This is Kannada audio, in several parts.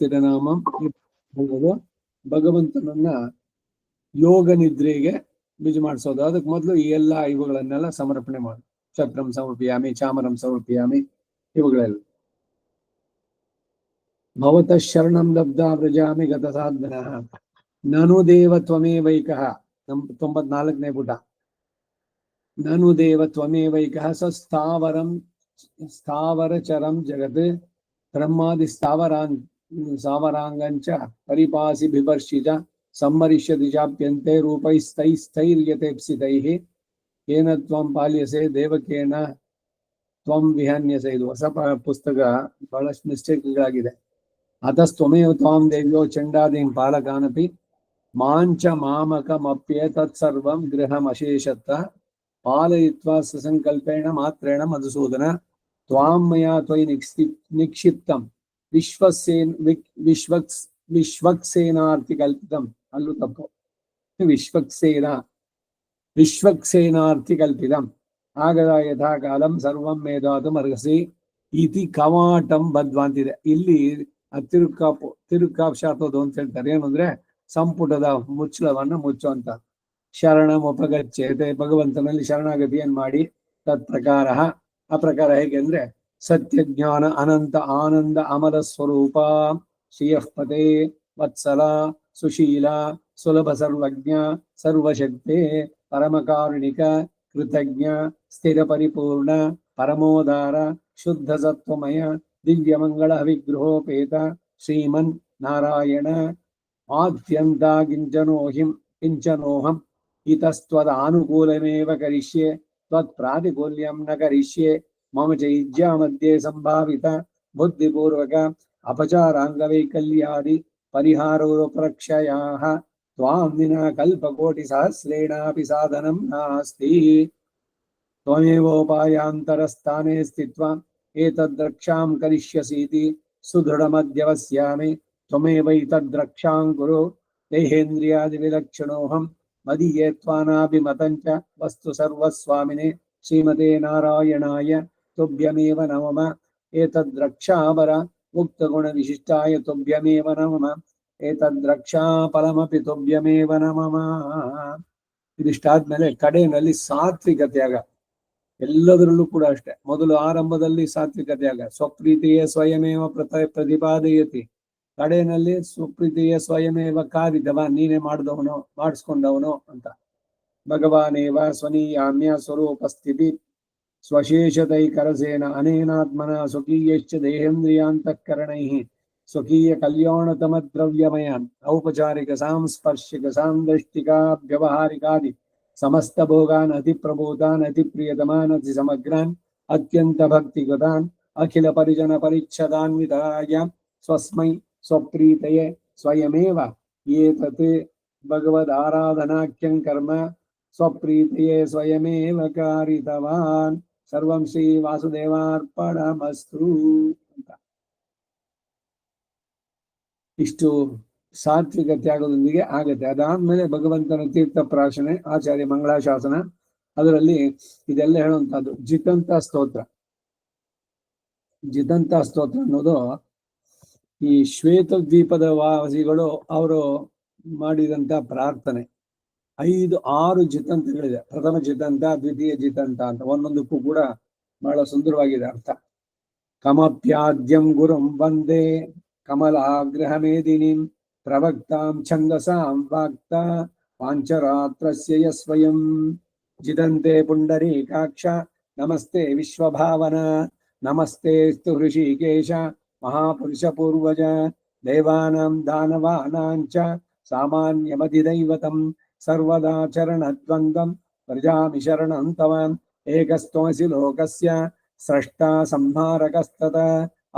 ತಿರುನಾಮಂ ಅನ್ನೋದು ಭಗವಂತನನ್ನ ಯೋಗ ನಿದ್ರೆಗೆ ಬಿಜು ಮಾಡಿಸೋದು. ಅದಕ್ಕೆ ಮೊದಲು ಈ ಎಲ್ಲ ಇವುಗಳನ್ನೆಲ್ಲ ಸಮರ್ಪಣೆ ಮಾಡು. ಚಕ್ರಂ ಸಮರ್ಪಯಾಮಿ, ಚಾಮರಂ ಸಮರ್ಪಯಾಮಿ, ಇವುಗಳೆಲ್ಲ. ಭವತಃ ಶರಣಂ ಲಬ್ಧಾ ವ್ರಜಾಮಿ ಗತ ಸಾಧನ ನನು ದೇವ ತ್ವಮೇವೈಕಃ. 94ನೇ ಪುಟ. ನನು ದೇವ ತ್ವಮೇವೈಕಃ ಸ ಸ್ಥಾವರಚರಂ ಜಗತ್ ಬ್ರಹ್ಮಾದಿ ಸ್ಥಾವರಾಂಗಂಚ ಪರಿಪಾಸಿ ಬಿಭರ್ಷಿತ ಸಂಮರಿಷ್ಯತಿ ಚಾಪ್ಯಂತೆ ರೂಪೈಸ್ತೈಸ್ಥೈರ್ಯತೆಪ್ಸಿತೈಃ ಏನ ತ್ವಂ ಪಾಲ್ಯಸೆ ದೇವಕೇನ ತ್ವಂ ವಿಹನ್ಯಸೆ. ಇದು ಹೊಸ ಪುಸ್ತಕ, ಬಹಳಷ್ಟು ಮಿಸ್ಟೇಕ್ಗಳಾಗಿದೆ. ಅತಸ್ತ್ವಮೇವ ತ್ವಾಂ ದೇವ್ಯೋ ಚಂಡಾದೀಂ ಪಾಲಕಾನಪಿ ಮಾಂಚ ಮಾಮಕಮಪ್ಯೆ ತತ್ಸರ್ವಂ ಗೃಹಮಶೇಷತಃ ಪಾಲಯಿತ್ವಾ ಸಸಂಕಲ್ಪೇಣ ಮಾತ್ರೇಣ ಮಧುಸೂದನ ತ್ವಾಂ ಮಯಾ ತ್ವಯಿ ನಿಕ್ಷಿಪ್ತಂ ವಿಶ್ವಕ್ಸೇನಾರ್ಥಿ ಕಲ್ಪಿತಂ. ಅಲ್ಲೂ ತಪ್ಪು, ವಿಶ್ವಕ್ಸೇನಾರ್ಥಿ ಕಲ್ಪಿತಂ ಆಗದ ಯಥಾ ಕಾಲಂ ಸರ್ವಂ ಮೇಧಾತು ಮರ್ಗಸಿ ಇತಿ ಕವಾಟಂ ಬದ್ವಾ ಅಂತಿದೆ. ಇಲ್ಲಿ ತಿರುಕಾಪ್ಶಾತೋದು ಅಂತ ಹೇಳ್ತಾರೆ. ಏನು ಅಂದ್ರೆ ಸಂಪುಟದ ಮುಚ್ಚಳವನ್ನು ಮುಚ್ಚುವಂತ. ಶರಣಂ ಉಪಗಚ್ಚೇತೆ, ಭಗವಂತನಲ್ಲಿ ಶರಣಾಗತಿಯನ್ನು ಮಾಡಿ. ತತ್ ಪ್ರಕಾರ, ಆ ಪ್ರಕಾರ ಹೇಗೆ ಅಂದ್ರೆ ಸತ್ಯ ಜ್ಞಾನ ಅನಂತ ಆನಂದ ಅಮರ ಸ್ವರೂಪ ಶ್ರೀಯಃಪತೆ ವತ್ಸಲ ಸುಶೀಲ ಸುಲಭ ಸರ್ವಜ್ಞ ಸರ್ವಶಕ್ತಿ ಪರಮಕಾರುಣಿಕ ಕೃತಜ್ಞ ಸ್ಥಿರ ಪರಿಪೂರ್ಣ ಪರಮೋದಾರ ಶುದ್ಧ ಸತ್ವಮಯ ದಿವ್ಯಮಂಗಳ ವಿಗ್ರಹೋಪೇತ ಶ್ರೀಮನ್ ನಾರಾಯಣ ಆದ್ಯಂತ ಕಿಂಚನೋಹಂ ಇತಸ್ತ್ವದಾನುಕೂಲಮೇವ ಕರಿಷ್ಯೆ ತ್ವತ್ಪ್ರಾತಿಕೂಲ್ಯಂ ನ ಕರಿಷ್ಯೆ ಮಮ ಚೈಜ್ಯ ಮಧ್ಯೆ ಸಂಭಾವಿತ ಬುದ್ಧಿಪೂರ್ವಕ ಅಪಚಾರಾಂಗವೈಕಲ್ಯಾದಿ ಪರಿಹಾರೋಪರಕ್ಷಯಾಃ ತ್ವಾಂ ವಿನಾ ಕಲ್ಪಕೋಟಿ ಸಹಸ್ರೇಣಾಪಿ ಸಾಧನಂ ನಾಸ್ತಿ. ತ್ವಮೇವೋಪಾಯಾಂತರಸ್ಥಾನೇ ಸ್ಥಿತ್ವಾ ಏತದ್ರಕ್ಷಾಂ ಕರಿಷ್ಯಸೀತಿ ಸುದೃಢಮದ್ಯವಸ್ಯಾಮಿ ತ್ವಮೇವೈತದ್ರಕ್ಷಾಂ ಕುರು ದೇಹೇಂದ್ರಿಯಾದಿ ವಿಲಕ್ಷಣೋಹಂ ಮದೀಯೇ ತ್ವಾನಾಭಿಮತಂಚ ವಸ್ತು ಸರ್ವಸ್ವಾಮಿನೇ ಶ್ರೀಮತೆ ನಾರಾಯಣಾಯ ತುಭ್ಯಮೇವ ನಮಃ ಏತದ್ರಕ್ಷಾಪರ ಮುಕ್ತಗುಣ ವಿಶಿಷ್ಟಾಯ ತುಭ್ಯಮೇವ ನಮಃ ಏತದ್ರಕ್ಷಾಫಲಮಪಿ ತುಭ್ಯಮೇವ ನಮಃ. ಇದಿಷ್ಟಾದ್ಮೇಲೆ ಕಡೆಯಲ್ಲಿ ಸಾತ್ವಿಕ ತ್ಯಾಗ. ಎಲ್ಲದರಲ್ಲೂ ಕೂಡ ಅಷ್ಟೇ. ಮೊದಲು ಆರಂಭದಲ್ಲಿ ಸಾತ್ವಿಕ ತ್ಯಾಗ, ಸ್ವಪ್ರೀತಿಯೇ ಸ್ವಯಮೇವ ಪ್ರತಿಪಾದಯತಿ. ಕಡೆಯಲ್ಲಿ ಸ್ವಪ್ರೀತಿಯ ಸ್ವಯಮೇವ ಕಾರಿದವ, ನೀನೇ ಮಾಡಿದವನು ಮಾಡಿಸ್ಕೊಂಡವನು ಅಂತ. ಭಗವಾನೇವ ಸ್ವನೀಯಾಮ್ಯ ಸ್ವರೂಪಸ್ಥಿತಿ ಸ್ವಶೇಷತೈಕರಸೇನ ಅನೇನಾತ್ಮನ ಸ್ವಕೀಯಶ್ಚ ದೇಹೇಂದ್ರಿಯಾಂತಃಕರಣೈಃ ಸ್ವಕೀಯ ಕಲ್ಯಾಣತಮದ್ರವ್ಯಮಯಾನ್ ಔಪಚಾರಿಕ ಸಾಂಸ್ಪರ್ಶಿಕ ಸಾಂದೃಷ್ಟಿಕ ವ್ಯವಹಾರಿಕಾದಿ ಸಮಸ್ತ ಭೋಗಾನ್ ಅತಿಪ್ರಬೋಧಾನ್ ಅತಿಪ್ರಿಯತಮಾನ್ ಅತಿ ಸಮಗ್ರಾನ್ ಅತ್ಯಂತ ಭಕ್ತಿಗತಾನ್ ಅಖಿಲ ಪರಿಜನ ಪರಿಚ್ಛದಾನ್ವಿತಾಯ ಸ್ವಸ್ಮೈ ಸ್ವಪ್ರೀತಯೇ ಸ್ವಯಮೇವ ಏತತ್ ಭಗವದಾರಾಧನಾಖ್ಯಂ ಕರ್ಮ ಸ್ವಪ್ರೀತಯೇ ಸ್ವಯಮೇವ ಕಾರಿತವಾನ್ ಸರ್ವಂ ಶ್ರೀ ವಾಸುದೇವಾರ್ಪಣಮಸ್ತು ಅಂತ. ಇಷ್ಟು ಸಾತ್ವಿಕ ತ್ಯಾಗದೊಂದಿಗೆ ಆಗತ್ತೆ. ಅದಾದ್ಮೇಲೆ ಭಗವಂತನ ತೀರ್ಥ ಪ್ರಾಶನೆ, ಆಚಾರ್ಯ ಮಂಗಳಾಶಾಸನ, ಅದರಲ್ಲಿ ಇದೆಲ್ಲ ಹೇಳುವಂತಹದ್ದು. ಜಿತಂತ ಸ್ತೋತ್ರ. ಜಿತಂತ ಸ್ತೋತ್ರ ಅನ್ನೋದು ಈ ಶ್ವೇತ ದ್ವೀಪದ ವಾಸಿಗಳು ಅವರು ಮಾಡಿದಂತ ಪ್ರಾರ್ಥನೆ. 5-6 ಜಿತಂತಗಳಿದೆ. ಪ್ರಥಮ ಜಿತಂತ, ದ್ವಿತೀಯ ಜಿತಂತ ಅಂತ. ಒಂದೊಂದಕ್ಕೂ ಕೂಡ ಬಹಳ ಸುಂದರವಾಗಿದೆ ಅರ್ಥ. ಕಮಪ್ಯಾದ್ಯಂ ಗುರುಂ ವಂದೇ ಕಮಲಾಗ್ರಹ ಮೇದಿನಿಂ ಪ್ರವಕ್ತಾಂ ಛಂದಸಾಂ ವಾಕ್ತ ಪಾಂಚರಾತ್ರಸ್ಯ ಸ್ವಯಂ ಜಿದಂತೆ ಪುಂಡರೀಕಾಕ್ಷ ನಮಸ್ತೆ ವಿಶ್ವಭಾವನ ನಮಸ್ತೆ ಸ್ತು ಹೃಷಿಕೇಶ ಮಹಾಪುರುಷ ಪೂರ್ವಜ ದೇವಾನಾಂ ದಾನವಾನಾಂಚ ಸಾಮಾನ್ಯಮಧಿದೈವತಂ ಸರ್ವದಾ ಚರಣದ್ವಂದ್ವಂ ಪ್ರಜಾಮಿ ಶರಣಂ ತವ ಏಕಸ್ತ್ವಮಸಿ ಲೋಕಸ್ಯ ಸ್ರಷ್ಟಾ ಸಂಹಾರಕಸ್ತತ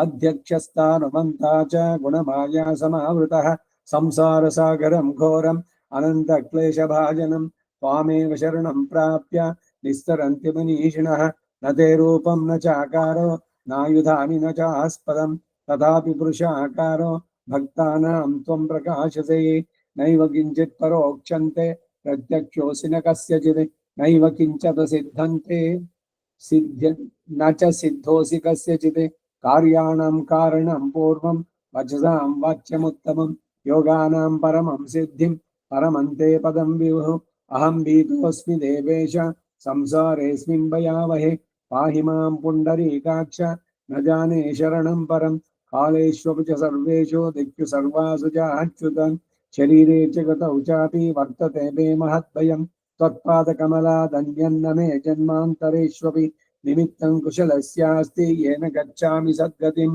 ಅಧ್ಯಕ್ಷಸ್ಥಾನುಮಂತಾ ಚ ಗುಣಮಾಯಾ ಸಮಾವೃತಃ ಸಂಸಾರ ಸಾಗರಂ ಘೋರಂ ಅನಂತ ಕ್ಲೇಶಭಾಜನಂ ತ್ವಾಮೇವ ಶರಣಂ ಪ್ರಾಪ್ಯ ನಿಸ್ತರಂತಿ ಮನೀಷಿಣಃ ನ ತೇ ರೂಪಂ ನ ಚಾಕಾರೋ ನಾಯುಧಾನಿ ನ ಚಾಸ್ಪದಂ ತಥಾಪಿ ಪುರುಷಾಕಾರೋ ಭಕ್ತಾನಾಂ ತ್ವಂ ಪ್ರಕಾಶಸೇ ನೈವ ಕಿಂಚಿತ್ ಪರೋಕ್ಷಂತೆ ಪ್ರತ್ಯಕ್ಷೋಸಿ ನ ಕಸ್ಯಚಿತ್ ನೈವ ಕಿಂಚತ ಸಿದ್ಧಂತೆ ಸಿದ್ಧ ನ ಚ ಸಿದ್ಧೋಸಿ ಕಸ್ಯಚಿತ್ ಕಾರ್ಯಾಣಂ ಕಾರಣಂ ಪೂರ್ವಂ ವಚಸಾಂ ವಾಚ್ಯಮುತ್ತಮಂ ಯೋಗಾನಾಂ ಪರಮಂ ಸಿದ್ಧಿಂ ಪರಮಂತೆ ಪದಂ ವಿಭು ಅಹಂ ಭೀತೋಸ್ಮಿ ದೇವೇಶ ಸಂಸಾರೇಸ್ಮಿನ್ ಭಯಾವಹೆ ಪಾಹಿ ಮಾಂ ಪುಂಡರೀಕಾಕ್ಷ ನ ಜಾನೇ ಶರಣಂ ಪರಂ ಕಾಲೇಶ್ವಪಿ ಚ ಸರ್ವೇಷು ದಿಕ್ಖು ಸರ್ವಾಸು ಚ ಅಚ್ಯುತಂ ಶರೀರೇ ಚ ಗತೌ ಚಾಪಿ ವರ್ತತೆ ಮೇ ಮಹದ್ಭಯಂ त्वत्पादकमलादन्यन्न मे जन्मान्तरेष्वपि निमित्तं कुशलस्यास्ति येन गच्छामि सद्गतिं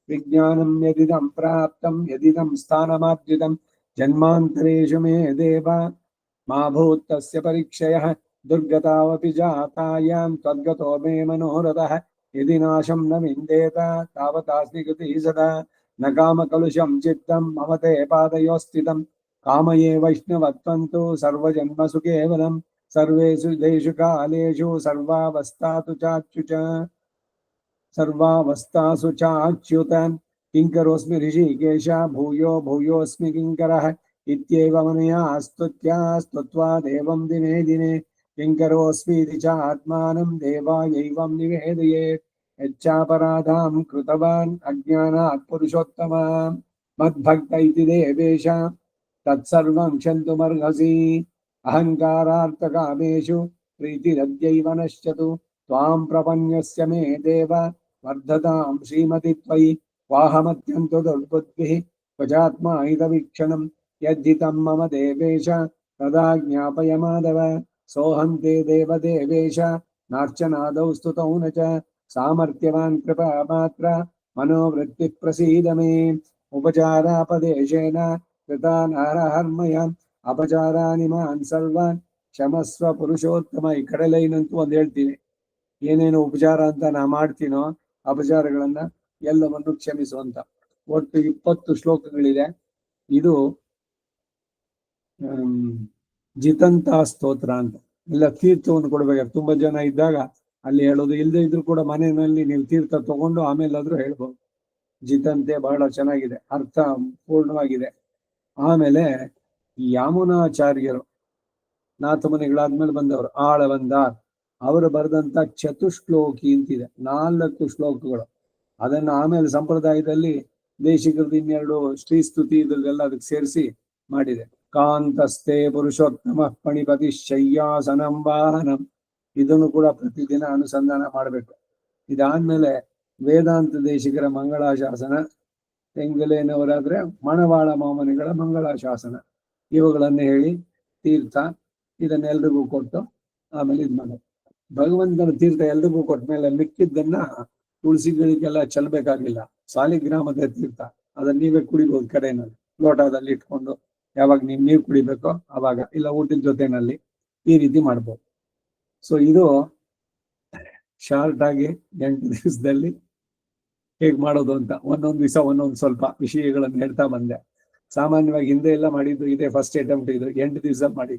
विज्ञानं यदिदं प्राप्तं यदिदं स्थानमार्जितं जन्मान्तरेषु मे देव मा भूत् तस्य परीक्षयः दुर्गतावपि जातायां त्वद्गतो मे मनोरथः यदि नाशं न विन्देत तावतास्मि कृतिः सदा न कामकलुषं चित्तं मम ते पादयोस्थितं कामये वैष्णवत्वन्तु सर्वजन्मसु केवलं सर्वेषु देषु कालेषु सर्वावस्थासु चाच्युत किङ्करोऽस्मि ऋषिकेश भूयो भूयोऽस्मि किङ्करः इत्येवमनया स्तुत्या स्तुत्वा देवं दिने दिने किङ्करोऽस्मीति च आत्मानं देवायैवं निवेदयेत् यच्चापराधां कृतवान् अज्ञानात् पुरुषोत्तमा मद्भक्त इति देवेश तत्सर्वं क्षन्तुमर्हसि अहङ्कारार्थकामेषु प्रीतिरद्यैव नश्यतु त्वां प्रपन्यस्य मे देव वर्धतां श्रीमति त्वयि वाहमत्यन्तो दुर्बुद्धिः त्वचात्मा इदवीक्षणं यद्धितं मम देवेश तदा ज्ञापय माधव सोऽहं ते देवदेवेश नार्चनादौ स्तुतौ न च सामर्थ्यवान् कृपामात्र मनोवृत्तिः प्रसीद मे उपचारापदेशेन कृता नारहर्मयान् ಅಪಚಾರಾನಿ ಮಾನ್ ಸರ್ವಾನ್ ಕ್ಷಮಸ್ವ ಪುರುಷೋತ್ತಮ. ಈ ಕಡೆ ಲೈನ್ ಅಂತೂ ಒಂದು ಹೇಳ್ತೀನಿ, ಏನೇನು ಉಪಚಾರ ಅಂತ ನಾ ಮಾಡ್ತೀನೋ ಅಪಚಾರಗಳನ್ನ ಎಲ್ಲವನ್ನು ಕ್ಷಮಿಸುವಂತ. ಒಟ್ಟು 20 ಶ್ಲೋಕಗಳಿದೆ. ಇದು ಜಿತಂತ ಸ್ತೋತ್ರ ಅಂತ. ಎಲ್ಲ ತೀರ್ಥವನ್ನು ಕೊಡ್ಬೇಕಾದ್ರೆ ತುಂಬಾ ಜನ ಇದ್ದಾಗ ಅಲ್ಲಿ ಹೇಳೋದು, ಇಲ್ಲದೆ ಇದ್ರು ಕೂಡ ಮನೆಯಲ್ಲಿ ನೀವು ತೀರ್ಥ ತಗೊಂಡು ಆಮೇಲಾದ್ರೂ ಹೇಳ್ಬೋದು. ಜಿತಂತೆ ಬಹಳ ಚೆನ್ನಾಗಿದೆ, ಅರ್ಥ ಪೂರ್ಣವಾಗಿದೆ. ಆಮೇಲೆ ಯಾಮುನಾಚಾರ್ಯರು ನಾಥಮುನಿಗಳಾದ್ಮೇಲೆ ಬಂದವರು ಆಳವಂದಾರ್ ಅವರು ಬರೆದಂತ ಚತುಶ್ಲೋಕಿ ಅಂತಿದೆ, 4 ಶ್ಲೋಕಗಳು. ಅದನ್ನ ಆಮೇಲೆ ಸಂಪ್ರದಾಯದಲ್ಲಿ ದೇಶಿಕರದ್ದು 2 ಶ್ರೀಸ್ತುತಿ ಇದ್ರದ್ದೆಲ್ಲ ಅದಕ್ಕೆ ಸೇರಿಸಿ ಮಾಡಿದೆ. ಕಾಂತಸ್ತೆ ಪುರುಷೋತ್ತಮ ಪಣಿಪತಿ ಶಯ್ಯಾಸನಂ ವಾಹನಂ, ಇದನ್ನು ಕೂಡ ಪ್ರತಿದಿನ ಅನುಸಂಧಾನ ಮಾಡಬೇಕು. ಇದಾದ್ಮೇಲೆ ವೇದಾಂತ ದೇಶಿಕರ ಮಂಗಳಾಶಾಸನ, ತೆಂಗಲೇನವರಾದ್ರೆ ಮಣವಾಳ ಮಾಮನಿಗಳ ಮಂಗಳಾಶಾಸನ, ಇವುಗಳನ್ನ ಹೇಳಿ ತೀರ್ಥ ಇದನ್ನೆಲ್ರಿಗೂ ಕೊಟ್ಟು ಆಮೇಲೆ ಇದು ಮಾಡೋದು. ಭಗವಂತನ ತೀರ್ಥ ಎಲ್ರಿಗೂ ಕೊಟ್ಟ ಮೇಲೆ ಮಿಕ್ಕಿದ್ದನ್ನ ತುಳಸಿಗಳಿಗೆಲ್ಲ ಚೆಲ್ಬೇಕಾಗಿಲ್ಲ. ಸಾಲಿಗ್ರಾಮದ ತೀರ್ಥ ಅದನ್ನ ನೀವೇ ಕುಡಿಬಹುದು, ಕಡೆನಲ್ಲಿ ಲೋಟದಲ್ಲಿ ಇಟ್ಕೊಂಡು ಯಾವಾಗ ನೀರು ಕುಡಿಬೇಕೋ ಅವಾಗ, ಇಲ್ಲ ಊಟದ ಜೊತೆನಲ್ಲಿ ಈ ರೀತಿ ಮಾಡ್ಬೋದು. ಸೊ ಇದು ಶಾರ್ಟ್ ಆಗಿ 8 ದಿವಸದಲ್ಲಿ ಹೇಗ್ ಮಾಡೋದು ಅಂತ ಒಂದೊಂದು ದಿವಸ ಒಂದೊಂದು ಸ್ವಲ್ಪ ವಿಷಯಗಳನ್ನು ಹೇಳ್ತಾ ಬಂದೆ. ಸಾಮಾನ್ಯವಾಗಿ ಹಿಂದೆ ಎಲ್ಲ ಮಾಡಿದ್ದು ಇದೇ ಫಸ್ಟ್ ಅಟೆಂಪ್ಟ್, ಇದು 8 ದಿವಸ ಮಾಡಿ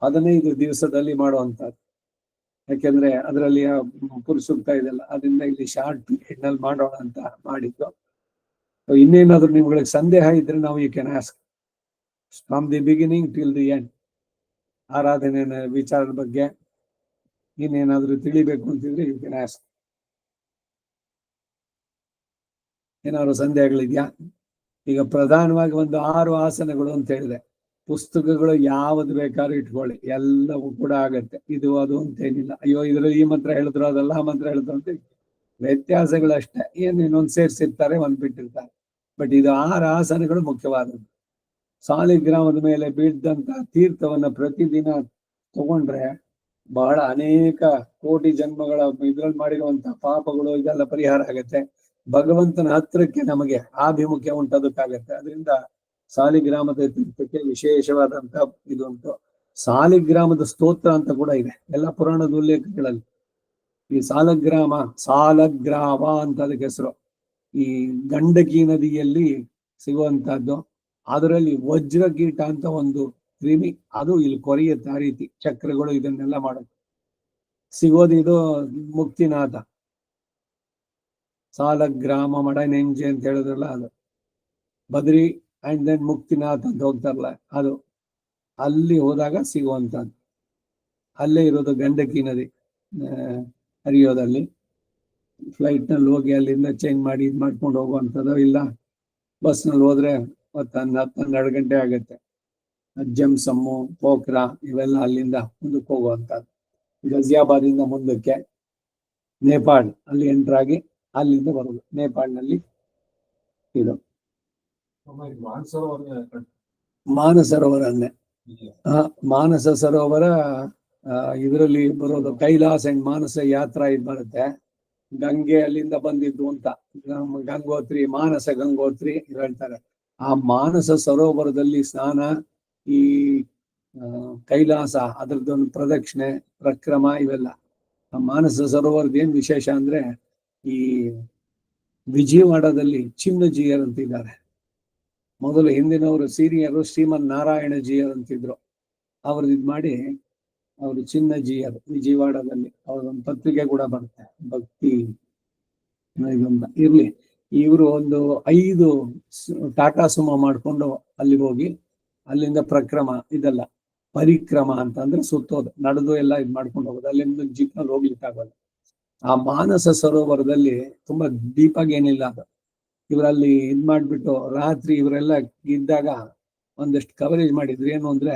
15 ದಿವಸದಲ್ಲಿ ಮಾಡುವಂತದ್ದು. ಯಾಕೆಂದ್ರೆ ಅದರಲ್ಲಿ ಪುರುಸೂಕ್ತ ಇದೆಲ್ಲ, ಅದರಿಂದ ಇಲ್ಲಿ ಶಾರ್ಟ್ ಪೀರಿಯಡ್ ಮಾಡೋಣ ಅಂತ ಮಾಡಿದ್ದು. ಇನ್ನೇನಾದ್ರೂ ನಿಮ್ಗಳಿಗೆ ಸಂದೇಹ ಇದ್ರೆ ನಾವು you can ask from the beginning till the end. ಆರಾಧನೆ ವಿಚಾರದ ಬಗ್ಗೆ ಇನ್ನೇನಾದ್ರೂ ತಿಳಿಬೇಕು ಅಂತಿದ್ರೆ ಯು ಕ್ಯಾನ್ ಆಸ್ಕ್. ಏನಾದ್ರು ಸಂದೇಹಗಳಿದ್ಯಾ? ಈಗ ಪ್ರಧಾನವಾಗಿ ಒಂದು 6 ಆಸನಗಳು ಅಂತ ಹೇಳಿದೆ. ಪುಸ್ತಕಗಳು ಯಾವ್ದು ಬೇಕಾದ್ರೂ ಇಟ್ಕೊಳ್ಳಿ, ಎಲ್ಲವೂ ಕೂಡ ಆಗತ್ತೆ. ಇದು ಅದು ಅಂತೇನಿಲ್ಲ, ಅಯ್ಯೋ ಇದ್ರಲ್ಲಿ ಈ ಮಂತ್ರ ಹೇಳಿದ್ರು ಅದೆಲ್ಲ ಆ ಮಂತ್ರ ಹೇಳಿದ್ರು ಅಂತ ವ್ಯತ್ಯಾಸಗಳಷ್ಟೇ. ಏನು ಇನ್ನೊಂದು ಸೇರಿಸಿರ್ತಾರೆ, ಒಂದ್ ಬಿಟ್ಟಿರ್ತಾರೆ. ಬಟ್ ಇದು 6 ಆಸನಗಳು ಮುಖ್ಯವಾದದ್ದು. ಸಾಲಿಗ್ರಾಮದ ಮೇಲೆ ಬೀಳ್ದಂತ ತೀರ್ಥವನ್ನ ಪ್ರತಿದಿನ ತಗೊಂಡ್ರೆ ಬಹಳ ಅನೇಕ ಕೋಟಿ ಜನ್ಮಗಳ ಇದ್ರಲ್ಲಿ ಮಾಡಿರುವಂತ ಪಾಪಗಳು ಇದೆಲ್ಲ ಪರಿಹಾರ ಆಗತ್ತೆ. ಭಗವಂತನ ಹತ್ರಕ್ಕೆ ನಮಗೆ ಆಭಿಮುಖ್ಯ ಉಂಟದಕ್ಕಾಗತ್ತೆ. ಅದರಿಂದ ಸಾಲಿಗ್ರಾಮದ ತೀರ್ಥಕ್ಕೆ ವಿಶೇಷವಾದಂತ ಇದು ಉಂಟು. ಸಾಲಿಗ್ರಾಮದ ಸ್ತೋತ್ರ ಅಂತ ಕೂಡ ಇದೆ ಎಲ್ಲ ಪುರಾಣದ ಉಲ್ಲೇಖಗಳಲ್ಲಿ. ಈ ಸಾಲಗ್ರಾಮ ಅಂತ ಅದಕ್ಕೆ ಹೆಸರು. ಈ ಗಂಡಕಿ ನದಿಯಲ್ಲಿ ಸಿಗುವಂತಹದ್ದು. ಅದರಲ್ಲಿ ವಜ್ರಕೀಟ ಅಂತ ಒಂದು ಕ್ರಿಮಿ, ಅದು ಇಲ್ಲಿ ಕೊರೆಯುತ್ತೆ. ಆ ರೀತಿ ಚಕ್ರಗಳು ಇದನ್ನೆಲ್ಲ ಮಾಡೋದು ಸಿಗೋದು. ಇದು ಮುಕ್ತಿನಾಥ ಸಾಲಗ್ರಾಮ ಮಡನೆಂಜೆ ಅಂತ ಹೇಳಿದ್ರಲ್ಲ, ಅದು ಬದ್ರಿ ಅಂಡ್ ದೆನ್ ಮುಕ್ತಿನಾಥ್ ಅಂತ ಹೋಗ್ತಾರಲ್ಲ, ಅದು ಅಲ್ಲಿ ಹೋದಾಗ ಸಿಗುವಂತದ್ದು. ಅಲ್ಲೇ ಇರೋದು ಗಂಡಕಿ ನದಿ ಹರಿಯೋದಲ್ಲಿ. ಫ್ಲೈಟ್ ನಲ್ಲಿ ಹೋಗಿ ಅಲ್ಲಿಂದ ಚೇಂಜ್ ಮಾಡಿ ಇದು ಮಾಡ್ಕೊಂಡು ಹೋಗುವಂಥದ್ದು, ಇಲ್ಲ ಬಸ್ನಲ್ಲಿ ಹೋದ್ರೆ 10-12 ಗಂಟೆ ಆಗುತ್ತೆ. ಜಂಸಮ್ಮು, ಪೋಖ್ರಾ ಇವೆಲ್ಲ ಅಲ್ಲಿಂದ ಮುಂದಕ್ಕೆ ಹೋಗುವಂತದ್ದು. ಗಜಿಯಾಬಾದಿಂದ ಮುಂದಕ್ಕೆ ನೇಪಾಳ್ ಅಲ್ಲಿ ಎಂಟರ್ ಆಗಿ ಅಲ್ಲಿಂದ ಬರುದು. ನೇಪಾಳ್ನಲ್ಲಿ ಇದು ಮಾನಸರೋವರನ್ನೇ. ಮಾನಸ ಸರೋವರ ಇದರಲ್ಲಿ ಬರೋದು ಕೈಲಾಸ್ ಅಂಡ್ ಮಾನಸ ಯಾತ್ರಾ ಇದು ಬರುತ್ತೆ. ಗಂಗೆ ಅಲ್ಲಿಂದ ಬಂದಿದ್ದು ಅಂತ ಗಂಗೋತ್ರಿ, ಮಾನಸ ಗಂಗೋತ್ರಿ ಹೇಳ್ತಾರೆ. ಆ ಮಾನಸ ಸರೋವರದಲ್ಲಿ ಸ್ನಾನ, ಈ ಕೈಲಾಸ ಅದರದ್ದೊಂದು ಪ್ರದಕ್ಷಿಣೆ, ಪ್ರಕ್ರಮ ಇವೆಲ್ಲ. ಆ ಮಾನಸ ಸರೋವರದ ಏನ್ ವಿಶೇಷ ಅಂದ್ರೆ, ಈ ವಿಜಯವಾಡದಲ್ಲಿ ಚಿನ್ನಜಿಯರ್ ಅಂತಿದ್ದಾರೆ. ಮೊದಲು ಹಿಂದಿನವರು ಸೀನಿಯರು ಶ್ರೀಮನ್ ನಾರಾಯಣ ಜಿಯರ್ ಅಂತಿದ್ರು. ಅವ್ರದ್ದು ಇದು ಮಾಡಿ ಅವರು ಚಿನ್ನಜಿಯರ್ ವಿಜಯವಾಡದಲ್ಲಿ ಅವ್ರದೊಂದು ಪತ್ರಿಕೆ ಕೂಡ ಬರುತ್ತೆ, ಭಕ್ತಿ ಇದೊಂದು ಇರ್ಲಿ. ಇವರು ಒಂದು 5 ಟಾಟಾ ಸುಮೋ ಮಾಡ್ಕೊಂಡು ಅಲ್ಲಿ ಹೋಗಿ ಅಲ್ಲಿಂದ ಪ್ರಕ್ರಮ, ಇದೆಲ್ಲ ಪರಿಕ್ರಮ ಅಂತ ಅಂದ್ರೆ ಸುತ್ತೋದು, ನಡೆದು ಎಲ್ಲ ಇದ್ ಮಾಡ್ಕೊಂಡು ಹೋಗೋದು. ಅಲ್ಲಿಂದ ಜೀಪ್ನಲ್ಲಿ ಹೋಗ್ಲಿಕ್ಕೆ ಆಗೋದು. ಆ ಮಾನಸ ಸರೋವರದಲ್ಲಿ ತುಂಬಾ ಡೀಪ್ ಆಗಿ ಏನಿಲ್ಲ ಅದು. ಇವರಲ್ಲಿ ಇದ್ ಮಾಡ್ಬಿಟ್ಟು ರಾತ್ರಿ ಇವರೆಲ್ಲ ಇದ್ದಾಗ ಒಂದಷ್ಟು ಕವರೇಜ್ ಮಾಡಿದ್ರು. ಏನು ಅಂದ್ರೆ,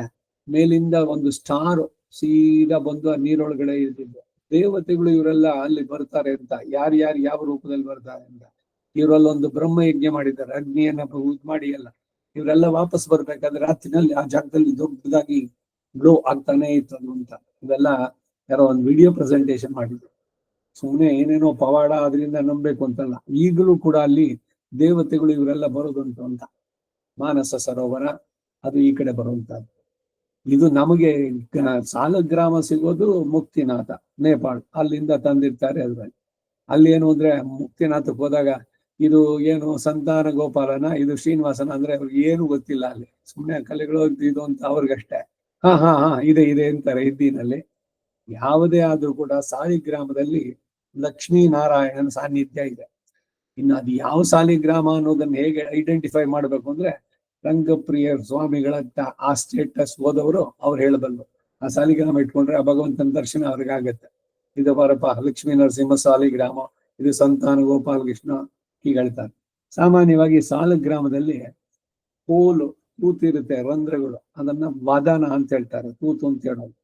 ಮೇಲಿಂದ ಒಂದು ಸ್ಟಾರ್ ಸೀದಾ ಬಂದು ಆ ನೀರೊಳಗಡೆ ಇರ್ತಿದ್ರು. ದೇವತೆಗಳು ಇವರೆಲ್ಲ ಅಲ್ಲಿ ಬರ್ತಾರೆ ಅಂತ, ಯಾರ್ಯಾರು ಯಾವ ರೂಪದಲ್ಲಿ ಬರ್ತಾರೆ ಅಂತ. ಇವರೆಲ್ಲ ಒಂದು ಬ್ರಹ್ಮ ಯಜ್ಞ ಮಾಡಿದ್ದಾರೆ, ಅಗ್ನಿಯನ್ನ ಇದು ಮಾಡಿ ಎಲ್ಲ. ಇವರೆಲ್ಲ ವಾಪಸ್ ಬರ್ಬೇಕಾದ್ರೆ ರಾತ್ರಿನಲ್ಲಿ ಆ ಜಾಗದಲ್ಲಿ ದೊಡ್ಡದಾಗಿ ಗ್ಲೋ ಆಗ್ತಾನೆ ಇತ್ತು ಅಂತ. ಇವೆಲ್ಲ ಯಾರೋ ಒಂದು ವಿಡಿಯೋ ಪ್ರೆಸೆಂಟೇಶನ್ ಮಾಡಿದ್ರು. ಸುಮ್ಮನೆ ಏನೇನೋ ಪವಾಡ ಅದರಿಂದ ನಂಬಬೇಕು ಅಂತಲ್ಲ, ಈಗಲೂ ಕೂಡ ಅಲ್ಲಿ ದೇವತೆಗಳು ಇವರೆಲ್ಲ ಬರೋದುಂಟು ಅಂತ. ಮಾನಸ ಸರೋವರ ಅದು ಈ ಕಡೆ ಬರುವಂತದ್ದು. ಇದು ನಮಗೆ ಸಾಲಗ್ರಾಮ ಸಿಗೋದು ಮುಕ್ತಿನಾಥ, ನೇಪಾಳ್, ಅಲ್ಲಿಂದ ತಂದಿರ್ತಾರೆ. ಅದ್ರಲ್ಲಿ ಅಲ್ಲಿ ಏನು ಅಂದ್ರೆ, ಮುಕ್ತಿನಾಥಕ್ಕೆ ಹೋದಾಗ ಇದು ಏನು ಸಂತಾನ ಗೋಪಾಲನ, ಇದು ಶ್ರೀನಿವಾಸನ ಅಂದ್ರೆ ಅವ್ರಿಗೆ ಏನು ಗೊತ್ತಿಲ್ಲ. ಅಲ್ಲಿ ಸುಮ್ಮನೆ ಕಲೆಗಳು ಇದು ಅಂತ ಅವ್ರಿಗಷ್ಟೇ. ಹಾ ಹಾ ಹಾ ಇದೆ ಇದೆ ಅಂತಾರೆ ಇದ್ದಿನಲ್ಲಿ. ಯಾವುದೇ ಆದ್ರೂ ಕೂಡ ಸಾಲಿಗ್ರಾಮದಲ್ಲಿ ಲಕ್ಷ್ಮೀನಾರಾಯಣನ ಸಾನ್ನಿಧ್ಯ ಇದೆ. ಇನ್ನು ಅದು ಯಾವ ಸಾಲಿಗ್ರಾಮ ಅನ್ನೋದನ್ನ ಹೇಗೆ ಐಡೆಂಟಿಫೈ ಮಾಡ್ಬೇಕು ಅಂದ್ರೆ, ರಂಗಪ್ರಿಯ ಸ್ವಾಮಿಗಳಂತ ಆ ಸ್ಟೇಟಸ್ ಹೋದವರು ಅವ್ರು ಹೇಳಬಲ್ಲು. ಆ ಸಾಲಿಗ್ರಾಮ ಇಟ್ಕೊಂಡ್ರೆ ಆ ಭಗವಂತನ ದರ್ಶನ ಅವ್ರಿಗಾಗತ್ತೆ. ಇದು ಬರಪ್ಪ ಲಕ್ಷ್ಮೀ ನರಸಿಂಹ ಸಾಲಿಗ್ರಾಮ, ಇದು ಸಂತಾನ ಗೋಪಾಲ ಕೃಷ್ಣ ಹೀಗೆ ಹೇಳ್ತಾರೆ. ಸಾಮಾನ್ಯವಾಗಿ ಸಾಲಿಗ್ರಾಮದಲ್ಲಿ ಕೋಲು ತೂತಿರುತ್ತೆ, ರಂಧ್ರಗಳು, ಅದನ್ನ ವದನ ಅಂತ ಹೇಳ್ತಾರೆ, ತೂತು ಅಂತ ಹೇಳೋದು.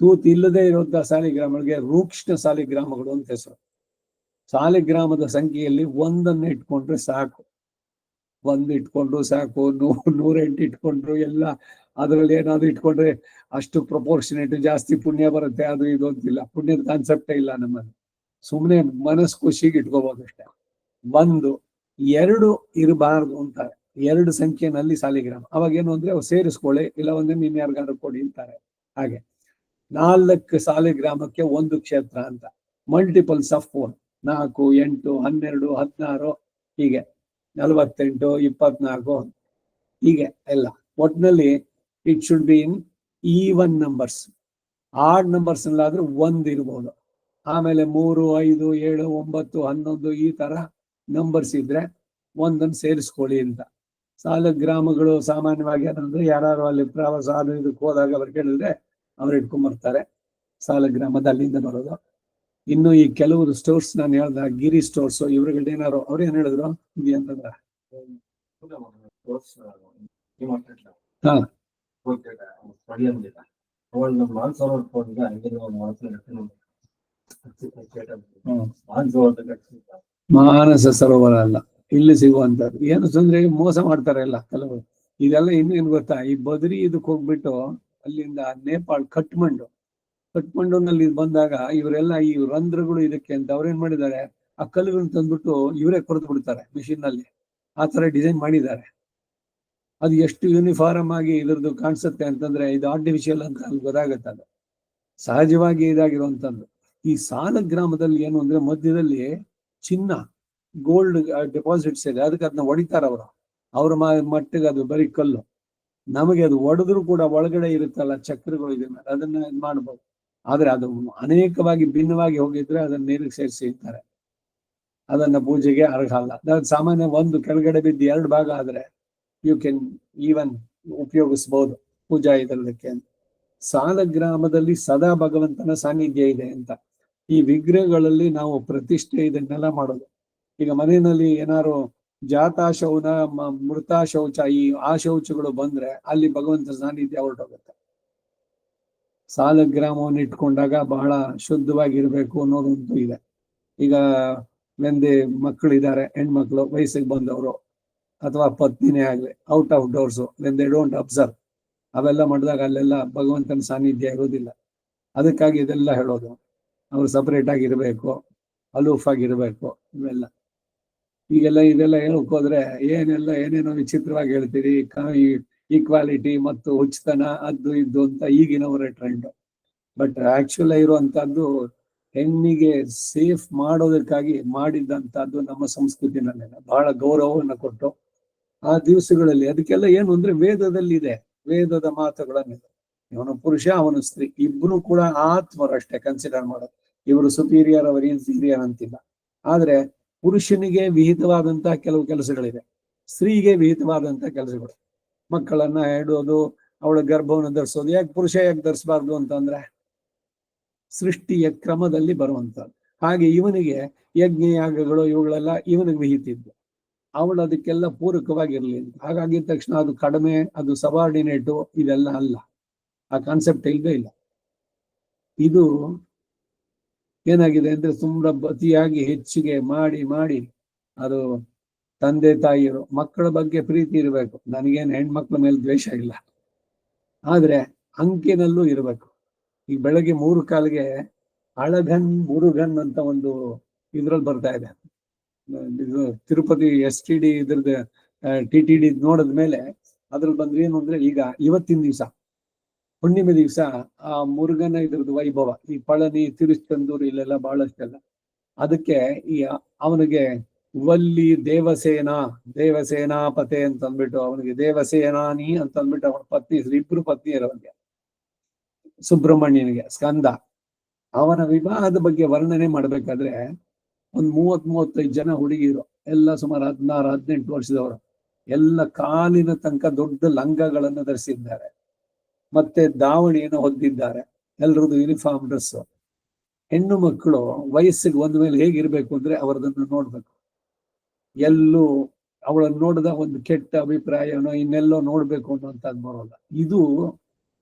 ತೂತು ಇಲ್ಲದೆ ಇರುವಂತಹ ಸಾಲಿಗ್ರಾಮಗಳಿಗೆ ರೂಕ್ಷ್ಣ ಸಾಲಿಗ್ರಾಮಗಳು ಅಂತ ಹೆಸರು. ಸಾಲಿಗ್ರಾಮದ ಸಂಖ್ಯೆಯಲ್ಲಿ ಒಂದನ್ನು ಇಟ್ಕೊಂಡ್ರೆ ಸಾಕು, ಒಂದು ಇಟ್ಕೊಂಡ್ರು ಸಾಕು, 108 ಇಟ್ಕೊಂಡ್ರು ಎಲ್ಲ, ಅದರಲ್ಲಿ ಏನಾದ್ರು ಇಟ್ಕೊಂಡ್ರೆ ಅಷ್ಟು ಪ್ರಪೋರ್ಷನೇಟ್ ಜಾಸ್ತಿ ಪುಣ್ಯ ಬರುತ್ತೆ, ಅದು ಇದು ಅಂತಿಲ್ಲ. ಪುಣ್ಯದ ಕಾನ್ಸೆಪ್ಟೇ ಇಲ್ಲ ನಮ್ಮಲ್ಲಿ. ಸುಮ್ಮನೆ ಮನಸ್ಸು ಖುಷಿಗೆ ಇಟ್ಕೋಬಹುದು ಅಷ್ಟೇ. 1, 2 ಇರಬಾರ್ದು ಅಂತಾರೆ. 2 ಸಂಖ್ಯೆನಲ್ಲಿ ಸಾಲಿಗ್ರಾಮ. ಅವಾಗ ಏನು ಅಂದ್ರೆ ಅವು ಸೇರಿಸ್ಕೊಳ್ಳಿ, ಇಲ್ಲ ಒಂದೇ ನೀನ್ ಯಾರಿಗಾದ್ರು ಕೊಡಿ ಅಂತಾರೆ. ಹಾಗೆ 4 ಸಾಲಿಗ್ರಾಮಕ್ಕೆ 1 ಕ್ಷೇತ್ರ ಅಂತ. ಮಲ್ಟಿಪಲ್ಸ್ ಆಫ್ 4, 4, 8, 12, 16 ಹೀಗೆ 48, 24 ಹೀಗೆ ಎಲ್ಲ. ಒಟ್ಟಿನಲ್ಲಿ it should be in even numbers. Odd numbers ಅಲ್ಲಾದ್ರೂ 1 ಇರ್ಬೋದು. ಆಮೇಲೆ 3, 5, 7, 9, 11 ಈ ತರ ನಂಬರ್ಸ್ ಇದ್ರೆ ಒಂದನ್ನು ಸೇರಿಸ್ಕೊಳ್ಳಿ ಅಂತ. ಸಾಲಗ್ರಾಮಗಳು ಸಾಮಾನ್ಯವಾಗಿ ಅದಂದ್ರೆ ಯಾರು ಅಲ್ಲಿ ಪ್ರವಾಸ ಅದು ಇದಕ್ಕೆ ಹೋದಾಗ ಅವ್ರು ಕೇಳಿದ್ರೆ ಅವ್ರು ಇಟ್ಕೊಂಡ್ಬರ್ತಾರೆ. ಸಾಲಗ್ರಾಮದ ಅಲ್ಲಿಂದ ಬರೋದು. ಇನ್ನು ಈ ಕೆಲವರು ಸ್ಟೋರ್ಸ್ ನಾನು ಹೇಳ್ದ, ಗಿರಿ ಸ್ಟೋರ್ಸ್, ಇವ್ರುಗಳೇನಾರು ಅವ್ರು ಏನ್ ಹೇಳಿದ್ರು ಇದು ಅಂತಂದ್ರ, ಹಾ ಮಾನಸ ಸರೋವರ ಅಲ್ಲ, ಇಲ್ಲಿ ಸಿಗುವಂತದ್ದು. ಏನು ಅಂದ್ರೆ ಮೋಸ ಮಾಡ್ತಾರೆ ಎಲ್ಲ ಕೆಲವರು. ಇದೆಲ್ಲ ಇನ್ನೇನ್ ಗೊತ್ತಾ, ಈ ಬದ್ರಿ ಇದಕ್ಕೆ ಹೋಗ್ಬಿಟ್ಟು ಅಲ್ಲಿಂದ ನೇಪಾಳ್ ಕಟ್ಮಂಡುನಲ್ಲಿ ಬಂದಾಗ ಇವರೆಲ್ಲ ಈ ರಂಧ್ರಗಳು ಇದಕ್ಕೆ ಅಂತ ಅವ್ರೇನ್ ಮಾಡಿದ್ದಾರೆ, ಆ ಕಲ್ಲುಗಳನ್ನ ತಂದ್ಬಿಟ್ಟು ಇವರೇ ಕೊರೆದು ಬಿಡ್ತಾರೆ ಮಿಷಿನ್ ನಲ್ಲಿ. ಆ ತರ ಡಿಸೈನ್ ಮಾಡಿದ್ದಾರೆ. ಅದು ಎಷ್ಟು ಯೂನಿಫಾರ್ಮ್ ಆಗಿ ಇದ್ರದ್ದು ಕಾಣಿಸುತ್ತೆ ಅಂತಂದ್ರೆ, ಇದು ಆರ್ಟಿಫಿಷಿಯಲ್ ಅಂತ ಅಲ್ಲಿ ಗೊತ್ತಾಗುತ್ತೆ. ಅದು ಸಹಜವಾಗಿ ಇದಾಗಿರುವಂತದ್ದು. ಈ ಸಾಲಗ್ರಾಮದಲ್ಲಿ ಏನು ಅಂದ್ರೆ, ಮಧ್ಯದಲ್ಲಿ ಚಿನ್ನ, ಗೋಲ್ಡ್ ಡೆಪಾಸಿಟ್ಸ್ ಇದೆ. ಅದಕ್ಕೆ ಅದನ್ನ ಹೊಡಿತಾರ ಅವ್ರ ಮಟ್ಟಿಗೆ ಅದು ಬರೀ ಕಲ್ಲು. ನಮಗೆ ಅದು ಹೊಡೆದ್ರು ಕೂಡ ಒಳಗಡೆ ಇರುತ್ತಲ್ಲ ಚಕ್ರಗಳು ಇದೆ, ಅದನ್ನ ಇದು ಮಾಡ್ಬೋದು. ಆದ್ರೆ ಅದು ಅನೇಕವಾಗಿ ಭಿನ್ನವಾಗಿ ಹೋಗಿದ್ರೆ ಅದನ್ನ ನೀರಿಗೆ ಸೇರಿಸಿ ಇರ್ತಾರೆ. ಅದನ್ನ ಪೂಜೆಗೆ ಅರ್ಹ ಅಲ್ಲ. ಅದ್ ಸಾಮಾನ್ಯ ಒಂದು ಕೆಳಗಡೆ ಬಿದ್ದು 2 ಭಾಗ ಆದ್ರೆ ಯು ಕ್ಯಾನ್ ಈವನ್ ಉಪಯೋಗಿಸ್ಬೋದು ಪೂಜಾ ಇದಕ್ಕೆ ಅಂತ. ಸಾಲಗ್ರಾಮದಲ್ಲಿ ಸದಾ ಭಗವಂತನ ಸಾನ್ನಿಧ್ಯ ಇದೆ ಅಂತ. ಈ ವಿಗ್ರಹಗಳಲ್ಲಿ ನಾವು ಪ್ರತಿಷ್ಠೆ ಇದನ್ನೆಲ್ಲ ಮಾಡೋದು. ಈಗ ಮನೆಯಲ್ಲಿ ಏನಾರು ಜಾತಾಶೌನ ಮೃತಾಶೌಚ, ಈ ಆ ಶೌಚಗಳು ಬಂದ್ರೆ ಅಲ್ಲಿ ಭಗವಂತ ಸಾನ್ನಿಧ್ಯ ಹೊರಟೋಗುತ್ತೆ. ಸಾಲಗ್ರಾಮವನ್ನು ಇಟ್ಕೊಂಡಾಗ ಬಹಳ ಶುದ್ಧವಾಗಿರ್ಬೇಕು ಅನ್ನೋದಂತೂ ಇದೆ. ಈಗ ನಂದಿ ಮಕ್ಕಳಿದ್ದಾರೆ, ಹೆಣ್ಮಕ್ಳು ವಯಸ್ಸಿಗೆ ಬಂದವರು ಅಥವಾ ಪತ್ನಿನೇ ಆಗ್ಲಿ, out of doors they don't observe, ಅವೆಲ್ಲ ಮಾಡಿದಾಗ ಅಲ್ಲೆಲ್ಲ ಭಗವಂತನ ಸಾನ್ನಿಧ್ಯ ಇರೋದಿಲ್ಲ. ಅದಕ್ಕಾಗಿ ಇದೆಲ್ಲ ಹೇಳೋದು, ಅವ್ರು ಸಪರೇಟ್ ಆಗಿರ್ಬೇಕು, ಅಲೂಫ್ ಆಗಿರ್ಬೇಕು, ಇವೆಲ್ಲ. ಈಗೆಲ್ಲ ಇದೆಲ್ಲ ಹೇಳಕ್ ಹೋದ್ರೆ ಏನೇನೋ ವಿಚಿತ್ರವಾಗಿ ಹೇಳ್ತೀರಿ, ಈಕ್ವಾಲಿಟಿ ಮತ್ತು ಉಚಿತನ ಅದು ಇದು ಅಂತ ಈಗಿನವರ ಟ್ರೆಂಡ್. ಬಟ್ ಆಕ್ಚುಲ್ ಇರುವಂತಹದ್ದು ಹೆಣ್ಣಿಗೆ ಸೇಫ್ ಮಾಡೋದಕ್ಕಾಗಿ ಮಾಡಿದ್ದಂತಹದ್ದು ನಮ್ಮ ಸಂಸ್ಕೃತಿನಲ್ಲೆಲ್ಲ ಬಹಳ ಗೌರವವನ್ನು ಕೊಟ್ಟು ಆ ದಿವಸಗಳಲ್ಲಿ ಅದಕ್ಕೆಲ್ಲ ಏನು ಅಂದ್ರೆ ವೇದದಲ್ಲಿ ಇದೆ, ವೇದದ ಮಾತುಗಳನ್ನಿದೆ. ಇವನು ಪುರುಷ, ಅವನು ಸ್ತ್ರೀ, ಇಬ್ರು ಕೂಡ ಆತ್ಮರು ಅಷ್ಟೇ ಕನ್ಸಿಡರ್ ಮಾಡೋದು. ಇವರು ಸುಪೀರಿಯರ್, ಅವರು ಇನ್ಫೀರಿಯರ್ ಅಂತಿಲ್ಲ. ಆದ್ರೆ ಪುರುಷನಿಗೆ ವಿಹಿತವಾದಂತಹ ಕೆಲವು ಕೆಲಸಗಳಿವೆ, ಸ್ತ್ರೀಗೆ ವಿಹಿತವಾದಂತಹ ಕೆಲಸಗಳು. ಮಕ್ಕಳನ್ನ ಇಡೋದು, ಅವಳ ಗರ್ಭವನ್ನು ಧರಿಸೋದು. ಯಾಕೆ ಪುರುಷ ಯಾಕೆ ಧರಿಸಬಾರ್ದು ಅಂತಂದ್ರೆ ಸೃಷ್ಟಿಯ ಕ್ರಮದಲ್ಲಿ ಬರುವಂತದ್ದು. ಹಾಗೆ ಇವನಿಗೆ ಯಜ್ಞ ಯಾಗಗಳು ಇವುಗಳೆಲ್ಲ ಇವನಿಗೆ ವಿಹಿತಿದ್ದು, ಅವಳು ಅದಕ್ಕೆಲ್ಲ ಪೂರಕವಾಗಿರ್ಲಿ ಅಂತ. ಹಾಗಾಗಿದ ತಕ್ಷಣ ಅದು ಕಡಿಮೆ, ಅದು ಸಬಾರ್ಡಿನೇಟು, ಇದೆಲ್ಲ ಅಲ್ಲ. ಆ ಕಾನ್ಸೆಪ್ಟ್ ಇಲ್ಲದೆ ಇಲ್ಲ. ಇದು ಏನಾಗಿದೆ ಅಂದ್ರೆ ತುಂಬಾ ಅತಿಯಾಗಿ ಹೆಚ್ಚಿಗೆ ಮಾಡಿ ಮಾಡಿ ಅದು ತಂದೆ ತಾಯಿಯರು ಮಕ್ಕಳ ಬಗ್ಗೆ ಪ್ರೀತಿ ಇರಬೇಕು. ನನಗೇನು ಹೆಣ್ಮಕ್ಳ ಮೇಲೆ ದ್ವೇಷ ಇಲ್ಲ, ಆದ್ರೆ ಅಂಕಿನಲ್ಲೂ ಇರಬೇಕು. ಈಗ ಬೆಳಗ್ಗೆ 3 ಕಾಲಿಗೆ ಅಳಘನ್ ಮುರುಘನ್ ಅಂತ ಒಂದು ಇದ್ರಲ್ಲಿ ಬರ್ತಾ ಇದೆ. ಇದು ತಿರುಪತಿ STD ಇದ್ರದ್ದು TTD ನೋಡಿದ್ಮೇಲೆ ಅದ್ರಲ್ಲಿ ಬಂದ್ರೆ ಏನು ಅಂದ್ರೆ, ಈಗ ಇವತ್ತಿನ ದಿವಸ ಹುಣ್ಣಿಮೆ ದಿವಸ ಆ ಮುರುಘನ ಇದ್ರದ್ದು ವೈಭವ, ಈ ಪಳನಿ ತಿರುಚಂದೂರು ಇಲ್ಲೆಲ್ಲ ಬಹಳಷ್ಟೆಲ್ಲ. ಅದಕ್ಕೆ ಈ ಅವನಿಗೆ ವಲ್ಲಿ ದೇವಸೇನಾಪತೆ ಅಂತ ಅಂದ್ಬಿಟ್ಟು, ಅವನಿಗೆ ದೇವಸೇನಾನಿ ಅಂತ ಅಂದ್ಬಿಟ್ಟು ಅವನ ಪತ್ನಿ, ಇಬ್ರು ಪತ್ನಿ ಇರೋನಿಗೆ, ಸುಬ್ರಹ್ಮಣ್ಯನಿಗೆ ಸ್ಕಂದ. ಅವನ ವಿವಾಹದ ಬಗ್ಗೆ ವರ್ಣನೆ ಮಾಡ್ಬೇಕಾದ್ರೆ ಒಂದು 30-35 ಜನ ಹುಡುಗಿರು, ಎಲ್ಲ ಸುಮಾರು 16-18 ವರ್ಷದವರು, ಎಲ್ಲ ಕಾಲಿನ ತನಕ ದೊಡ್ಡ ಲಂಗಗಳನ್ನು ಧರಿಸಿದ್ದಾರೆ, ಮತ್ತೆ ದಾವಣಿಯನ್ನು ಹೊದ್ದಿದ್ದಾರೆ, ಎಲ್ರದ್ದು ಯೂನಿಫಾರ್ಮ್ ಡ್ರೆಸ್. ಹೆಣ್ಣು ಮಕ್ಕಳು ವಯಸ್ಸಿಗೆ ಒಂದ್ ಮೇಲೆ ಹೇಗಿರ್ಬೇಕು ಅಂದ್ರೆ ಅವರದನ್ನು ನೋಡ್ಬೇಕು. ಎಲ್ಲೂ ಅವಳನ್ನು ನೋಡಿದ ಒಂದು ಕೆಟ್ಟ ಅಭಿಪ್ರಾಯನೋ ಇನ್ನೆಲ್ಲೋ ನೋಡ್ಬೇಕು ಅನ್ನೋಂಥದ್ದು ಬರೋಲ್ಲ. ಇದು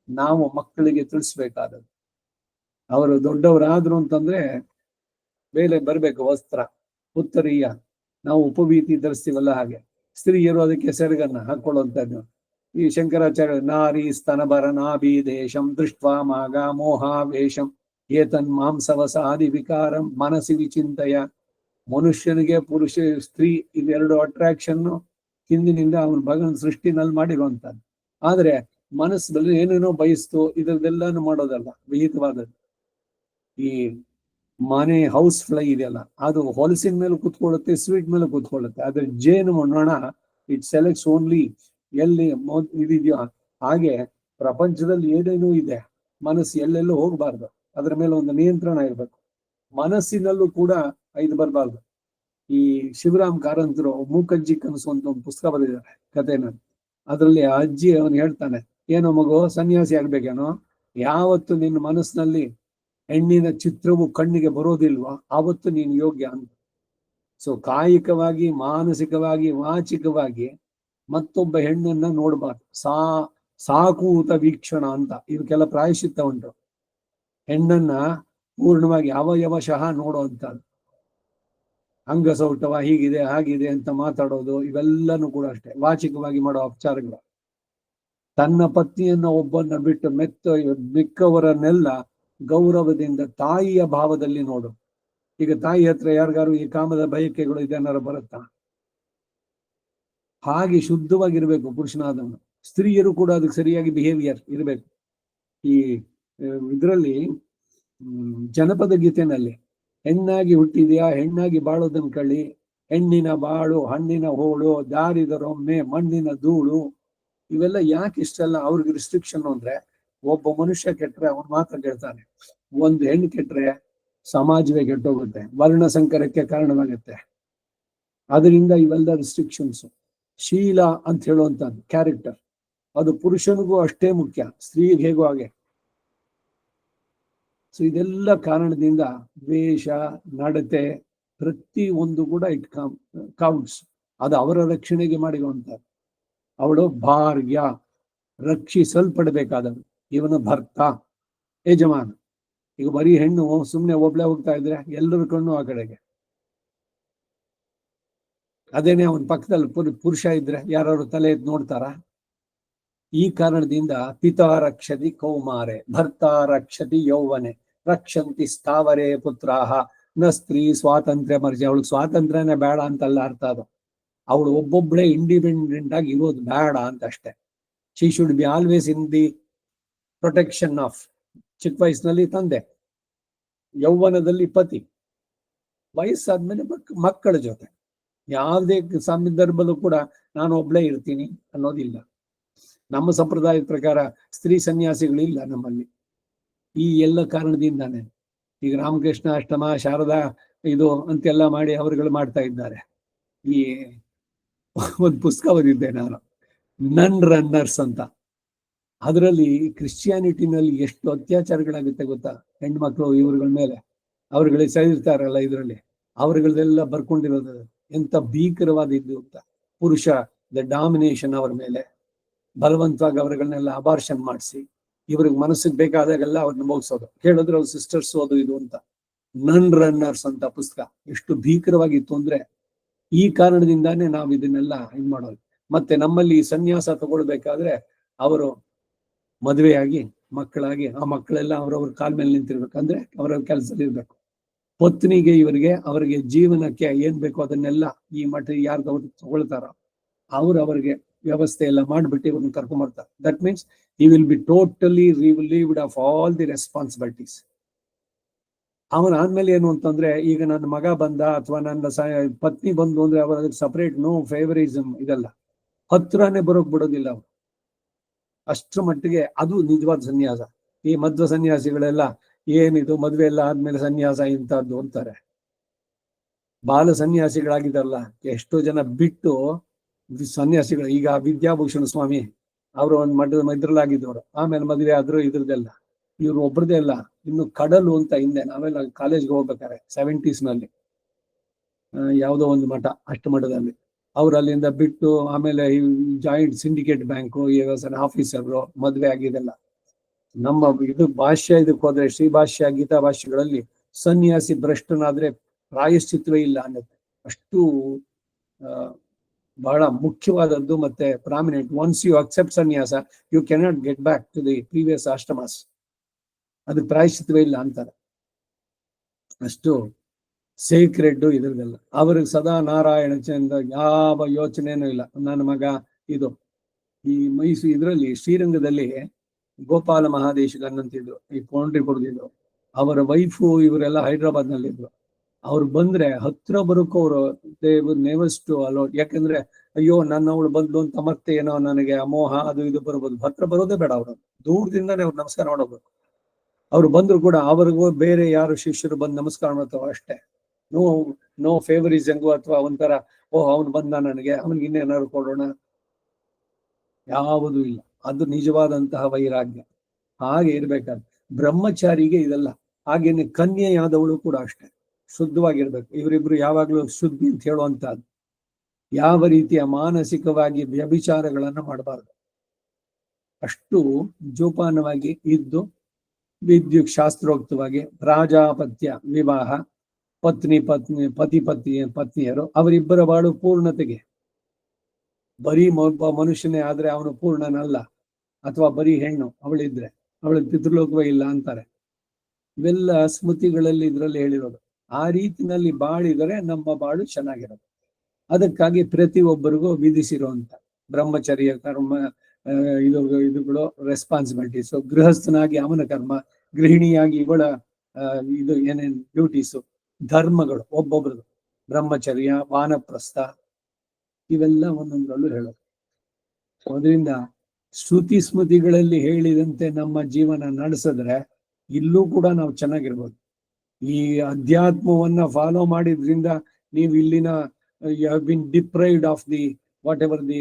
ನಾವು ಮಕ್ಕಳಿಗೆ ತಿಳಿಸ್ಬೇಕಾದದ್ದು. ಅವರು ದೊಡ್ಡವರಾದ್ರು ಅಂತಂದ್ರೆ ಮೇಲೆ ಬರ್ಬೇಕು ವಸ್ತ್ರ, ಉತ್ತರೀಯ. ನಾವು ಉಪವೀತಿ ಧರಿಸ್ತೀವಲ್ಲ ಹಾಗೆ ಸ್ತ್ರೀಯರು ಅದಕ್ಕೆ ಸೆರಗನ್ನ ಹಾಕೊಳ್ಳುವಂಥದ್ದು. ಈ ಶಂಕರಾಚಾರ್ಯ ನಾರಿ ಸ್ತನಭರ ನಾಭಿ ದೇಶಂ ದೃಷ್ಟ್ವಾ ಮಾಗ ಮೋಹಾವೇಶಂ ಏತನ್ ಮಾಂಸವಸಾದಿ ವಿಕಾರಂ ಮನಸ್ಸಿ ವಿಚಿಂತಯ. ಮನುಷ್ಯನಿಗೆ ಪುರುಷ ಸ್ತ್ರೀ ಇವೆರಡು ಅಟ್ರಾಕ್ಷನ್ ಹಿಂದಿನಿಂದ ಅವನ ಭಗವನ್ ಸೃಷ್ಟಿನಲ್ಲಿ ಮಾಡಿರುವಂತದ್ದು. ಆದ್ರೆ ಮನಸ್ಸಲ್ಲಿ ಏನೇನೋ ಬಯಸ್ತು ಇದರದೆಲ್ಲಾನು ಮಾಡೋದಲ್ಲ, ವಿಹಿತವಾದದ್ದು. ಈ ಮನೆ ಹೌಸ್ ಫ್ಲೈ ಇದೆಯಲ್ಲ, ಅದು ಹೊಲಸಿನ ಮೇಲೆ ಕೂತ್ಕೊಳ್ಳುತ್ತೆ, ಸ್ವೀಟ್ ಮೇಲೆ ಕೂತ್ಕೊಳ್ಳುತ್ತೆ. ಆದ್ರೆ ಜೇನು ನೊಣ ಇಟ್ ಸೆಲೆಕ್ಟ್ಸ್ ಓನ್ಲಿ ಎಲ್ಲಿ ಇದಿದೆಯೋ. ಹಾಗೆ ಪ್ರಪಂಚದಲ್ಲಿ ಏನೇನೂ ಇದೆ, ಮನಸ್ಸು ಎಲ್ಲೆಲ್ಲೂ ಹೋಗ್ಬಾರ್ದು, ಅದ್ರ ಮೇಲೆ ಒಂದು ನಿಯಂತ್ರಣ ಇರ್ಬೇಕು. ಮನಸ್ಸಿನಲ್ಲೂ ಕೂಡ ಇದು ಬರಬಾರ್ದು. ಈ ಶಿವರಾಮ್ ಕಾರಂತರು ಮೂಕಜ್ಜಿ ಕನಸು ಅಂತ ಒಂದು ಪುಸ್ತಕ ಬರೆದಿದ್ದಾರೆ, ಕಥೆನ. ಅದರಲ್ಲಿ ಆ ಅಜ್ಜಿ ಅವನು ಹೇಳ್ತಾನೆ, ಏನೋ ಮಗು ಸನ್ಯಾಸಿ ಆಗ್ಬೇಕೇನೋ, ಯಾವತ್ತು ನಿನ್ನ ಮನಸ್ಸಿನಲ್ಲಿ ಹೆಣ್ಣಿನ ಚಿತ್ರವು ಕಣ್ಣಿಗೆ ಬರೋದಿಲ್ವಾ ಆವತ್ತು ನೀನು ಯೋಗ್ಯ ಅಂತ. ಸೊ ಕಾಯಿಕವಾಗಿ, ಮಾನಸಿಕವಾಗಿ, ವಾಚಿಕವಾಗಿ ಮತ್ತೊಬ್ಬ ಹೆಣ್ಣನ್ನ ನೋಡ್ಬಾರ್ದು. ಸಾಕೂತ ವೀಕ್ಷಣ ಅಂತ ಇದಕ್ಕೆಲ್ಲ ಪ್ರಾಯಶ್ಚಿತ್ತ ಉಂಟು. ಹೆಣ್ಣನ್ನ ಪೂರ್ಣವಾಗಿ ಅವಯವಶಃ ನೋಡುವಂಥದ್ದು. ಅಂಗಸೌಟವ ಹೀಗಿದೆ ಹಾಗಿದೆ ಅಂತ ಮಾತಾಡೋದು, ಇವೆಲ್ಲನೂ ಕೂಡ ಅಷ್ಟೇ ವಾಚಿಕವಾಗಿ ಮಾಡೋ ಅಪಚಾರಗಳು. ತನ್ನ ಪತ್ನಿಯನ್ನ ಒಬ್ಬನ್ನ ಬಿಟ್ಟು ಮಿಕ್ಕವರನ್ನೆಲ್ಲ ಗೌರವದಿಂದ ತಾಯಿಯ ಭಾವದಲ್ಲಿ ನೋಡು. ಈಗ ತಾಯಿ ಹತ್ರ ಯಾರಿಗಾರು ಈ ಕಾಮದ ಬಯಕೆಗಳು ಇದನ್ನಾರು ಬರುತ್ತಾ? ಹಾಗೆ ಶುದ್ಧವಾಗಿರ್ಬೇಕು ಪುರುಷನಾದವನು. ಸ್ತ್ರೀಯರು ಕೂಡ ಅದಕ್ಕೆ ಸರಿಯಾಗಿ ಬಿಹೇವಿಯರ್ ಇರಬೇಕು. ಈ ಇದರಲ್ಲಿ ಜನಪದ ಗೀತೆನಲ್ಲಿ ಹೆಣ್ಣಾಗಿ ಹುಟ್ಟಿದ್ಯಾ ಹೆಣ್ಣಾಗಿ ಬಾಳೋದನ್ ಕಳಿ, ಹೆಣ್ಣಿನ ಬಾಳು ಹಣ್ಣಿನ ಹೋಳು, ದಾರಿದರೊಮ್ಮೆ ಮಣ್ಣಿನ ಧೂಳು. ಇವೆಲ್ಲ ಯಾಕೆ ಇಷ್ಟೆಲ್ಲ ಅವ್ರಿಗೆ ರಿಸ್ಟ್ರಿಕ್ಷನ್ ಅಂದ್ರೆ, ಒಬ್ಬ ಮನುಷ್ಯ ಕೆಟ್ರೆ ಅವನ್ ಮಾತ್ರ ಕೆಡ್ತಾನೆ, ಒಂದು ಹೆಣ್ಣು ಕೆಟ್ರೆ ಸಮಾಜವೇ ಕೆಟ್ಟೋಗುತ್ತೆ, ವರ್ಣ ಸಂಕರಕ್ಕೆ ಕಾರಣವಾಗುತ್ತೆ. ಅದರಿಂದ ಇವೆಲ್ಲ ರಿಸ್ಟ್ರಿಕ್ಷನ್ಸ್. ಶೀಲ ಅಂತ ಹೇಳುವಂಥದ್ದು ಕ್ಯಾರೆಕ್ಟರ್, ಅದು ಪುರುಷನಿಗೂ ಅಷ್ಟೇ ಮುಖ್ಯ, ಸ್ತ್ರೀಗೆ ಹೇಗೋ ಹಾಗೆ. ಸೊ ಇದೆಲ್ಲ ಕಾರಣದಿಂದ ವೇಷ ನಡತೆ ಪ್ರತಿ ಒಂದು ಕೂಡ ಇಟ್ ಕೌಂಟ್ಸ್. ಅದು ಅವರ ರಕ್ಷಣೆಗೆ ಮಾಡಿರುವಂತ. ಅವಳು ಭಾರ್ಯ, ರಕ್ಷಿಸಲ್ಪಡಬೇಕಾದವಳು. ಇವನು ಭರ್ತ, ಯಜಮಾನ. ಈಗ ಬರೀ ಹೆಣ್ಣು ಸುಮ್ನೆ ಒಬ್ಳೆ ಹೋಗ್ತಾ ಇದ್ರೆ ಎಲ್ಲರ ಕಣ್ಣು ಆ ಕಡೆಗೆ. ಅದೇನೆ ಅವನ ಪಕ್ಕದಲ್ಲಿ ಪುರುಷ ಇದ್ರೆ ಯಾರು ತಲೆ ಎದ್ದು ನೋಡ್ತಾರ? ಈ ಕಾರಣದಿಂದ ಪಿತಾ ರಕ್ಷತಿ ಕೌಮಾರೆ, ಭರ್ತ ರಕ್ಷತಿ ಯೌವನೆ, ರಕ್ಷಂತಿ ಸ್ಥಾವರೇ ಪುತ್ರಾಹ ನ ಸ್ತ್ರೀ ಸ್ವಾತಂತ್ರ್ಯ ಮರ್ಜಿ. ಅವಳಿಗೆ ಸ್ವಾತಂತ್ರ್ಯನೇ ಬೇಡ ಅಂತಲ್ಲ ಅರ್ಥ. ಅದು ಅವಳು ಒಬ್ಬೊಬ್ಬಳೇ ಇಂಡಿಪೆಂಡೆಂಟ್ ಆಗಿ ಇರೋದು ಬೇಡ ಅಂತ ಅಷ್ಟೇ. She should be always in the protection of. ಚಿಕ್ಕ ವಯಸ್ಸಿನಲ್ಲಿ ತಂದೆ, ಯೌವನದಲ್ಲಿ ಪತಿ, ವಯಸ್ಸಾದ್ಮೇಲೆ ಮಕ್ಕಳ ಜೊತೆ. ಯಾವುದೇ ಸಂದರ್ಭದಲ್ಲೂ ಕೂಡ ನಾನು ಒಬ್ಳೇ ಇರ್ತೀನಿ ಅನ್ನೋದಿಲ್ಲ. ನಮ್ಮ ಸಂಪ್ರದಾಯದ ಪ್ರಕಾರ ಸ್ತ್ರೀ ಸನ್ಯಾಸಿಗಳಿಲ್ಲ ನಮ್ಮಲ್ಲಿ. ಈ ಎಲ್ಲ ಕಾರಣದಿಂದಾನೆ ಈಗ ರಾಮಕೃಷ್ಣ ಅಷ್ಟಮ, ಶಾರದಾ ಇದು ಅಂತೆಲ್ಲ ಮಾಡಿ ಅವರುಗಳು ಮಾಡ್ತಾ ಇದ್ದಾರೆ. ಈ ಒಂದು ಪುಸ್ತಕ ಓದಿದ್ದೆ ನಾನು, ನನ್ ರನ್ನರ್ಸ್ ಅಂತ. ಅದರಲ್ಲಿ ಕ್ರಿಶ್ಚಿಯಾನಿಟಿನಲ್ಲಿ ಎಷ್ಟು ಅತ್ಯಾಚಾರಗಳಾಗುತ್ತೆ ಗೊತ್ತಾ? ಹೆಣ್ಮಕ್ಳು ಇವ್ರಗಳ ಮೇಲೆ, ಅವ್ರುಗಳಿಗೆ ಸರಿರ್ತಾರಲ್ಲ ಇದರಲ್ಲಿ, ಅವ್ರಗಳದೆಲ್ಲ ಬರ್ಕೊಂಡಿರೋದು ಎಂತ ಭೀಕರವಾದ ಇದ್ದು ಅಂತ. ಪುರುಷ ದ ಡಾಮಿನೇಷನ್ ಅವರ ಮೇಲೆ, ಬಲವಂತವಾಗಿ ಅವರುಗಳನ್ನೆಲ್ಲ ಅಬಾರ್ಷನ್ ಮಾಡಿಸಿ ಇವ್ರಿಗೆ ಮನಸ್ಸಿಗೆ ಬೇಕಾದಾಗೆಲ್ಲ ಅವ್ರನ್ನ ಮುಗಿಸೋದು. ಕೇಳಿದ್ರೆ ಅವ್ರ ಸಿಸ್ಟರ್ಸ್ ಅದು ಇದು ಅಂತ. ನನ್ ರನ್ನರ್ಸ್ ಅಂತ ಪುಸ್ತಕ ಎಷ್ಟು ಭೀಕರವಾಗಿತ್ತು ಅಂದ್ರೆ, ಈ ಕಾರಣದಿಂದಾನೇ ನಾವು ಇದನ್ನೆಲ್ಲ ಇದು ಮಾಡೋದು. ಮತ್ತೆ ನಮ್ಮಲ್ಲಿ ಸನ್ಯಾಸ ತಗೊಳ್ಬೇಕಾದ್ರೆ ಅವರು ಮದುವೆಯಾಗಿ ಮಕ್ಕಳಾಗಿ ಆ ಮಕ್ಕಳೆಲ್ಲ ಅವ್ರವ್ರ ಕಾಲ ಮೇಲೆ ನಿಂತಿರ್ಬೇಕಂದ್ರೆ ಅವರವ್ರ ಕೆಲಸದಲ್ಲಿ ಇರ್ಬೇಕು. ಪತ್ನಿಗೆ ಅವರಿಗೆ ಜೀವನಕ್ಕೆ ಏನ್ ಬೇಕೋ ಅದನ್ನೆಲ್ಲ ಈ ಮಠ ಯಾರ್ದವ್ರು ತಗೊಳ್ತಾರ ಅವ್ರಿಗೆ ವ್ಯವಸ್ಥೆ ಎಲ್ಲ ಮಾಡ್ಬಿಟ್ಟು ಇವ್ರನ್ನ ಕರ್ಕೊಂಡ್ಬರ್ತಾರೆ. That means he will be totally relieved of all the responsibilities. ಅವನ ಆದ್ಮೇಲೆ ಏನು ಅಂತಂದ್ರೆ, ಈಗ ನನ್ನ ಮಗ ಬಂದ ಅಥವಾ ನನ್ನ ಪತ್ನಿ ಬಂದು ಅಂದ್ರೆ ಅವ್ರ ಅದಕ್ಕೆ ಸಪರೇಟ್ ನೋ ಫೇವರಿಸಮ್ ಇದೆಲ್ಲ, ಹತ್ರನೇ ಬರೋಕ್ ಬಿಡೋದಿಲ್ಲ ಅವ್ರು. ಅಷ್ಟ್ರ ಮಟ್ಟಿಗೆ ಅದು ನಿಜವಾದ ಸನ್ಯಾಸ. ಈ ಮಧ್ವ ಸನ್ಯಾಸಿಗಳೆಲ್ಲ ಏನಿದು ಮದ್ವೆ ಎಲ್ಲ ಆದ್ಮೇಲೆ ಸನ್ಯಾಸ ಇಂಥದ್ದು ಅಂತಾರೆ. ಬಾಲ ಸನ್ಯಾಸಿಗಳಾಗಿದ್ದಾರಲ್ಲ ಎಷ್ಟೋ ಜನ ಬಿಟ್ಟು ಸನ್ಯಾಸಿಗಳು. ಈಗ ವಿದ್ಯಾಭೂಷಣ ಸ್ವಾಮಿ ಅವರು ಒಂದು ಮಠದ ಇದ್ರಲ್ಲಾಗಿದ್ದವರು, ಆಮೇಲೆ ಮದುವೆ ಆದ್ರು ಇದ್ರದ್ದೆಲ್ಲ. ಇವ್ರು ಒಬ್ರದೇ ಅಲ್ಲ, ಇನ್ನು ಕಡಲು ಅಂತ ಹಿಂದೆ ನಾವೆಲ್ಲ ಕಾಲೇಜ್ಗೆ ಹೋಗ್ಬೇಕಾರೆ 70s ನಲ್ಲಿ ಯಾವುದೋ ಒಂದು ಮಠ, ಅಷ್ಟು ಮಠದಲ್ಲಿ ಅವ್ರು ಅಲ್ಲಿಂದ ಬಿಟ್ಟು ಆಮೇಲೆ ಜಾಯಿಂಟ್ ಸಿಂಡಿಕೇಟ್ ಬ್ಯಾಂಕು ಆಫೀಸರು ಮದುವೆ ಆಗಿದೆಲ್ಲ. ನಮ್ಮ ಇದು ಭಾಷ್ಯ ಇದಕ್ಕೆ ಹೋದ್ರೆ ಶ್ರೀ ಭಾಷ್ಯ ಗೀತಾ ಭಾಷ್ಯಗಳಲ್ಲಿ ಸನ್ಯಾಸಿ ಭ್ರಷ್ಟನಾದ್ರೆ ಪ್ರಾಯಶ್ಚಿತ್ವೇ ಇಲ್ಲ ಅನ್ನತ್ತೆ. ಅಷ್ಟು ಬಹಳ ಮುಖ್ಯವಾದದ್ದು ಮತ್ತೆ prominent. Once you accept sannyasa you cannot get back to the previous ashramas. ಅದು ಪ್ರಾಯಶ್ಚಿತ್ವೇ ಇಲ್ಲ ಅಂತಾರೆ. ಅಷ್ಟು ಸೇಕ್ರೆಡ್ ಇದ್ರದೆಲ್ಲ. ಅವ್ರಿಗೆ ಸದಾ ನಾರಾಯಣ ಚಂದ್ರ ಯಾವ ಯೋಚನೆನೂ ಇಲ್ಲ. ನನ್ನ ಮಗ ಇದು ಈ ಮೈಸೂರು ಇದರಲ್ಲಿ ಶ್ರೀರಂಗದಲ್ಲಿ ಗೋಪಾಲ ಮಹಾದೇಶಿಕ ಅನ್ನಂತಿದ್ರು, ಈ ಪೌಂಡ್ರಿ ಕೊಡ್ದಿದ್ರು. ಅವರ ವೈಫು ಇವರೆಲ್ಲ ಹೈದ್ರಾಬಾದ್ ನಲ್ಲಿದ್ರು. ಅವ್ರು ಬಂದ್ರೆ ಹತ್ರ ಬರೋಕ್ಕೂ ಅವರು ನೇವಷ್ಟು ಅಲೋ. ಯಾಕಂದ್ರೆ ಅಯ್ಯೋ ನನ್ನವಳು ಬಂದು ಅಂತ ಮತ್ತೆ ಏನೋ ನನಗೆ ಅಮೋಹ ಅದು ಇದು ಬರ್ಬೋದು. ಹತ್ರ ಬರೋದೇ ಬೇಡ. ಅವರು ದೂರದಿಂದಾನೇ ಅವ್ರು ನಮಸ್ಕಾರ ಮಾಡೋದು. ಅವ್ರು ಬಂದ್ರು ಕೂಡ ಅವ್ರಿಗೂ ಬೇರೆ ಯಾರು ಶಿಷ್ಯರು ಬಂದು ನಮಸ್ಕಾರ ಮಾಡ್ತಾವ ಅಷ್ಟೇ. ನೋ ಫೇವರಿಸಂಗು ಅಥವಾ ಒಂಥರ ಓಹ್ ಅವನು ಬಂದ ನನಗೆ ಅವನಿಗೆ ಇನ್ನೇನಾದ್ರು ಕೊಡೋಣ, ಯಾವುದೂ ಇಲ್ಲ. ಅದು ನಿಜವಾದಂತಹ ವೈರಾಗ್ಯ. ಹಾಗೆ ಇರ್ಬೇಕಾದ್ರೆ ಬ್ರಹ್ಮಚಾರಿಗೆ ಇದೆಲ್ಲ. ಹಾಗೇನೆ ಕನ್ಯೆಯಾದವಳು ಕೂಡ ಅಷ್ಟೇ ಶುದ್ಧವಾಗಿರ್ಬೇಕು. ಇವರಿಬ್ರು ಯಾವಾಗ್ಲೂ ಶುದ್ಧಿ ಅಂತ ಹೇಳುವಂತಹದ್ದು. ಯಾವ ರೀತಿಯ ಮಾನಸಿಕವಾಗಿ ವ್ಯಭಿಚಾರಗಳನ್ನ ಮಾಡಬಾರ್ದು. ಅಷ್ಟು ಜೋಪಾನವಾಗಿ ಇದ್ದು ವಿದ್ಯುತ್ ಶಾಸ್ತ್ರೋಕ್ತವಾಗಿ ಪ್ರಾಜಾಪತ್ಯ ವಿವಾಹ, ಪತ್ನಿಯರು ಅವರಿಬ್ಬರ ಬಾಳು ಪೂರ್ಣತೆಗೆ. ಬರೀ ಒಬ್ಬ ಮನುಷ್ಯನೇ ಆದ್ರೆ ಅವನು ಪೂರ್ಣನಲ್ಲ, ಅಥವಾ ಬರೀ ಹೆಣ್ಣು ಅವಳಿದ್ರೆ ಅವಳಿಗೆ ಪಿತೃಲೋಕವೇ ಇಲ್ಲ ಅಂತಾರೆ. ಇವೆಲ್ಲ ಸ್ಮೃತಿಗಳಲ್ಲಿ ಇದ್ರಲ್ಲಿ ಹೇಳಿರೋದು. ಆ ರೀತಿನಲ್ಲಿ ಬಾಳಿದರೆ ನಮ್ಮ ಬಾಳು ಚೆನ್ನಾಗಿರೋದು. ಅದಕ್ಕಾಗಿ ಪ್ರತಿಯೊಬ್ಬರಿಗೂ ವಿಧಿಸಿರುವಂತ ಬ್ರಹ್ಮಚರ್ಯ ಕರ್ಮ ಇದುಗಳು ರೆಸ್ಪಾನ್ಸಿಬಿಲಿಟೀಸು. ಗೃಹಸ್ಥನಾಗಿ ಅವನ ಕರ್ಮ, ಗೃಹಿಣಿಯಾಗಿ ಇವಳ ಇದು ಏನೇನು ಡ್ಯೂಟೀಸು, ಧರ್ಮಗಳು ಒಬ್ಬೊಬ್ರದು. ಬ್ರಹ್ಮಚರ್ಯ, ವಾನಪ್ರಸ್ಥ ಇವೆಲ್ಲ ಒಂದೊಂದರಲ್ಲೂ ಹೇಳೋದು. ಅದರಿಂದ ಶ್ರುತಿ ಸ್ಮೃತಿಗಳಲ್ಲಿ ಹೇಳಿದಂತೆ ನಮ್ಮ ಜೀವನ ನಡೆಸಿದ್ರೆ ಇಲ್ಲೂ ಕೂಡ ನಾವು ಚೆನ್ನಾಗಿರ್ಬೋದು. ಈ ಅಧ್ಯಾತ್ಮವನ್ನ ಫಾಲೋ ಮಾಡಿದ್ರಿಂದ ನೀವು ಇಲ್ಲಿನ you have been deprived of the whatever the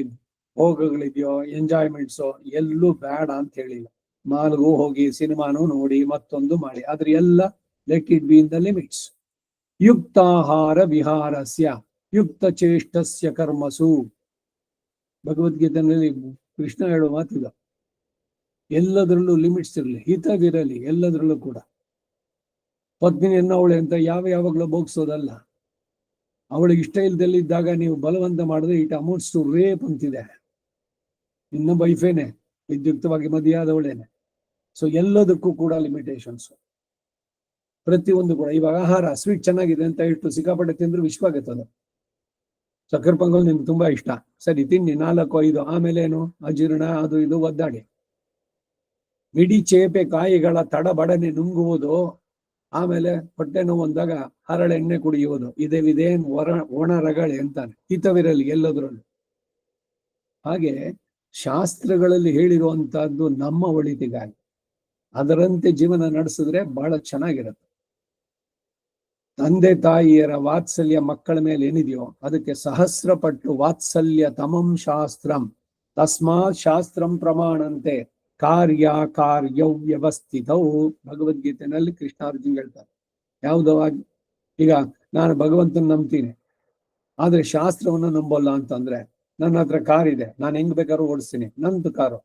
ಭೋಗಗಳಿದೆಯೋ, ಎಂಜಾಯ್ಮೆಂಟ್ಸು ಎಲ್ಲೂ ಬೇಡ ಅಂತ ಹೇಳಿಲ್ಲ. ಮಾಲ್ಗೂ ಹೋಗಿ ಸಿನಿಮಾನು ನೋಡಿ ಮತ್ತೊಂದು ಮಾಡಿ, ಆದ್ರೆ ಎಲ್ಲ let it be in the limits. ಯುಕ್ತಾಹಾರ ವಿಹಾರಸ್ಯ ಯುಕ್ತ ಚೇಷ್ಟಸ್ಯ ಕರ್ಮಸು. ಭಗವದ್ಗೀತೆಯಲ್ಲಿ ಕೃಷ್ಣ ಹೇಳುವ ಮಾತಿದ, ಎಲ್ಲದರಲ್ಲೂ ಲಿಮಿಟ್ಸ್ ಇರಲಿ, ಹಿತವಿರಲಿ ಎಲ್ಲದರಲ್ಲೂ ಕೂಡ. ಪತ್ನಿಯನ್ನ ಅವಳೆ ಅಂತ ಯಾವಾಗಲೂ ಬೋಗಿಸೋದಲ್ಲ. ಅವಳಿಗೆ ಇಷ್ಟ ಇಲ್ದಲ್ಲಿದ್ದಾಗ ನೀವು ಬಲವಂತ ಮಾಡಿದ್ರೆ ಇಟ್ ಅಮೌಂಟ್ಸ್ ಟು ರೇಪ್ ಅಂತಿದೆ. ಇನ್ನ ವೈಫೇನೆ, ವಿದ್ಯುಕ್ತವಾಗಿ ಮದುವೆಯಾದವಳೇನೆ. ಸೊ ಎಲ್ಲದಕ್ಕೂ ಕೂಡ ಲಿಮಿಟೇಷನ್ಸ್. ಪ್ರತಿಯೊಂದು ಕೂಡ. ಇವಾಗ ಆಹಾರ ಸ್ವೀಟ್ ಚೆನ್ನಾಗಿದೆ ಅಂತ ಇಟ್ಟು ಸಿಕ್ಕಾಪಟ್ಟೆ ತಿಂದ್ರೆ ವಿಶ್ವ ಆಗುತ್ತದೆ. ಸಕ್ಕರೆ ಪೊಂಗಲ್ ನಿಮ್ಗೆ ತುಂಬಾ ಇಷ್ಟ, ಸರಿ ತಿನ್ನಿ 4-5, ಆಮೇಲೆ ಏನು ಅಜೀರ್ಣ ಅದು ಇದು ಒದ್ದಾಡಿ. ಇಡೀ ಚೇಪೆ ಕಾಯಿಗಳ ತಡಬಡನೆ ನುಂಗುವುದು, ಆಮೇಲೆ ಹೊಟ್ಟೆ ನೋವು ಬಂದಾಗ ಹರಳೆಣ್ಣೆ ಕುಡಿಯುವುದು, ಇದೇನ್ ಒಣ ರಗಳೆ ಅಂತಾನೆ. ಹಿತವಿರಲಿ ಎಲ್ಲದರಲ್ಲೂ. ಹಾಗೆ ಶಾಸ್ತ್ರಗಳಲ್ಲಿ ಹೇಳಿರುವಂತಹದ್ದು ನಮ್ಮ ಒಳಿತಿಗಾಗಿ, ಅದರಂತೆ ಜೀವನ ನಡೆಸಿದ್ರೆ ಬಹಳ ಚೆನ್ನಾಗಿರುತ್ತೆ. ತಂದೆ ತಾಯಿಯರ ವಾತ್ಸಲ್ಯ ಮಕ್ಕಳ ಮೇಲೆ ಏನಿದೆಯೋ ಅದಕ್ಕೆ ಸಹಸ್ರ ಪಟ್ಟು ವಾತ್ಸಲ್ಯ ತಮಂ ಶಾಸ್ತ್ರಂ ತಸ್ಮಾತ್ ಶಾಸ್ತ್ರಂ ಪ್ರಮಾಣಂತೆ ಕಾರ್ಯ ವ್ಯವಸ್ಥಿತವು. ಭಗವದ್ಗೀತೆಯಲ್ಲಿ ಕೃಷ್ಣಾರ್ಜುನ್ ಹೇಳ್ತಾರೆ. ಯಾವುದವಾಗಿ ಈಗ ನಾನು ಭಗವಂತನ ನಂಬ್ತೀನಿ, ಆದ್ರೆ ಶಾಸ್ತ್ರವನ್ನು ನಂಬಲ್ಲ ಅಂತಂದ್ರೆ, ನನ್ನ ಹತ್ರ ಕಾರ್ ಇದೆ, ನಾನು ಹೆಂಗ್ ಬೇಕಾದ್ರೂ ಓಡಿಸ್ತೀನಿ, ನಂದು ಕಾರು,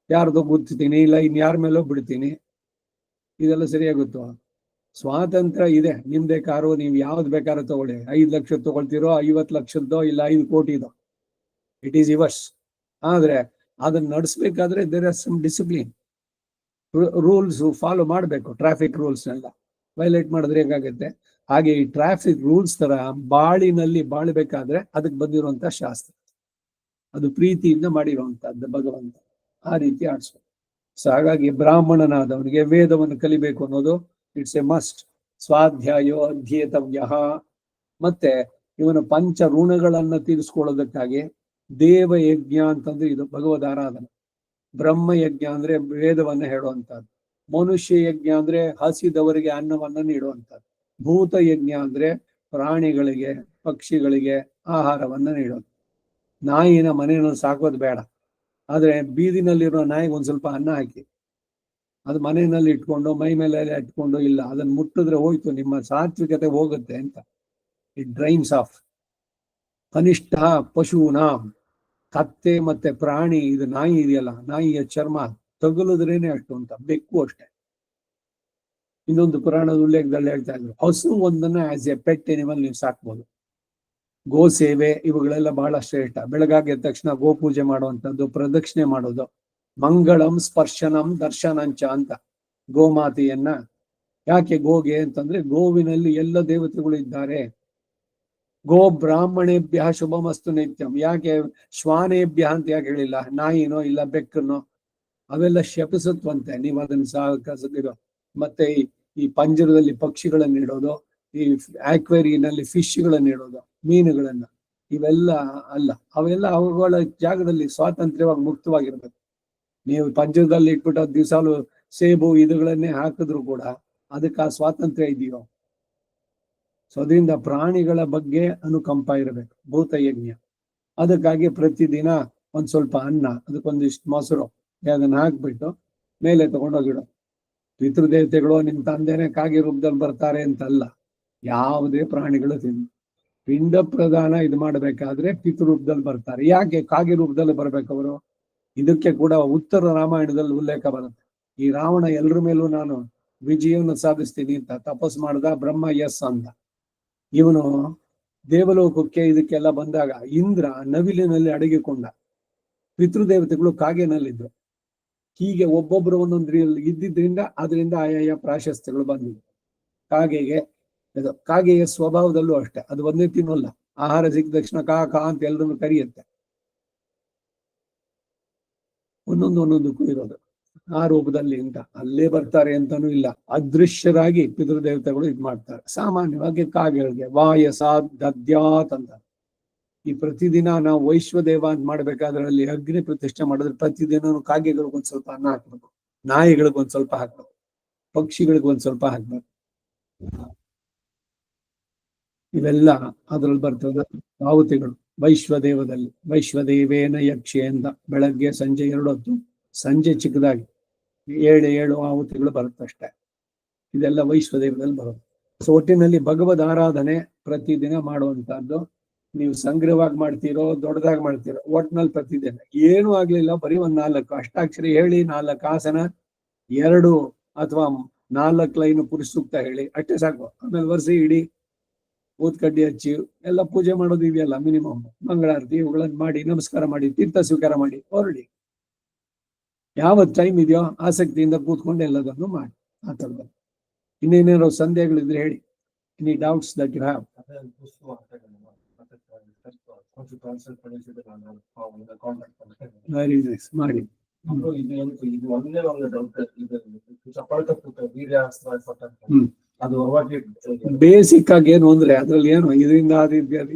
ಯಾರ್ದೋ ಗುರ್ತೀನಿ, ಇಲ್ಲ ಇನ್ಯಾರ ಮೇಲೋ ಬಿಡ್ತೀನಿ, ಇದೆಲ್ಲ ಸರಿಯಾಗುತ್ತೋ? ಸ್ವಾತಂತ್ರ್ಯ ಇದೆ, ನಿಮ್ದೇ ಕಾರು, ನೀವು ಯಾವ್ದು ಬೇಕಾದ್ರೂ ತಗೊಳ್ಳಿ. 5 ಲಕ್ಷ ತಗೊಳ್ತಿರೋ, 50 ಲಕ್ಷದ್ದೋ, ಇಲ್ಲ 5 ಕೋಟಿದೋ, ಇಟ್ ಈಸ್ ಯುವರ್ಸ್. ಆದ್ರೆ ಅದನ್ನ ನಡೆಸ್ಬೇಕಾದ್ರೆ there are some discipline, rules follow ಮಾಡಬೇಕು. ಟ್ರಾಫಿಕ್ ರೂಲ್ಸ್ ಎಲ್ಲ ವೈಲೇಟ್ ಮಾಡಿದ್ರೆ ಹೇಗಾಗುತ್ತೆ, ಹಾಗೆ ಈ ಟ್ರಾಫಿಕ್ ರೂಲ್ಸ್ ತರ ಬಾಳಿನಲ್ಲಿ ಬಾಳ್ಬೇಕಾದ್ರೆ ಅದಕ್ಕೆ ಬಂದಿರುವಂತ ಶಾಸ್ತ್ರ, ಅದು ಪ್ರೀತಿಯಿಂದ ಮಾಡಿರುವಂತಹದ್ದು ಭಗವಂತ. ಆ ರೀತಿ ಆಡಿಸ್ಬೇಕು. ಸೊ ಹಾಗಾಗಿ ಬ್ರಾಹ್ಮಣನಾದವನಿಗೆ ವೇದವನ್ನು ಕಲಿಬೇಕು ಅನ್ನೋದು ಇಟ್ಸ್ ಎ ಮಸ್ಟ್. ಸ್ವಾಧ್ಯಾಯೋ ಅಧ್ಯೇತವ್ಯ. ಮತ್ತೆ ಇವನ ಪಂಚ ಋಣಗಳನ್ನ ತೀರಿಸ್ಕೊಳ್ಳೋದಕ್ಕಾಗಿ ದೇವಯಜ್ಞ ಅಂತಂದ್ರೆ ಇದು ಭಗವದ್ ಆರಾಧನೆ. ಬ್ರಹ್ಮಯಜ್ಞ ಅಂದ್ರೆ ವೇದವನ್ನ ಹೇಳುವಂತಹದ್ದು. ಮನುಷ್ಯ ಯಜ್ಞ ಅಂದ್ರೆ ಹಸಿದವರಿಗೆ ಅನ್ನವನ್ನ ನೀಡುವಂಥದ್ದು. ಭೂತ ಯಜ್ಞ ಅಂದ್ರೆ ಪ್ರಾಣಿಗಳಿಗೆ ಪಕ್ಷಿಗಳಿಗೆ ಆಹಾರವನ್ನ ನೀಡೋದು. ನಾಯಿನ ಮನೆಯಲ್ಲಿ ಸಾಕೋದು ಬೇಡ, ಆದ್ರೆ ಬೀದಿನಲ್ಲಿರೋ ನಾಯಿಗೆ ಒಂದ್ ಸ್ವಲ್ಪ ಅನ್ನ ಹಾಕಿ ಅದು ಮನೆಯಲ್ಲಿ ಇಟ್ಕೊಂಡು ಮೈ ಮೇಲೆ ಇಟ್ಕೊಂಡು, ಇಲ್ಲ ಅದನ್ನ ಮುಟ್ಟಿದ್ರೆ ಹೋಯ್ತು, ನಿಮ್ಮ ಸಾತ್ವಿಕತೆ ಹೋಗುತ್ತೆ ಅಂತ. It drains of. ಕನಿಷ್ಠ ಪಶೂನಾಂ, ಕತ್ತೆ ಮತ್ತೆ ಪ್ರಾಣಿ, ಇದು ನಾಯಿ ಇದೆಯಲ್ಲ, ನಾಯಿಯ ಚರ್ಮ ತಗುಲಿದ್ರೇನೆ ಅಷ್ಟು ಅಂತ. ಬೆಕ್ಕು ಅಷ್ಟೇ. ಇನ್ನೊಂದು ಪುರಾಣದ ಉಲ್ಲೇಖದಲ್ಲಿ ಹೇಳ್ತಾ ಇದ್ರು, ಹಸು ಒಂದನ್ನ ಆಸ್ ಎ ಪೆಟ್ ಎನಿಮಲ್ ನೀವು ಸಾಕ್ಬೋದು. ಗೋ ಸೇವೆ ಇವುಗಳೆಲ್ಲ ಬಹಳ ಶ್ರೇಷ್ಠ. ಬೆಳಗಾಗೆ ತಕ್ಷಣ ಗೋ ಪೂಜೆ ಮಾಡುವಂಥದ್ದು, ಪ್ರದಕ್ಷಿಣೆ ಮಾಡೋದು, ಮಂಗಳಂ ಸ್ಪರ್ಶನಂ ದರ್ಶನಂಚ ಅಂತ. ಗೋಮಾತೆಯನ್ನ ಯಾಕೆ ಗೋಗೆ ಅಂತಂದ್ರೆ, ಗೋವಿನಲ್ಲಿ ಎಲ್ಲ ದೇವತೆಗಳು ಇದ್ದಾರೆ. ಗೋ ಬ್ರಾಹ್ಮಣೇಭ್ಯ ಶುಭಮಸ್ತು ನಿತ್ಯಂ. ಯಾಕೆ ಶ್ವಾನೇಭ್ಯ ಅಂತ ಯಾಕೆ ಹೇಳಿಲ್ಲ? ನಾಯಿನೋ ಇಲ್ಲ ಬೆಕ್ಕನೋ ಅವೆಲ್ಲ ಶಪಿಸತ್ವಂತೆ, ನೀವು ಅದನ್ನ ಮತ್ತೆ ಈ ಪಂಜರದಲ್ಲಿ ಪಕ್ಷಿಗಳನ್ನ ಇಡೋದು, ಈ ಆಕ್ವೇರಿಯಲ್ಲಿ ಫಿಶ್ಗಳನ್ನ ಇಡೋದು, ಮೀನುಗಳನ್ನ, ಇವೆಲ್ಲ ಅಲ್ಲ. ಅವೆಲ್ಲ ಅವುಗಳ ಜಾಗದಲ್ಲಿ ಸ್ವಾತಂತ್ರ್ಯವಾಗಿ ಮುಕ್ತವಾಗಿರ್ಬೇಕು. ನೀವು ಪಂಜರದಲ್ಲಿ ಇಟ್ಬಿಟ್ಟು ದಿವಸಾಲು ಸೇಬು ಇದುಗಳನ್ನೇ ಹಾಕಿದ್ರು ಕೂಡ ಅದಕ್ಕೆ ಆ ಸ್ವಾತಂತ್ರ್ಯ ಇದೆಯೋ? ಸೊ ಅದರಿಂದ ಪ್ರಾಣಿಗಳ ಬಗ್ಗೆ ಅನುಕಂಪ ಇರಬೇಕು. ಭೂತಯಜ್ಞ. ಅದಕ್ಕಾಗಿ ಪ್ರತಿದಿನ ಒಂದ್ ಸ್ವಲ್ಪ ಅನ್ನ, ಅದಕ್ಕೊಂದಿಷ್ಟು ಮೊಸರು ಅದನ್ನ ಹಾಕ್ಬಿಟ್ಟು ಮೇಲೆ ತಗೊಂಡೋಗಿಡೋ. ಪಿತೃದೇವತೆಗಳು ನಿಮ್ ತಂದೆನೆ ಕಾಗೆ ರೂಪದಲ್ಲಿ ಬರ್ತಾರೆ ಅಂತಲ್ಲ, ಯಾವುದೇ ಪ್ರಾಣಿಗಳು ಪಿಂಡ ಪ್ರದಾನ ಇದು ಮಾಡ್ಬೇಕಾದ್ರೆ ಪಿತೃರೂಪದಲ್ಲಿ ಬರ್ತಾರೆ. ಯಾಕೆ ಕಾಗೆ ರೂಪದಲ್ಲಿ ಬರ್ಬೇಕವರು? ಇದಕ್ಕೆ ಕೂಡ ಉತ್ತರ ರಾಮಾಯಣದಲ್ಲಿ ಉಲ್ಲೇಖ ಬರುತ್ತೆ. ಈ ರಾವಣ ಎಲ್ರ ಮೇಲೂ ನಾನು ವಿಜಯವನ್ನು ಸಾಧಿಸ್ತೀನಿ ಅಂತ ತಪಸ್ ಮಾಡ್ದ, ಬ್ರಹ್ಮ ಎಸ್ ಅಂದ. ಇವನು ದೇವಲೋಕಕ್ಕೆ ಇದಕ್ಕೆಲ್ಲ ಬಂದಾಗ ಇಂದ್ರ ನವಿಲಿನಲ್ಲಿ ಅಡಗಿಕೊಂಡ, ಪಿತೃದೇವತೆಗಳು ಕಾಗೆನಲ್ಲಿದ್ರು. ಹೀಗೆ ಒಬ್ಬೊಬ್ರು ಒಂದೊಂದು ಇದ್ದಿದ್ರಿಂದ ಅದರಿಂದ ಆಯಾಯ ಪ್ರಾಶಸ್ತ್ಯಗಳು ಬಂದಿದೆ. ಕಾಗೆಯ ಸ್ವಭಾವದಲ್ಲೂ ಅಷ್ಟೇ, ಅದು ಒಂದೇ ತಿನ್ನೋಲ್ಲ. ಆಹಾರ ಸಿಕ್ಕ ತಕ್ಷಣ ಕಾ ಅಂತ ಎಲ್ಲರನ್ನು ಕರಿಯುತ್ತೆ. ಒಂದೊಂದಕ್ಕೂ ಇರೋದು ಆ ರೂಪದಲ್ಲಿ ಅಂತ. ಅಲ್ಲೇ ಬರ್ತಾರೆ ಅಂತಾನೂ ಇಲ್ಲ, ಅದೃಶ್ಯರಾಗಿ ಪಿತೃದೇವತೆಗಳು ಇದ್ ಮಾಡ್ತಾರೆ. ಸಾಮಾನ್ಯವಾಗಿ ಕಾಗೆಗಳಿಗೆ ವಾಯಸಾ ದದ್ಯಾತ್ ಅಂತ. ಈ ಪ್ರತಿದಿನ ನಾವು ವೈಶ್ವದೇವ ಅಂತ ಮಾಡ್ಬೇಕಾದ್ರೆ ಅಲ್ಲಿ ಅಗ್ನಿ ಪ್ರತಿಷ್ಠೆ ಮಾಡಿದ್ರೆ ಪ್ರತಿದಿನ ಕಾಗೆಗಳಿಗೊಂದ್ ಸ್ವಲ್ಪ ಅನ್ನ ಹಾಕ್ಬೇಕು, ನಾಯಿಗಳಿಗೊಂದ್ ಸ್ವಲ್ಪ ಹಾಕ್ಬೇಕು, ಪಕ್ಷಿಗಳಿಗೊಂದ್ ಸ್ವಲ್ಪ ಹಾಕ್ಬೇಕು. ಇವೆಲ್ಲ ಅದ್ರಲ್ಲಿ ಬರ್ತದೆ ಆಹುತಿಗಳು. ವೈಶ್ವದೇವದಲ್ಲಿ ವೈಶ್ವದೇವೇನ ಯಕ್ಷೆ ಅಂತ ಬೆಳಗ್ಗೆ ಸಂಜೆ 2 ಹೊತ್ತು, ಸಂಜೆ ಚಿಕ್ಕದಾಗಿ 7 ಆಹುತಿಗಳು ಬರುತ್ತಷ್ಟೇ. ಇದೆಲ್ಲ ವೈಶ್ವದೇವದಲ್ಲಿ ಬರುತ್ತೆ. ಸೊ ಒಟ್ಟಿನಲ್ಲಿ ಭಗವದ್ ಆರಾಧನೆ ಪ್ರತಿದಿನ ಮಾಡುವಂತಹದ್ದು ನೀವು ಸಂಗ್ರಹವಾಗಿ ಮಾಡ್ತೀರೋ ದೊಡ್ಡದಾಗಿ ಮಾಡ್ತೀರೋ ಒಟ್ನಲ್ಲಿ ಪ್ರತಿದಿನ ಏನೂ ಆಗ್ಲಿಲ್ಲ, ಬರೀ ಒಂದ್ 4 ಅಷ್ಟಾಕ್ಷರಿ ಹೇಳಿ, 4 ಆಸನ, 2 ಅಥವಾ 4 ಲೈನ್ ಪುರುಷ ಸೂಕ್ತ ಹೇಳಿ, ಅಷ್ಟೇ ಸಾಕು. ಆಮೇಲೆ ವರ್ಷ ಇಡೀ ಊದ್ಕಡ್ಡಿ ಹಚ್ಚಿ ಎಲ್ಲ ಪೂಜೆ ಮಾಡೋದು ಇದೆಯಲ್ಲ ಮಿನಿಮಮ್, ಮಂಗಳಾರತಿ ಇವುಗಳನ್ನ ಮಾಡಿ, ನಮಸ್ಕಾರ ಮಾಡಿ, ತೀರ್ಥ ಸ್ವೀಕಾರ ಮಾಡಿ ಹೊರಡಿ. ಯಾವ ಟೈಮ್ ಇದೆಯೋ ಆಸಕ್ತಿಯಿಂದ ಕೂತ್ಕೊಂಡು ಎಲ್ಲದನ್ನು ಮಾಡಿ. ಆ ಥರದ ಇನ್ನೇನೇನೋ ಸಂದೇಹಗಳಿದ್ರೆ ಹೇಳಿ. Any doubts that you have? Very nice, ಮಾಡಿ. ಬೇಸಿಕ್ ಆಗಿ ಏನು ಅಂದ್ರೆ ಅದ್ರಲ್ಲಿ ಏನು ಇದರಿಂದ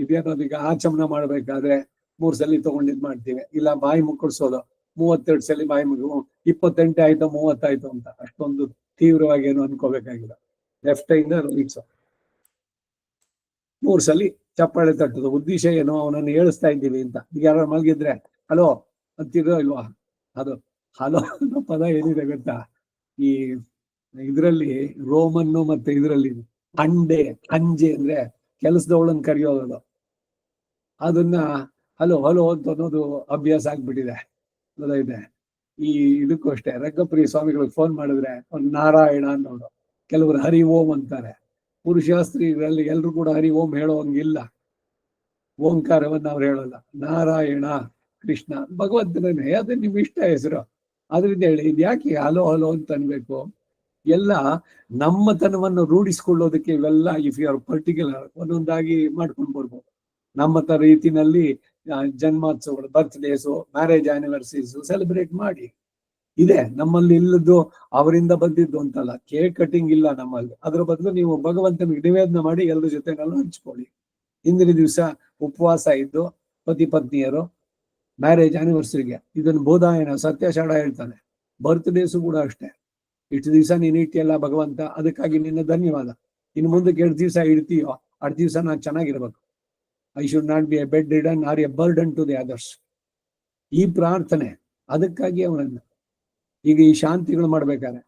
ಇದೇನೋದು, ಈಗ ಆಚಮನ ಮಾಡ್ಬೇಕಾದ್ರೆ 3 ಸಲ ತಗೊಂಡಿದ್ ಮಾಡ್ತೀವಿ, ಇಲ್ಲ ಬಾಯಿ ಮುಕ್ಕಳಿಸೋದು 32 ಸಲ ಬಾಯಿ ಮುಗಿ 28 ಆಯ್ತು 30 ಆಯ್ತು ಅಂತ ಅಷ್ಟೊಂದು ತೀವ್ರವಾಗಿ ಏನು ಅನ್ಕೋಬೇಕಾಗಿಲ್ಲ. ಲೆಫ್ಟ್ ಇಂದ ರೈಟ್ 3 ಸಲ ಚಪ್ಪಾಳೆ ತಟ್ಟುದು. ಉದ್ದೇಶ ಏನು, ಅವನನ್ನು ಏಳಿಸ್ತಾ ಇದ್ದೀವಿ ಅಂತ. ಈಗ ಯಾರು ಮಲಗಿದ್ರೆ ಹಲೋ ಅಂತಿರೋ ಇಲ್ವಾ? ಅದು ಹಲೋ ಅನ್ನೋ ಪದ ಏನಿದೆ ಗೊತ್ತಾ? ಈ ಇದ್ರಲ್ಲಿ ರೋಮನ್ನು ಮತ್ತೆ ಇದ್ರಲ್ಲಿ ಅಂಜೆ ಅಂದ್ರೆ ಕೆಲಸದವಳನ್ನ ಕರೆಯೋದು. ಅದನ್ನ ಹಲೋ ಹಲೋ ಅಂತ ಅನ್ನೋದು ಅಭ್ಯಾಸ ಆಗ್ಬಿಟ್ಟಿದೆ. ಗೊತ್ತಾಯ್ತೆ? ಈ ಇದಕ್ಕೂ ಅಷ್ಟೇ, ರಂಗಪ್ರಿಯ ಸ್ವಾಮಿಗಳಿಗೆ ಫೋನ್ ಮಾಡಿದ್ರೆ ಅವ್ನು ನಾರಾಯಣ ಅನ್ನೋದು, ಕೆಲವರು ಹರಿ ಓಂ ಅಂತಾರೆ. ಪುರುಷಾಸ್ತ್ರೀಗಳಲ್ಲಿ ಎಲ್ರು ಕೂಡ ಹರಿ ಓಂ ಹೇಳೋಂಗಿಲ್ಲ, ಓಂಕಾರವನ್ನ ಅವ್ರು ಹೇಳೋಲ್ಲ. ನಾರಾಯಣ ಕೃಷ್ಣ ಭಗವಂತನೇ, ಅದೇ ನಿಮ್ ಇಷ್ಟ ಹೆಸರು, ಅದರಿಂದ ಹೇಳಿ. ಇದ್ಯಾಕೆ ಹಲೋ ಹಲೋ ಅಂತ ಅನ್ಬೇಕು? ಎಲ್ಲ ನಮ್ಮತನವನ್ನು ರೂಢಿಸ್ಕೊಳ್ಳೋದಕ್ಕೆ ಇವೆಲ್ಲ ಇಫ್ ಯು ಆರ್ ಪರ್ಟಿಕ್ಯುಲರ್ ಒಂದೊಂದಾಗಿ ಮಾಡ್ಕೊಂಡು ಬರ್ಬೋದು. ನಮ್ಮ ರೀತಿನಲ್ಲಿ ಜನ್ಮೋತ್ಸವಗಳು, ಬರ್ತ್ಡೇಸು, ಮ್ಯಾರೇಜ್ ಆನಿವರ್ಸರೀಸು ಸೆಲೆಬ್ರೇಟ್ ಮಾಡಿ. ಇದೆ ನಮ್ಮಲ್ಲಿ ಇಲ್ಲದ್ದು ಅವರಿಂದ ಬಂದಿದ್ದು ಅಂತಲ್ಲ. ಕೇಕ್ ಕಟಿಂಗ್ ಇಲ್ಲ ನಮ್ಮಲ್ಲಿ. ಅದ್ರ ಬದಲು ನೀವು ಭಗವಂತನಿಗೆ ನಿವೇದನೆ ಮಾಡಿ ಎಲ್ಲರ ಜೊತೆನೆಲ್ಲ ಹಂಚ್ಕೊಳ್ಳಿ. ಹಿಂದಿನ ದಿವಸ ಉಪವಾಸ ಇದ್ದು ಪತಿ ಪತ್ನಿಯರು ಮ್ಯಾರೇಜ್ ಆನಿವರ್ಸರಿಗೆ ಇದನ್ನು ಬೋಧಾಯನ ಸತ್ಯಶಾಡ ಹೇಳ್ತಾನೆ. ಬರ್ತ್ಡೇಸು ಕೂಡ ಅಷ್ಟೇ. ಇಷ್ಟು ದಿವಸ ನೀನು ಇಟ್ಟಿಯಲ್ಲ ಭಗವಂತ, ಅದಕ್ಕಾಗಿ ನಿನ್ನ ಧನ್ಯವಾದ. ಇನ್ನು ಮುಂದಕ್ಕೆ 2 ದಿವಸ ಇಡ್ತೀಯೋ 8 ದಿವಸ ನಾನು ಚೆನ್ನಾಗಿರ್ಬೇಕು. I should not be a bedridden or a burden to the others. ಈ ಪ್ರಾರ್ಥನೆ ಅದಕ್ಕಾಗಿ ಅವನನ್ನ. ಈಗ ಈ ಶಾಂತಿಗಳು ಮಾಡ್ಬೇಕಾದ್ರೆ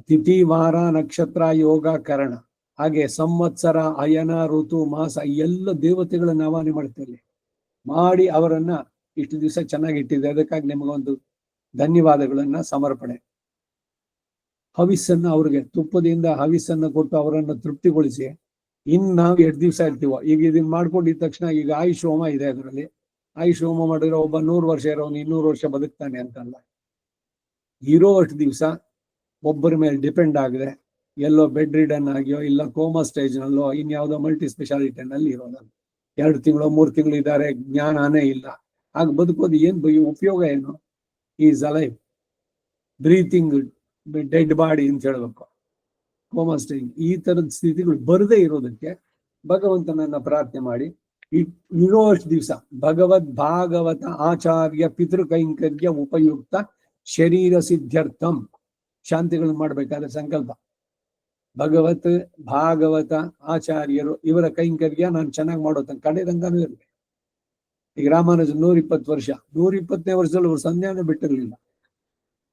ತಿಥಿ ವಾರ ನಕ್ಷತ್ರ ಯೋಗ ಕರಣ, ಹಾಗೆ ಸಂವತ್ಸರ ಅಯನ ಋತು ಮಾಸ ಎಲ್ಲ ದೇವತೆಗಳನ್ನ ಆವಾಹನೆ ಮಾಡ್ತೇವೆ ಮಾಡಿ ಅವರನ್ನ ಇಷ್ಟು ದಿವಸ ಚೆನ್ನಾಗಿಟ್ಟಿದೆ, ಅದಕ್ಕಾಗಿ ನಿಮಗೊಂದು ಧನ್ಯವಾದಗಳನ್ನ ಸಮರ್ಪಣೆ. ಹವಿಸ್ಸನ್ನ ಅವ್ರಿಗೆ ತುಪ್ಪದಿಂದ ಹವಿಸ್ಸನ್ನ ಕೊಟ್ಟು ಅವರನ್ನು ತೃಪ್ತಿಗೊಳಿಸಿ, ಇನ್ನು ನಾವು 2 ದಿವಸ ಇರ್ತೀವೋ. ಈಗ ಇದನ್ನ ಮಾಡ್ಕೊಂಡಿದ್ದ ತಕ್ಷಣ ಈಗ ಆಯುಷ್ ಹೋಮ ಇದೆ, ಅದರಲ್ಲಿ ಆಯುಷ್ ಹೋಮ ಮಾಡಿದ್ರೆ ಒಬ್ಬ 100 ವರ್ಷ ಇರೋನು 200 ವರ್ಷ ಬದುಕ್ತಾನೆ ಅಂತಲ್ಲ. ಇರೋ ಅಷ್ಟು ದಿವಸ ಒಬ್ಬರ ಮೇಲೆ ಡಿಪೆಂಡ್ ಆಗದೆ ಎಲ್ಲೋ ಬೆಡ್ ರಿಡನ್ ಆಗಿಯೋ ಇಲ್ಲ ಕೋಮಾ ಸ್ಟೇಜ್ ನಲ್ಲೋ ಇನ್ಯಾವುದೋ ಮಲ್ಟಿ ಸ್ಪೆಷಾಲಿಟಿನಲ್ಲಿ ಇರೋದಲ್ಲ. 2 ತಿಂಗಳು 3 ತಿಂಗಳು ಇದ್ದಾರೆ, ಜ್ಞಾನನೇ ಇಲ್ಲ. ಆಗ ಬದುಕೋದು ಏನ್ ಉಪಯೋಗ ಏನು? Is alive breathing dead body ಅಂತ ಹೇಳ್ಬೇಕು. ಕೋಮಾ ಸ್ಟೇಜ್ ಈ ತರದ ಸ್ಥಿತಿಗಳು ಬರದೇ ಇರೋದಕ್ಕೆ ಭಗವಂತನನ್ನ ಪ್ರಾರ್ಥನೆ ಮಾಡಿ ಇರೋ ಅಷ್ಟು ದಿವಸ ಭಾಗವತ ಆಚಾರ್ಯ ಪಿತೃ ಕೈಂಕರ್ಯ ಉಪಯುಕ್ತ ಶರೀರ ಸಿದ್ಧಾರ್ಥಂ ಶಾಂತಿಗಳನ್ನು ಮಾಡ್ಬೇಕಾದ್ರೆ ಸಂಕಲ್ಪ. ಭಾಗವತ ಆಚಾರ್ಯರು ಇವರ ಕೈಂಕರ್ಯ ನಾನು ಚೆನ್ನಾಗಿ ಮಾಡೋ ತನಕ ಕಡೆದಂಗಾನು ಇರಲಿ. ಈಗ ರಾಮಾನುಜ 120 ವರ್ಷ, 120ನೇ ವರ್ಷದಲ್ಲಿ ಅವರು ಸಂಧ್ಯಾನ ಬಿಟ್ಟಿರ್ಲಿಲ್ಲ.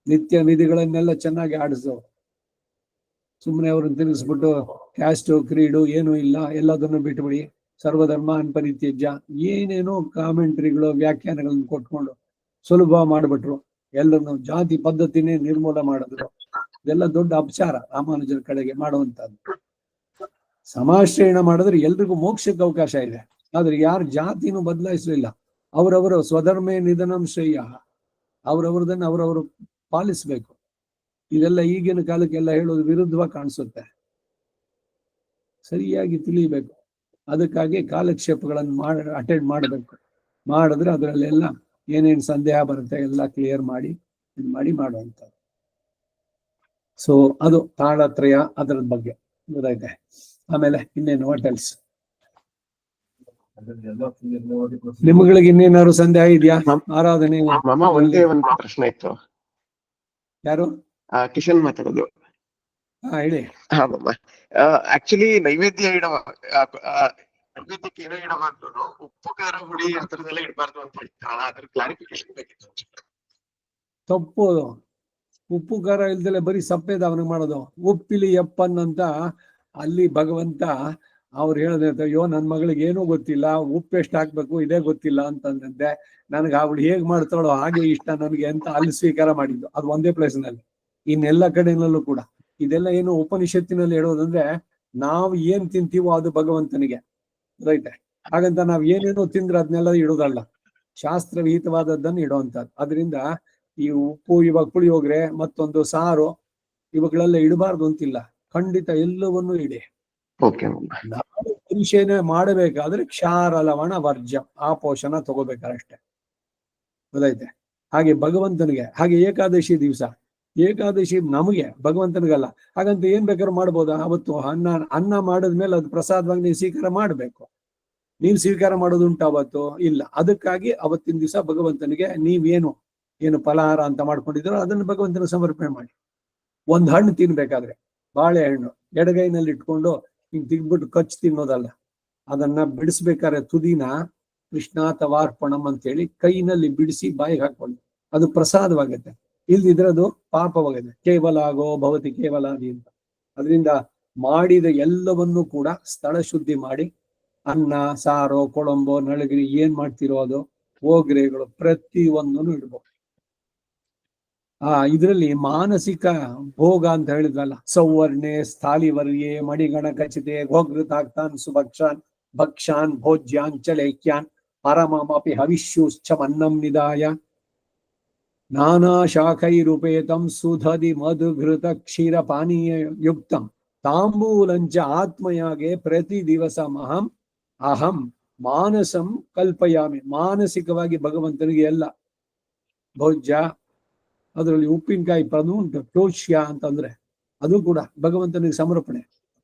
ನಿತ್ಯ ನಿಧಿಗಳನ್ನೆಲ್ಲ ಚೆನ್ನಾಗಿ ಆಡಿಸೋರು. ಸುಮ್ಮನೆ ಅವ್ರನ್ನ ತಿರುಗಿಸ್ಬಿಟ್ಟು ಕ್ಯಾಸ್ಟು ಕ್ರೀಡು ಏನೂ ಇಲ್ಲ ಎಲ್ಲದನ್ನು ಬಿಟ್ಟುಬಿಡಿ, ಸರ್ವಧರ್ಮ ಪರಿತ್ಯಜ್ಯ ಏನೇನೋ ಕಾಮೆಂಟ್ರಿಗಳು ವ್ಯಾಖ್ಯಾನಗಳನ್ನ ಕೊಟ್ಕೊಂಡು ಸುಲಭ ಮಾಡಿಬಿಟ್ರು. ಎಲ್ಲರನ್ನು ಜಾತಿ ಪದ್ಧತಿನೇ ನಿರ್ಮೂಲ ಮಾಡಿದ್ರು. ಇದೆಲ್ಲ ದೊಡ್ಡ ಅಪಚಾರ ರಾಮಾನುಜರ ಕಡೆಗೆ ಮಾಡುವಂತದ್ದು. ಸಮಾಶ್ರಯಣ ಮಾಡಿದ್ರೆ ಎಲ್ರಿಗೂ ಮೋಕ್ಷಕ್ಕೆ ಅವಕಾಶ ಇದೆ. ಆದ್ರೆ ಯಾರು ಜಾತಿನೂ ಬದಲಾಯಿಸಲಿಲ್ಲ. ಅವರವರ ಸ್ವಧರ್ಮೇ ನಿಧನಂ ಶ್ರೇಯ, ಅವರವರದನ್ನ ಅವರವರು ಪಾಲಿಸ್ಬೇಕು. ಇದೆಲ್ಲ ಈಗಿನ ಕಾಲಕ್ಕೆಲ್ಲ ಹೇಳೋದು ವಿರುದ್ಧವಾಗಿ ಕಾಣಿಸುತ್ತೆ. ಸರಿಯಾಗಿ ತಿಳಿಬೇಕು. ಅದಕ್ಕಾಗಿ ಕಾಲಕ್ಷೇಪಗಳನ್ನು ಅಟೆಂಡ್ ಮಾಡಬೇಕು. ಮಾಡಿದ್ರೆ ಅದರಲ್ಲೆಲ್ಲ ಏನೇನು ಸಂದೇಹ ಬರುತ್ತೆ ಎಲ್ಲ ಕ್ಲಿಯರ್ ಮಾಡಿ ಮಾಡುವಂಥದ್ದು. ಸೊ ಅದು ತಾಳತ್ರಯ ಅದರ ಬಗ್ಗೆ ಗೊತ್ತಾಯ್ತೆ. ಆಮೇಲೆ ಇನ್ನೇನು ವಾಟ್ ಎಲ್ಸ್? ನಿಮ್ಗಳಿಗೆ ಇನ್ನೇನಾದ್ರು ಸಂದೇಹ ಇದೆಯಾ? ಆರಾಧನೆ ಒಂದೇ ಒಂದು ಪ್ರಶ್ನೆ ಇತ್ತು. ಯಾರು? ಕಿಶನ್ ಮಾತಾಡೋದು. ಹೇಳಿ. ಆಕ್ಚುಲಿ ನೈವೇದ್ಯಕ್ಕೆ ಏನೋ ಇಡಬಾರ್ದು, ಉಪ್ಪು ಖಾರ ಹುಳಿ ಆ ತರದೆಲ್ಲ ಇಡಬಾರ್ದು ಅಂತ ಹೇಳ್ತಾರ. ಅದ್ರ ಕ್ಲಾರಿಫಿಕೇಶನ್ ಬೇಕಿತ್ತು. ತಪ್ಪು. ಉಪ್ಪು ಖಾರ ಇಲ್ದಲೆ ಬರೀ ಸಪ್ಪೆದ ಅವನಿಗೆ ಮಾಡೋದು. ಉಪ್ಪಿಲಿ ಎಪ್ಪನ್ ಅಂತ ಅಲ್ಲಿ ಭಗವಂತ ಅವ್ರು ಹೇಳಿದ್ರೆ, ಅಯ್ಯೋ ನನ್ ಮಗಳಿಗೆ ಏನೂ ಗೊತ್ತಿಲ್ಲ, ಉಪ್ಪು ಎಷ್ಟು ಹಾಕ್ಬೇಕು ಇದೇ ಗೊತ್ತಿಲ್ಲ ಅಂತಂದಂತೆ. ನನಗೆ ಅವಳು ಹೇಗ್ ಮಾಡ್ತಾಳೋ ಹಾಗೆ ಇಷ್ಟ ನನಗೆ ಅಂತ ಅಲ್ಲಿ ಸ್ವೀಕಾರ ಮಾಡಿದ್ದು. ಅದು ಒಂದೇ ಪ್ಲೇಸ್ ನಲ್ಲಿ. ಇನ್ನೆಲ್ಲ ಕಡೆನಲ್ಲೂ ಕೂಡ ಇದೆಲ್ಲ ಏನು ಉಪನಿಷತ್ತಿನಲ್ಲಿ ಹೇಳೋದಂದ್ರೆ, ನಾವು ಏನ್ ತಿಂತೀವೋ ಅದು ಭಗವಂತನಿಗೆ, ರೈಟ್? ಹಾಗಂತ ನಾವ್ ಏನೇನೋ ತಿಂದ್ರೆ ಅದನ್ನೆಲ್ಲ ಇಡೋದಲ್ಲ, ಶಾಸ್ತ್ರ ವಿಹಿತವಾದದ್ದನ್ನು ಇಡುವಂತದ್ದು. ಅದರಿಂದ ಈ ಉಪ್ಪು, ಇವಾಗ ಪುಳಿಯೋಗರೆ, ಮತ್ತೊಂದು ಸಾರು, ಇವುಗಳೆಲ್ಲ ಇಡಬಾರ್ದು ಅಂತಿಲ್ಲ, ಖಂಡಿತ ಎಲ್ಲವನ್ನೂ ಇಡಿ. ಓಕೆ. ನಾವು ಪರಿಶೀಲನೆ ಮಾಡಬೇಕಾದ್ರೆ ಕ್ಷಾರ ಲವಣ ವರ್ಜ್ಯ ಆ ಪೋಷಣ ತಗೋಬೇಕಾರಷ್ಟೇ, ಗೊತ್ತಾಯ್ತೆ? ಹಾಗೆ ಭಗವಂತನಿಗೆ, ಹಾಗೆ ಏಕಾದಶಿ ದಿವಸ, ಏಕಾದಶಿ ನಮಗೆ, ಭಗವಂತನಿಗಲ್ಲ. ಹಾಗಂತ ಏನ್ ಬೇಕಾದ್ರೂ ಮಾಡ್ಬೋದಾ? ಅವತ್ತು ಅನ್ನ ಮಾಡಿದ್ಮೇಲೆ ಅದು ಪ್ರಸಾದವಾಗಿ ನೀವು ಸ್ವೀಕಾರ ಮಾಡ್ಬೇಕು. ನೀವು ಸ್ವೀಕಾರ ಮಾಡೋದುಂಟು ಅವತ್ತು? ಇಲ್ಲ. ಅದಕ್ಕಾಗಿ ಅವತ್ತಿನ ದಿವಸ ಭಗವಂತನಿಗೆ ಏನು ಫಲಹಾರ ಅಂತ ಮಾಡ್ಕೊಂಡಿದ್ರು ಅದನ್ನು ಭಗವಂತನ ಸಮರ್ಪಣೆ ಮಾಡಿ. ಒಂದ್ ಹಣ್ಣು ತಿನ್ಬೇಕಾದ್ರೆ ಬಾಳೆಹಣ್ಣು ಎಡಗೈನಲ್ಲಿ ಇಟ್ಕೊಂಡು ಹಿಂಗ್ ತಿಗ್ಬಿಟ್ಟು ಕಚ್ಚಿ ತಿನ್ನೋದಲ್ಲ, ಅದನ್ನ ಬಿಡಿಸ್ಬೇಕಾದ್ರೆ ತುದಿನ ಕೃಷ್ಣಾತವಾರ್ಪಣಂ ಅಂತ ಹೇಳಿ ಕೈನಲ್ಲಿ ಬಿಡಿಸಿ ಬಾಯಿಗೆ ಹಾಕೊಂಡು ಅದು ಪ್ರಸಾದವಾಗುತ್ತೆ. ಇಲ್ದಿದ್ರೆ ಅದು ಪಾಪವಾಗಿದೆ. ಕೇವಲ ಆಗೋ ಭವತಿ ಕೇವಲಾದಿ ಅಂತ. ಅದರಿಂದ ಮಾಡಿದ ಎಲ್ಲವನ್ನೂ ಕೂಡ ಸ್ಥಳ ಶುದ್ಧಿ ಮಾಡಿ, ಅನ್ನ, ಸಾರೋ, ಕೊಳಂಬೋ, ನಳಗಿರಿ ಏನ್ ಮಾಡ್ತಿರೋ ಅದು, ಹೋಗ್ರೆಗಳು ಪ್ರತಿ ಒಂದನ್ನು ಇಡ್ಬೋದು. ಇದರಲ್ಲಿ ಮಾನಸಿಕ ಭೋಗ ಅಂತ ಹೇಳಿದ್ರಲ್ಲ, ಸೌವರ್ಣೆ ಸ್ಥಾಲಿವರ್ಯೆ ಮಣಿಗಣ ಖಚಿತೆ ಘೋಘೃತಾಕ್ತಾನ್ ಸುಭಕ್ಷಾನ್ ಭಕ್ಷಾನ್ ಭೋಜ್ಯಾನ್ ಚಲೇಕ್ಯಾನ್ ಪರಮಮಪಿ ಹವಿಷ್ಯುಶ್ಚಮನ್ನಂ ನಿದಾಯ ನಾನಾ ಶಾಖೈರುಪೇತಂ ಸುಧದಿ ಮಧುಘೃತ ಕ್ಷೀರ ಪಾನೀಯ ಯುಕ್ತಂ ತಾಂಬೂಲಂಚ ಆತ್ಮಯಾಗೆ ಪ್ರತಿ ದಿವಸ ಅಹಂ ಮಾನಸಂ ಕಲ್ಪಯಾಮಿ. ಮಾನಸಿಕವಾಗಿ ಭಗವಂತನಿಗೆ ಎಲ್ಲ ಭೋಜ್ಯ, ಅದರಲ್ಲಿ ಉಪ್ಪಿನಕಾಯಿ ಪದ ಉಂಟು, ಟೋಷ್ಯ ಅಂತಂದ್ರೆ ಅದು ಕೂಡ ಭಗವಂತನಿಗೆ ಸಮರ್ಪಣೆ.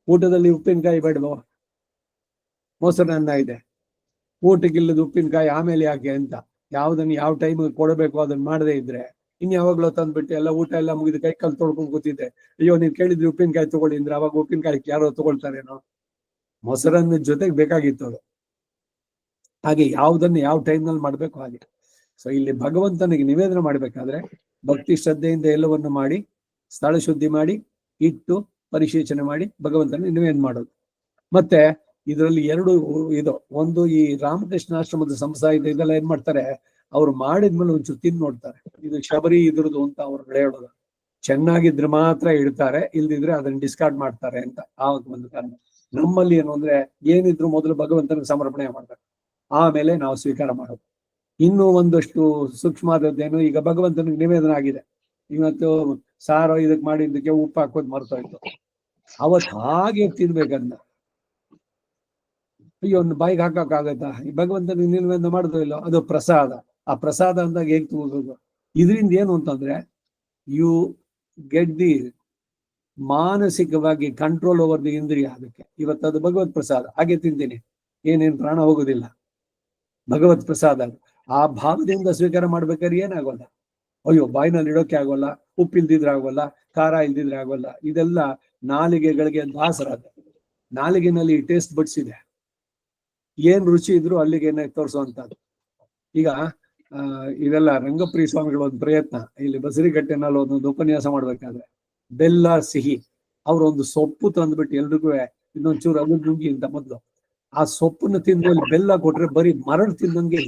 ಊಟದಲ್ಲಿ ಉಪ್ಪಿನಕಾಯಿ ಬೇಡವೋ? ಮೊಸರನ್ನ ಇದೆ, ಊಟಕ್ಕಿಲ್ಲದ ಉಪ್ಪಿನಕಾಯಿ ಆಮೇಲೆ ಯಾಕೆ ಅಂತ, ಯಾವ್ದನ್ನ ಯಾವ ಟೈಮ್ ಕೊಡಬೇಕು ಅದನ್ನ ಮಾಡದೇ ಇದ್ರೆ ಇನ್ಯಾವಾಗ್ಲೋ ತಂದ್ಬಿಟ್ಟು ಎಲ್ಲ ಊಟ ಎಲ್ಲ ಮುಗಿದು ಕೈ ಕಾಲು ತೊಳ್ಕೊಂಡು ಕೂತಿದ್ದೆ, ಅಯ್ಯೋ ನೀವ್ ಕೇಳಿದ್ರಿ ಉಪ್ಪಿನಕಾಯಿ ತಗೊಳ್ಳಿ ಅಂದ್ರೆ ಅವಾಗ ಉಪ್ಪಿನಕಾಯಿ ಯಾರೋ ತಗೊಳ್ತಾರೇನೋ? ಮೊಸರನ್ನ ಜೊತೆಗೆ ಬೇಕಾಗಿತ್ತು ಅದು. ಹಾಗೆ ಯಾವ್ದನ್ನ ಯಾವ ಟೈಮ್ ನಲ್ಲಿ ಮಾಡ್ಬೇಕು ಹಾಗೆ. ಸೊ ಇಲ್ಲಿ ಭಗವಂತನಿಗೆ ನಿವೇದನೆ ಮಾಡ್ಬೇಕಾದ್ರೆ ಭಕ್ತಿ ಶ್ರದ್ಧೆಯಿಂದ ಎಲ್ಲವನ್ನು ಮಾಡಿ, ಸ್ಥಳ ಶುದ್ಧಿ ಮಾಡಿ, ಇಟ್ಟು ಪರಿಶೀಲನೆ ಮಾಡಿ ಭಗವಂತನಿಗೆ ನಿವೇದನೆ ಮಾಡೋದು. ಮತ್ತೆ ಇದರಲ್ಲಿ ಎರಡು ಒಂದು ಈ ರಾಮಕೃಷ್ಣಾಶ್ರಮದ ಸಂಸ್ಥಾನ ಇದೆಲ್ಲ ಏನ್ ಮಾಡ್ತಾರೆ, ಅವ್ರು ಮಾಡಿದ್ಮೇಲೆ ಒಂಚೂರು ತಿಂದು ನೋಡ್ತಾರೆ, ಇದು ಶಬರಿ ಇದ್ರದ್ದು ಅಂತ ಅವ್ರು ಹೇಳೋದು. ಚೆನ್ನಾಗಿದ್ರೆ ಮಾತ್ರ ಇಡ್ತಾರೆ, ಇಲ್ದಿದ್ರೆ ಅದನ್ನ ಡಿಸ್ಕಾರ್ಡ್ ಮಾಡ್ತಾರೆ ಅಂತ ಆ ಒಂದು ಕಾರಣ. ನಮ್ಮಲ್ಲಿ ಏನು ಅಂದ್ರೆ, ಏನಿದ್ರು ಮೊದಲು ಭಗವಂತನಿಗೆ ಸಮರ್ಪಣೆ ಮಾಡ್ತಾರೆ, ಆಮೇಲೆ ನಾವು ಸ್ವೀಕಾರ ಮಾಡೋದು. ಇನ್ನೂ ಒಂದಷ್ಟು ಸೂಕ್ಷ್ಮವಾದದ್ದೇನು, ಈಗ ಭಗವಂತನಿಗೆ ನಿವೇದನೆ ಆಗಿದೆ, ಇವತ್ತು ಸಾರೋ ಇದಕ್ ಮಾಡಿದ್ದಕ್ಕೆ ಉಪ್ಪು ಹಾಕೋದು ಮರ್ತೋಯ್ತು, ಅವತ್ ಹಾಗೆ ತಿನ್ಬೇಕಂದ, ಅಯ್ಯೋ ಒಂದು ಬಾಯಿಗೆ ಹಾಕಕ್ಕಾಗತ್ತಾ? ಈ ಭಗವಂತನಿಗೆ ನಿವೇದನೆ ಮಾಡುದು ಇಲ್ಲ, ಅದು ಪ್ರಸಾದ. ಆ ಪ್ರಸಾದ ಅಂದಾಗ ಹೇಗ್ ತಗೋಬೇಕು? ಇದರಿಂದ ಏನು ಅಂತಂದ್ರೆ, ಯು ಗೆಟ್ ದಿ ಮಾನಸಿಕವಾಗಿ ಕಂಟ್ರೋಲ್ ಓವರ್ ದಿ ಇಂದ್ರಿಯ. ಅದಕ್ಕೆ ಇವತ್ತು ಅದು ಭಗವತ್ ಪ್ರಸಾದ, ಹಾಗೆ ತಿಂತೀನಿ, ಏನೇನ್ ಪ್ರಾಣ ಹೋಗುದಿಲ್ಲ, ಭಗವತ್ ಪ್ರಸಾದ. ಆ ಭಾವದಿಂದ ಸ್ವೀಕಾರ ಮಾಡ್ಬೇಕಾದ್ರೆ ಏನಾಗೋಲ್ಲ, ಅಯ್ಯೋ ಬಾಯಿನಲ್ಲಿ ಇಡೋಕೆ ಆಗೋಲ್ಲ, ಉಪ್ಪು ಇಲ್ದಿದ್ರೆ ಆಗೋಲ್ಲ, ಖಾರ ಇಲ್ದಿದ್ರೆ ಆಗೋಲ್ಲ. ಇದೆಲ್ಲ ನಾಲಿಗೆಗಳಿಗೆ ದಾಸರಾದ. ನಾಲಿಗೆನಲ್ಲಿ ಟೇಸ್ಟ್ ಬಡ್ಸ್ ಇದೆ, ಏನ್ ರುಚಿ ಇದ್ರು ಅಲ್ಲಿಗೆ ತೋರಿಸುವಂತದ್ದು. ಈಗ ಇದೆಲ್ಲ ರಂಗಪ್ರಿಯ ಸ್ವಾಮಿಗಳ ಒಂದು ಪ್ರಯತ್ನ, ಇಲ್ಲಿ ಬಸರಿಕಟ್ಟೆನಲ್ಲಿ ಒಂದೊಂದು ಉಪನ್ಯಾಸ ಮಾಡ್ಬೇಕಾದ್ರೆ ಬೆಲ್ಲ ಸಿಹಿ, ಅವ್ರೊಂದು ಸೊಪ್ಪು ತಂದ್ಬಿಟ್ಟು ಎಲ್ರಿಗೂ ಇನ್ನೊಂಚೂರು ಅದು ನುಂಗಿ ಅಂತ ಮೊದ್ಲು ಆ ಸೊಪ್ಪನ್ನು ತಿಂದ್ಮೇಲೆ ಬೆಲ್ಲ ಕೊಟ್ರೆ ಬರೀ ಮರಳು ತಿಂದಂಗೆ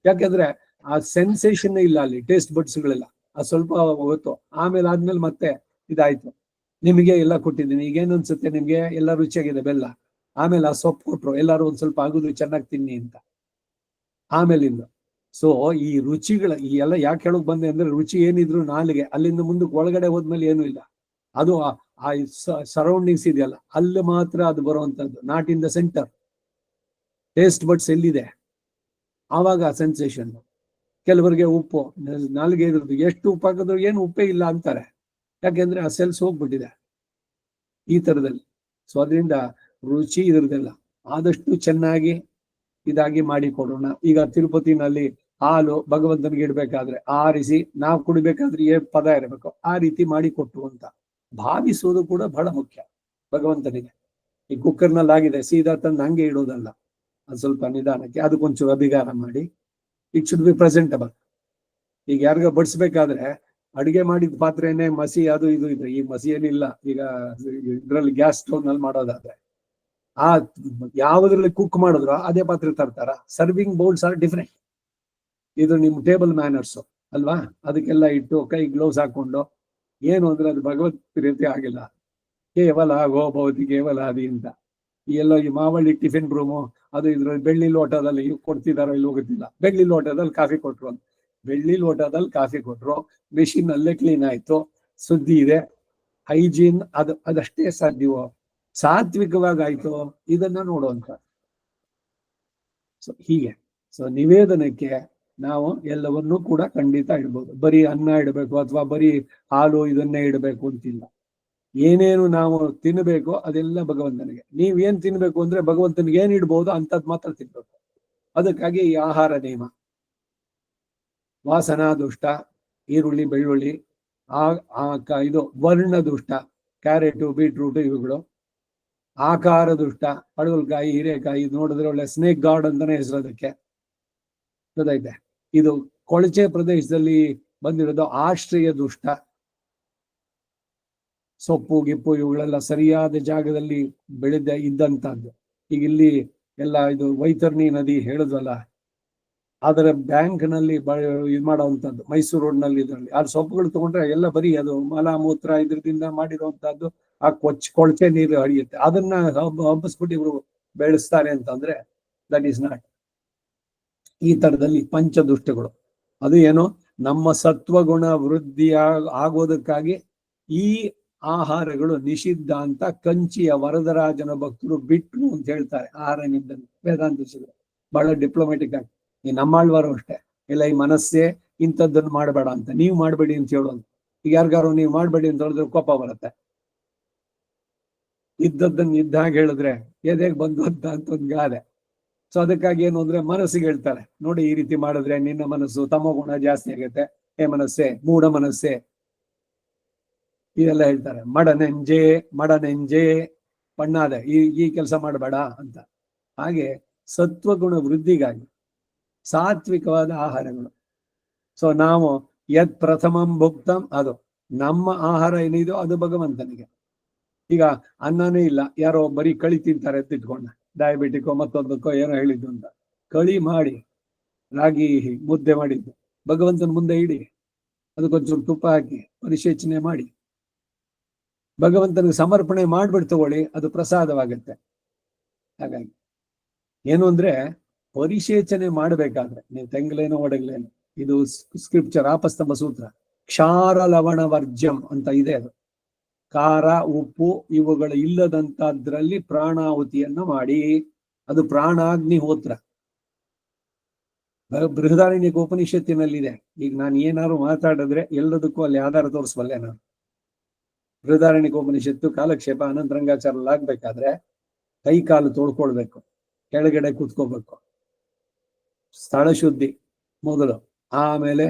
ಯಾಕೆಂದ್ರೆ ಆ ಸೆನ್ಸೇಷನ್ ಇಲ್ಲ ಅಲ್ಲಿ, ಟೇಸ್ಟ್ ಬಡ್ಸ್ಗಳೆಲ್ಲ ಅದು ಸ್ವಲ್ಪ ಹೊತ್ತು ಆಮೇಲೆ ಆದ್ಮೇಲೆ ಮತ್ತೆ ಇದಾಯ್ತು, ನಿಮಗೆ ಎಲ್ಲ ಕೊಟ್ಟಿದ್ದೀನಿ, ಈಗೇನು ಅನ್ಸುತ್ತೆ ನಿಮ್ಗೆ, ಎಲ್ಲ ರುಚಿಯಾಗಿದೆ ಬೆಲ್ಲ. ಆಮೇಲೆ ಆ ಸೊಪ್ಪು ಕೊಟ್ರು, ಎಲ್ಲಾರು ಒಂದ್ ಸ್ವಲ್ಪ ಆಗುದು ಚೆನ್ನಾಗಿ ತಿನ್ನಿ ಅಂತ ಆಮೇಲಿಂದ. ಸೊ ಈ ರುಚಿಗಳ ಈ ಎಲ್ಲ ಯಾಕೆ ಹೇಳಕ್ ಬಂದೆ ಅಂದ್ರೆ, ರುಚಿ ಏನಿದ್ರು ನಾಲಿಗೆ, ಅಲ್ಲಿಂದ ಮುಂದಕ್ಕೆ ಒಳಗಡೆ ಹೋದ್ಮೇಲೆ ಏನು ಇಲ್ಲ, ಅದು ಆ ಸರೌಂಡಿಂಗ್ಸ್ ಇದೆಯಲ್ಲ ಅಲ್ಲಿ ಮಾತ್ರ ಅದು ಬರುವಂತದ್ದು. Not in the centre. Taste buds ಎಲ್ಲಿದೆ ಆವಾಗ ಸೆನ್ಸೇಷನ್. ಕೆಲವರಿಗೆ ಉಪ್ಪು ನಾಲಿಗೆ ಇರೋದು, ಎಷ್ಟು ಉಪ್ಪು ಹಾಕಿದ್ರು ಏನು ಉಪ್ಪೇ ಇಲ್ಲ ಅಂತಾರೆ, ಯಾಕೆಂದ್ರೆ ಆ ಸೆಲ್ಸ್ ಹೋಗ್ಬಿಟ್ಟಿದೆ ಈ ತರದಲ್ಲಿ. ಸೊ ಅದರಿಂದ ರುಚಿ ಇದ್ರದೆಲ್ಲ ಆದಷ್ಟು ಚೆನ್ನಾಗಿ ಇದಾಗಿ ಮಾಡಿ ಕೊಡೋಣ. ಈಗ ತಿರುಪತಿನಲ್ಲಿ ಹಾಲು ಭಗವಂತನಿಗೆ ಇಡ್ಬೇಕಾದ್ರೆ ಆರಿಸಿ ನಾವು ಕುಡಿಬೇಕಾದ್ರೆ ಏನ್ ಪದ ಇರಬೇಕು ಆ ರೀತಿ ಮಾಡಿ ಕೊಟ್ಟು ಅಂತ ಭಾವಿಸುವುದು ಕೂಡ ಬಹಳ ಮುಖ್ಯ ಭಗವಂತನಿಗೆ. ಈ ಕುಕ್ಕರ್ನಲ್ಲಿ ಆಗಿದೆ ಸೀದಾ ತಂದು ಹಂಗೆ ಇಡೋದಲ್ಲ, ಅದು ಸ್ವಲ್ಪ ನಿಧಾನಕ್ಕೆ ಅದಕ್ಕೊಂಚೂರು ಅಭಿಗಾರ ಮಾಡಿ, ಇಟ್ ಶುಡ್ ಬಿ ಪ್ರೆಸೆಂಟಬಲ್. ಈಗ ಯಾರಿಗ ಬಡಿಸ್ಬೇಕಾದ್ರೆ ಅಡಿಗೆ ಮಾಡಿದ ಪಾತ್ರೆನೇ ಮಸಿ ಅದು ಇದು ಇದ್ರೆ, ಈ ಮಸಿ ಏನಿಲ್ಲ ಈಗ ಇದ್ರಲ್ಲಿ ಗ್ಯಾಸ್ ಸ್ಟೋವ್ ನಲ್ಲಿ ಮಾಡೋದಾದ್ರೆ ಆ ಯಾವುದ್ರಲ್ಲಿ ಕುಕ್ ಮಾಡಿದ್ರು ಅದೇ ಪಾತ್ರೆ ತರ್ತಾರ. Serving bowls are different. ಇದು ನಿಮ್ ಟೇಬಲ್ ಮ್ಯಾನರ್ಸ್ ಅಲ್ವಾ? ಅದಕ್ಕೆಲ್ಲ ಇಟ್ಟು ಕೈ ಗ್ಲೌಸ್ ಹಾಕೊಂಡು ಏನು ಅಂದ್ರೆ ಅದು ಭಗವತ್ ಪ್ರೀತಿ ಆಗಿಲ್ಲ. ಕೇವಲ ಗೋಭವತಿ ಕೇವಲ ಅದಿ ಅಂತ ಎಲ್ಲೋ ಈ ಮಾವಳ್ಳಿ ಟಿಫಿನ್ ರೂಮು ಅದು ಇದ್ರಲ್ಲಿ ಬೆಳ್ಳಿ ಲೋಟದಲ್ಲಿ ಕೊಡ್ತಿದಾರೋ ಇಲ್ಲಿ ಗೊತ್ತಿಲ್ಲ. ಬೆಳ್ಳಿ ಲೋಟದಲ್ಲಿ ಕಾಫಿ ಕೊಟ್ರು ಅಂತ. ಬೆಳ್ಳಿ ಲೋಟದಲ್ಲಿ ಕಾಫಿ ಕೊಟ್ರು, ಮೆಷಿನ್ ಅಲ್ಲೇ ಕ್ಲೀನ್ ಆಯ್ತು, ಸುದ್ದಿ ಇದೆ, ಹೈಜೀನ್, ಅದಷ್ಟೇ ಸಾಧ್ಯವೋ? ಸಾತ್ವಿಕವಾಗಿ ಆಯ್ತು, ಇದನ್ನ ನೋಡುವಂತ. ಸೊ ಹೀಗೆ ನಿವೇದನಕ್ಕೆ ನಾವು ಎಲ್ಲವನ್ನೂ ಕೂಡ ಖಂಡಿತ ಇಡ್ಬೋದು. ಬರೀ ಅನ್ನ ಇಡಬೇಕು ಅಥವಾ ಬರೀ ಹಾಲು ಇದನ್ನೇ ಇಡಬೇಕು ಅಂತಿಲ್ಲ. ಏನೇನು ನಾವು ತಿನ್ಬೇಕು ಅದೆಲ್ಲ ಭಗವಂತನಿಗೆ. ನೀವೇನ್ ತಿನ್ಬೇಕು ಅಂದ್ರೆ ಭಗವಂತನಿಗೆ ಏನ್ ಇಡ್ಬೋದು ಅಂತದ್ ಮಾತ್ರ ತಿನ್ಬೇಕು. ಅದಕ್ಕಾಗಿ ಈ ಆಹಾರ ನಿಯಮ. ವಾಸನಾ ದುಷ್ಟ ಈರುಳ್ಳಿ ಬೆಳ್ಳುಳ್ಳಿ, ಇದು ವರ್ಣ ದುಷ್ಟ ಕ್ಯಾರೆಟು ಬೀಟ್ರೂಟ್ ಇವುಗಳು. ಆಕಾರ ದುಷ್ಟ ಪಡವಲಕಾಯಿ ಹೀರೆಕಾಯಿ, ಇದು ನೋಡಿದ್ರೆ ಒಳ್ಳೆ ಸ್ನೇಕ್ ಗಾರ್ಡ್ ಅಂತಾನೆ ಹೆಸರು ಅದಕ್ಕೆ, ಗೊತ್ತೈತೆ. ಇದು ಕೊಳಚೆ ಪ್ರದೇಶದಲ್ಲಿ ಬಂದಿರೋದು ಆಶ್ರಯ ದುಷ್ಟ. ಸೊಪ್ಪು ಗಿಪ್ಪು ಇವುಗಳೆಲ್ಲ ಸರಿಯಾದ ಜಾಗದಲ್ಲಿ ಬೆಳೆದ ಇದ್ದಂತದ್ದು. ಈಗ ಇಲ್ಲಿ ಎಲ್ಲ ಇದು ವೈತರಣಿ ನದಿ ಹೇಳಿದ್ವಲ್ಲ, ಅದರ ಬ್ಯಾಂಕ್ ನಲ್ಲಿ ಇದು ಮಾಡುವಂತದ್ದು ಮೈಸೂರು ರೋಡ್ ನಲ್ಲಿ ಇದರಲ್ಲಿ ಆ ಸೊಪ್ಪುಗಳು ತಗೊಂಡ್ರೆ ಎಲ್ಲ ಬರೀ ಅದು ಮಲಮೂತ್ರ ಇದ್ರದಿಂದ ಮಾಡಿರುವಂತದ್ದು. ಆ ಕೊಳಚೆ ನೀರು ಹರಿಯುತ್ತೆ, ಅದನ್ನ ಹಬ್ಬಿಸ್ಬಿಟ್ಟು ಇವರು ಬೆಳೆಸ್ತಾರೆ ಅಂತಂದ್ರೆ ದಟ್ ಈಸ್ ನಾಟ್. ಈ ತರದಲ್ಲಿ ಪಂಚದುಷ್ಟಗಳು ಅದು ಏನು, ನಮ್ಮ ಸತ್ವಗುಣ ವೃದ್ಧಿ ಆಗೋದಕ್ಕಾಗಿ ಈ ಆಹಾರಗಳು ನಿಷಿದ್ಧ ಅಂತ ಕಂಚಿಯ ವರದರಾಜನ ಭಕ್ತರು ಬಿಟ್ರು ಅಂತ ಹೇಳ್ತಾರೆ. ಆಹಾರ ನಿಂದನೆ ವೇದಾಂತಿಸಿದ್ರು ಬಹಳ ಡಿಪ್ಲೊಮ್ಯಾಟಿಕ್ ಆಗಿ. ಈ ನಮ್ಮಾಳ್ವಾರು ಅಷ್ಟೇ, ಇಲ್ಲ ಈ ಮನಸ್ಸೇ ಇಂಥದ್ದನ್ನು ಮಾಡಬೇಡ ಅಂತ, ನೀವು ಮಾಡಬೇಡಿ ಅಂತ ಹೇಳೋದು. ಈಗ ಯಾರಿಗಾರು ನೀವು ಮಾಡಬೇಡಿ ಅಂತ ಹೇಳಿದ್ರೆ ಕೋಪ ಬರುತ್ತೆ. ಇದ್ದದ್ದನ್ನು ಇದ್ದಾಗ ಹೇಳಿದ್ರೆ ಎದೆಗೆ ಬಂದು ಅಂತ ಒಂದು ಗಾದೆ. ಸೊ ಅದಕ್ಕಾಗಿ ಏನು ಅಂದ್ರೆ ಮನಸ್ಸಿಗೆ ಹೇಳ್ತಾರೆ, ನೋಡಿ ಈ ರೀತಿ ಮಾಡಿದ್ರೆ ನಿನ್ನ ಮನಸ್ಸು ತಮೋಗುಣ ಜಾಸ್ತಿ ಆಗತ್ತೆ, ಹೇ ಮನಸ್ಸೇ ಮೂಢ ಮನಸ್ಸೇ, ಇದೆಲ್ಲ ಹೇಳ್ತಾರೆ. ಮಡನೆಂಜೆ ಪಣ್ಣಾದೆ, ಈ ಕೆಲಸ ಮಾಡಬೇಡ ಅಂತ. ಹಾಗೆ ಸತ್ವಗುಣ ವೃದ್ಧಿಗಾಗಿ ಸಾತ್ವಿಕವಾದ ಆಹಾರಗಳು. ಸೊ ನಾವು ಯತ್ ಪ್ರಥಮಂ ಭುಕ್ತಂ, ಅದು ನಮ್ಮ ಆಹಾರ ಏನಿದೋ ಅದು ಭಗವಂತನಿಗೆ. ಈಗ ಅನ್ನನೇ ಇಲ್ಲ, ಯಾರೋ ಬರೀ ಕಳಿ ತಿಂತಾರೆ ಎತ್ತಿಟ್ಕೊಂಡ, ಡಯಾಬಿಟಿಕೋ ಮತ್ತೊಂದಕ್ಕೋ ಏನೋ ಹೇಳಿದ್ದು ಅಂತ. ಕಳಿ ಮಾಡಿ ರಾಗಿ ಮುದ್ದೆ ಮಾಡಿದ್ದು ಭಗವಂತನ ಮುಂದೆ ಇಡಿ, ಅದಕ್ಕೊಂಚೂರು ತುಪ್ಪ ಹಾಕಿ ಪರಿಶೇಚನೆ ಮಾಡಿ ಭಗವಂತನಿಗೆ ಸಮರ್ಪಣೆ ಮಾಡ್ಬಿಟ್ಟು ತಗೊಳ್ಳಿ, ಅದು ಪ್ರಸಾದವಾಗತ್ತೆ. ಹಾಗಾಗಿ ಏನು ಅಂದ್ರೆ ಪರಿಶೇಚನೆ ಮಾಡಬೇಕಾದ್ರೆ ನೀವು ತೆಂಗಲೇನೋ ಒಡಗ್ಲೇನೋ, ಇದು ಸ್ಕ್ರಿಪ್ಚರ್ ಆಪಸ್ತಂಭ ಸೂತ್ರ, ಕ್ಷಾರ ಲವಣ ವರ್ಜ್ಯಂ ಅಂತ ಇದೆ. ಅದು ಖಾರ ಉಪ್ಪು ಇವುಗಳು ಇಲ್ಲದಂತದ್ರಲ್ಲಿ ಪ್ರಾಣಾಹುತಿಯನ್ನ ಮಾಡಿ, ಅದು ಪ್ರಾಣಾಗ್ನಿಹೋತ್ರ. ಬೃಹದಾರಣ್ಯಕ ಉಪನಿಷತ್ತಿನಲ್ಲಿದೆ. ಈಗ ನಾನು ಏನಾದ್ರು ಮಾತಾಡಿದ್ರೆ ಎಲ್ಲದಕ್ಕೂ ಅಲ್ಲಿ ಆಧಾರ ತೋರಿಸ್ಬಲ್ಲೆ ನಾನು. ಬೃಹದಾರಣ್ಯಕ ಉಪನಿಷತ್ತು ಕಾಲಕ್ಷೇಪ ಅನಂತರಂಗಾಚಾರಲ್ಲಾಗ್ಬೇಕಾದ್ರೆ ಕೈ ಕಾಲು ತೊಳ್ಕೊಳ್ಬೇಕು, ಕೆಳಗಡೆ ಕೂತ್ಕೋಬೇಕು, ಸ್ಥಳ ಶುದ್ಧಿ ಮೊದಲು, ಆಮೇಲೆ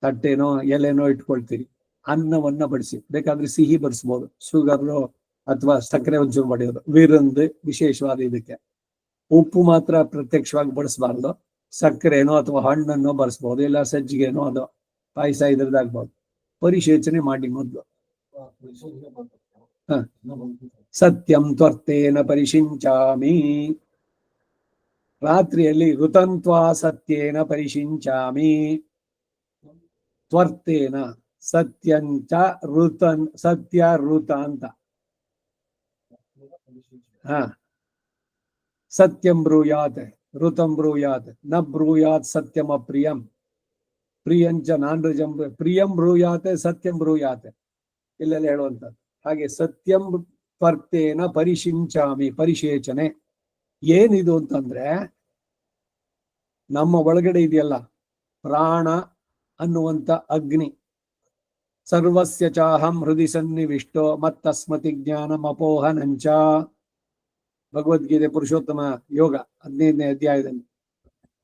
ತಟ್ಟೆನೋ ಎಲೆನೋ ಇಟ್ಕೊಳ್ತೀರಿ. ಅನ್ನವನ್ನ ಬಡಿಸಿ, ಬೇಕಾದ್ರೆ ಸಿಹಿ ಬಡಿಸ್ಬೋದು, ಶುಗರು ಅಥವಾ ಸಕ್ಕರೆ ಒಂಚೂರು ಬಡಿಯೋದು ವೀರಂದು ವಿಶೇಷವಾದ ಇದಕ್ಕೆ. ಉಪ್ಪು ಮಾತ್ರ ಪ್ರತ್ಯಕ್ಷವಾಗಿ ಬಡಿಸ್ಬಾರ್ದು, ಸಕ್ಕರೆನೋ ಅಥವಾ ಹಣ್ಣನ್ನೋ ಬಡಿಸ್ಬೋದು, ಇಲ್ಲ ಸಜ್ಜಿಗೆನೋ ಅದು ಪಾಯಸ ಇದ್ರದ್ದಾಗ್ಬೋದು. ಪರಿಶೇಚನೆ ಮಾಡಿ ಮೊದಲು. ಸತ್ಯಂ ತ್ವರ್ತೇನ ಪರಿಶಿಂಚಾಮಿ, ರಾತ್ರಿಯಲ್ಲಿ ಋತಂತ್ವಾ ಸತ್ಯೇನ ಪರಿಶಿಂಚಾಮಿ. ತ್ವರ್ತೇನ ಸತ್ಯಂಚ ಋತನ್, ಸತ್ಯ ಋತ ಅಂತ. ಸತ್ಯಂ ಬ್ರೂಯಾತ್ ಋತಂ ಬ್ರೂಯಾತ್ ನ ಬ್ರೂಯಾತ್ ಸತ್ಯಂ ಅಪ್ರಿಯಂ, ಪ್ರಿಯಂಚ ನಾನ್ರಜಂ ಪ್ರಿಯಂ ಬ್ರೂಯಾತ್ ಸತ್ಯಂ ಬ್ರೂಯಾತ್, ಇಲ್ಲೆಲ್ಲ ಹೇಳುವಂಥದ್ದು. ಹಾಗೆ ಸತ್ಯಂ ತ್ವರ್ತೇನ ಪರಿಶಿಂಚಾಮಿ, ಪರಿಶೇಚನೆ ಏನಿದು ಅಂತಂದ್ರೆ ನಮ್ಮ ಒಳಗಡೆ ಇದೆಯಲ್ಲ ಪ್ರಾಣ ಅನ್ನುವಂತ ಅಗ್ನಿ. ಸರ್ವಸ್ಯ ಚಾಹಂ ಹೃದಯ ಸನ್ನಿವಿಷ್ಟೋ ಮತ್ತಸ್ಮತಿ ಜ್ಞಾನಂ ಅಪೋಹನಂಚ, ಭಗವದ್ಗೀತೆ ಪುರುಷೋತ್ತಮ ಯೋಗ 15ನೇ ಅಧ್ಯಾಯದಲ್ಲಿ.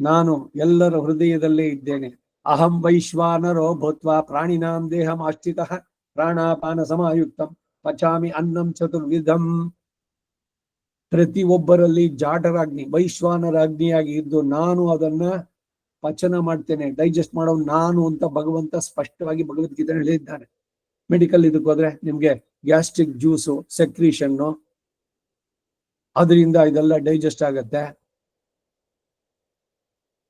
ನಾನು ಎಲ್ಲರ ಹೃದಯದಲ್ಲೇ ಇದ್ದೇನೆ. ಅಹಂ ವೈಶ್ವಾನರೋ ಭೂತ್ವಾ ಪ್ರಾಣಿನಾಂ ದೇಹಂ ಆಶ್ರಿತಃ ಪ್ರಾಣಾಪಾನ ಸಮಾಯುಕ್ತಂ ಪಚಾಮಿ ಅನ್ನಂ ಚತುರ್ವಿಧಂ. ಪ್ರತಿಯೊಬ್ಬರಲ್ಲಿ ಜಾಠರಾಗ್ನಿ ವೈಶ್ವಾನರಾಗ್ನಿಯಾಗಿ ಇದ್ದು ನಾನು ಅದನ್ನ ಪಚನ ಮಾಡ್ತೇನೆ, ಡೈಜೆಸ್ಟ್ ಮಾಡೋ ನಾನು ಅಂತ ಭಗವಂತ ಸ್ಪಷ್ಟವಾಗಿ ಭಗವದ್ಗೀತೆ ಹೇಳಿದ್ದಾನೆ. ಮೆಡಿಕಲ್ ಇದಕ್ಕೆ ಹೋದ್ರೆ ನಿಮ್ಗೆ ಗ್ಯಾಸ್ಟ್ರಿಕ್ ಜ್ಯೂಸು ಸೆಕ್ರೀಷನ್ನು ಅದರಿಂದ ಇದೆಲ್ಲ ಡೈಜೆಸ್ಟ್ ಆಗತ್ತೆ.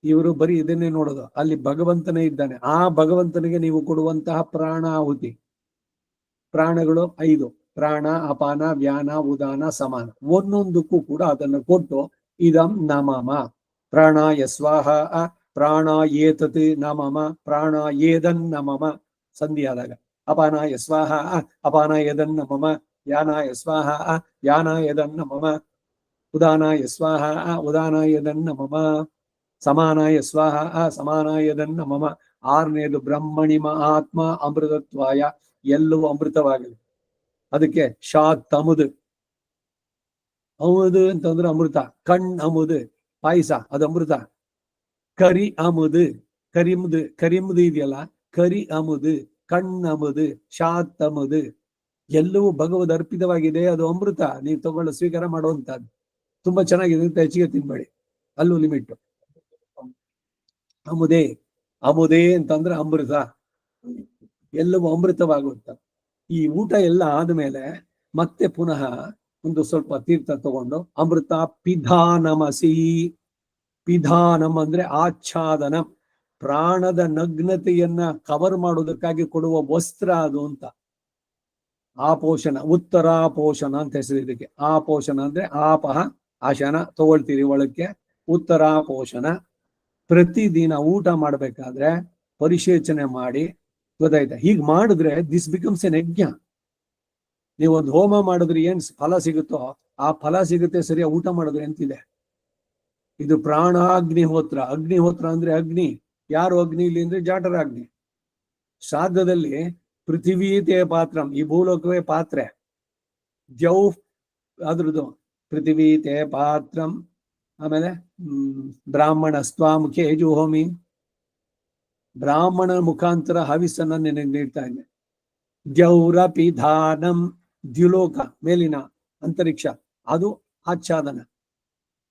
ಇವರು ಬರೀ ಇದನ್ನೇ ನೋಡೋದು, ಅಲ್ಲಿ ಭಗವಂತನೇ ಇದ್ದಾನೆ. ಆ ಭಗವಂತನಿಗೆ ನೀವು ಕೊಡುವಂತಹ ಪ್ರಾಣಾಹುತಿ, ಪ್ರಾಣಗಳು 5: ಪ್ರಾಣ, ಅಪಾನ, ವ್ಯಾನ, ಉದಾನ, ಸಮಾನ. ಒಂದೊಂದಕ್ಕೂ ಕೂಡ ಅದನ್ನು ಕೊಟ್ಟು ಇದಂ ನಮಮ ಪ್ರಾಣಾಯ ಸ್ವಾಹ, ಪ್ರಾಣ ಏತತ್ ನಮಮ ಪ್ರಾಣ ಏದನ್ ನಮಮ ಸಂಧಿಯಾದಾಗ. ಅಪಾನಾಯ ಸ್ವಾಹ, ಅಪಾನ ಏದನ್ ನಮಮ ಯಾನಾಯ ಸ್ವಾಹ, ಯಾನ ಏದನ್ ನಮಮ ಉದಾನಾಯ ಸ್ವಾಹ, ಉದಾನ ಏದನ್ ನಮಮ ಸಮಾನಾಯ ಸ್ವಾಹ, ಸಮಾನಾಯ ಏದನ್ ನಮಮ. 6ನೇದು ಬ್ರಹ್ಮಣಿ ಮಹಾತ್ಮ ಅಮೃತತ್ವಾಯ, ಎಲ್ಲವೂ ಅಮೃತವಾಗಲಿ. ಅದಕ್ಕೆ ಶಾತ್ ಅಮುದು, ಅಮುದು ಅಂತಂದ್ರೆ ಅಮೃತ. ಕಣ್ ಅಮುದು ಪಾಯಸ, ಅದು ಅಮೃತ. ಕರಿ ಅಮುದು, ಕರಿಮುದು ಇದೆಯಲ್ಲ, ಕರಿ ಅಮುದು, ಕಣ್ಣಮುದು, ಶಾತ್ ಅಮುದು, ಎಲ್ಲವೂ ಭಗವದ್ ಅರ್ಪಿತವಾಗಿದೆ. ಅದು ಅಮೃತ, ನೀವು ತಗೊಂಡು ಸ್ವೀಕಾರ ಮಾಡುವಂತಹದ್ದು. ತುಂಬಾ ಚೆನ್ನಾಗಿದೆ ಅಂತ ಹೆಚ್ಚಿಗೆ ತಿನ್ಬೇಡಿ, ಅಲ್ಲೂ ಲಿಮಿಟ್. ಅಮುದೇ, ಅಮುದೇ ಅಂತಂದ್ರೆ ಅಮೃತ, ಎಲ್ಲವೂ ಅಮೃತವಾಗುತ್ತ. ಈ ಊಟ ಎಲ್ಲ ಆದ್ಮೇಲೆ ಮತ್ತೆ ಪುನಃ ಒಂದು ಸ್ವಲ್ಪ ತೀರ್ಥ ತಗೊಂಡು ಅಮೃತ ಪಿಧಾನಮಸಿ. ಪಿಧಾನಂ ಅಂದ್ರೆ ಆಚ್ಛಾದನ, ಪ್ರಾಣದ ನಗ್ನತೆಯನ್ನ ಕವರ್ ಮಾಡೋದಕ್ಕಾಗಿ ಕೊಡುವ ವಸ್ತ್ರ ಅದು ಅಂತ. ಆಪೋಷಣ, ಉತ್ತರಾಪೋಷಣ ಅಂತ ಹೆಸರು ಇದಕ್ಕೆ. ಆಪೋಷಣ ಅಂದ್ರೆ ಆಪಹ, ಆಶನ ತಗೊಳ್ತೀರಿ ಒಳಕ್ಕೆ, ಉತ್ತರಾಪೋಷಣ. ಪ್ರತಿದಿನ ಊಟ ಮಾಡ್ಬೇಕಾದ್ರೆ ಪರಿಶೇಚನೆ ಮಾಡಿ, ಗೊತ್ತಾಯ್ತಾ? ಹೀಗ್ ಮಾಡಿದ್ರೆ ದಿಸ್ ಬಿಕಮ್ಸ್ ಎನ್ ಯಜ್ಞ. ನೀವೊಂದು ಹೋಮ ಮಾಡಿದ್ರೆ ಏನ್ ಫಲ ಸಿಗುತ್ತೋ ಆ ಫಲ ಸಿಗುತ್ತೆ, ಸರಿಯಾ ಊಟ ಮಾಡಿದ್ರೆ ಎಂತಿದೆ. ಇದು ಪ್ರಾಣಾಗ್ನಿಹೋತ್ರ. ಅಗ್ನಿಹೋತ್ರ ಅಂದ್ರೆ ಅಗ್ನಿ. ಯಾರು ಅಗ್ನಿ ಇಲ್ಲಿ ಅಂದ್ರೆ ಜಾಠರಾಗ್ನಿ. ಶ್ರಾದ್ದದಲ್ಲಿ ಪೃಥಿವೀತೆ ಪಾತ್ರಂ, ಈ ಭೂಲೋಕವೇ ಪಾತ್ರೆ. ಜೌ ಅದ್ರದ್ದು ಪೃಥಿವೀತೆ ಪಾತ್ರಂ. ಆಮೇಲೆ ಬ್ರಾಹ್ಮಣ ಸ್ವಾಮುಖೇ ಜುಹೋಮಿ, ಬ್ರಾಹ್ಮಣ ಮುಖಾಂತರ ಹವಿಸ್ಸನ್ನ ನಿನಗೆ ನೀಡ್ತಾ ಇದೆ. ದ್ಯೌರಪಿಧಾನಂ, ದ್ಯುಲೋಕ ಮೇಲಿನ ಅಂತರಿಕ್ಷ, ಅದು ಆಚ್ಛಾದನ.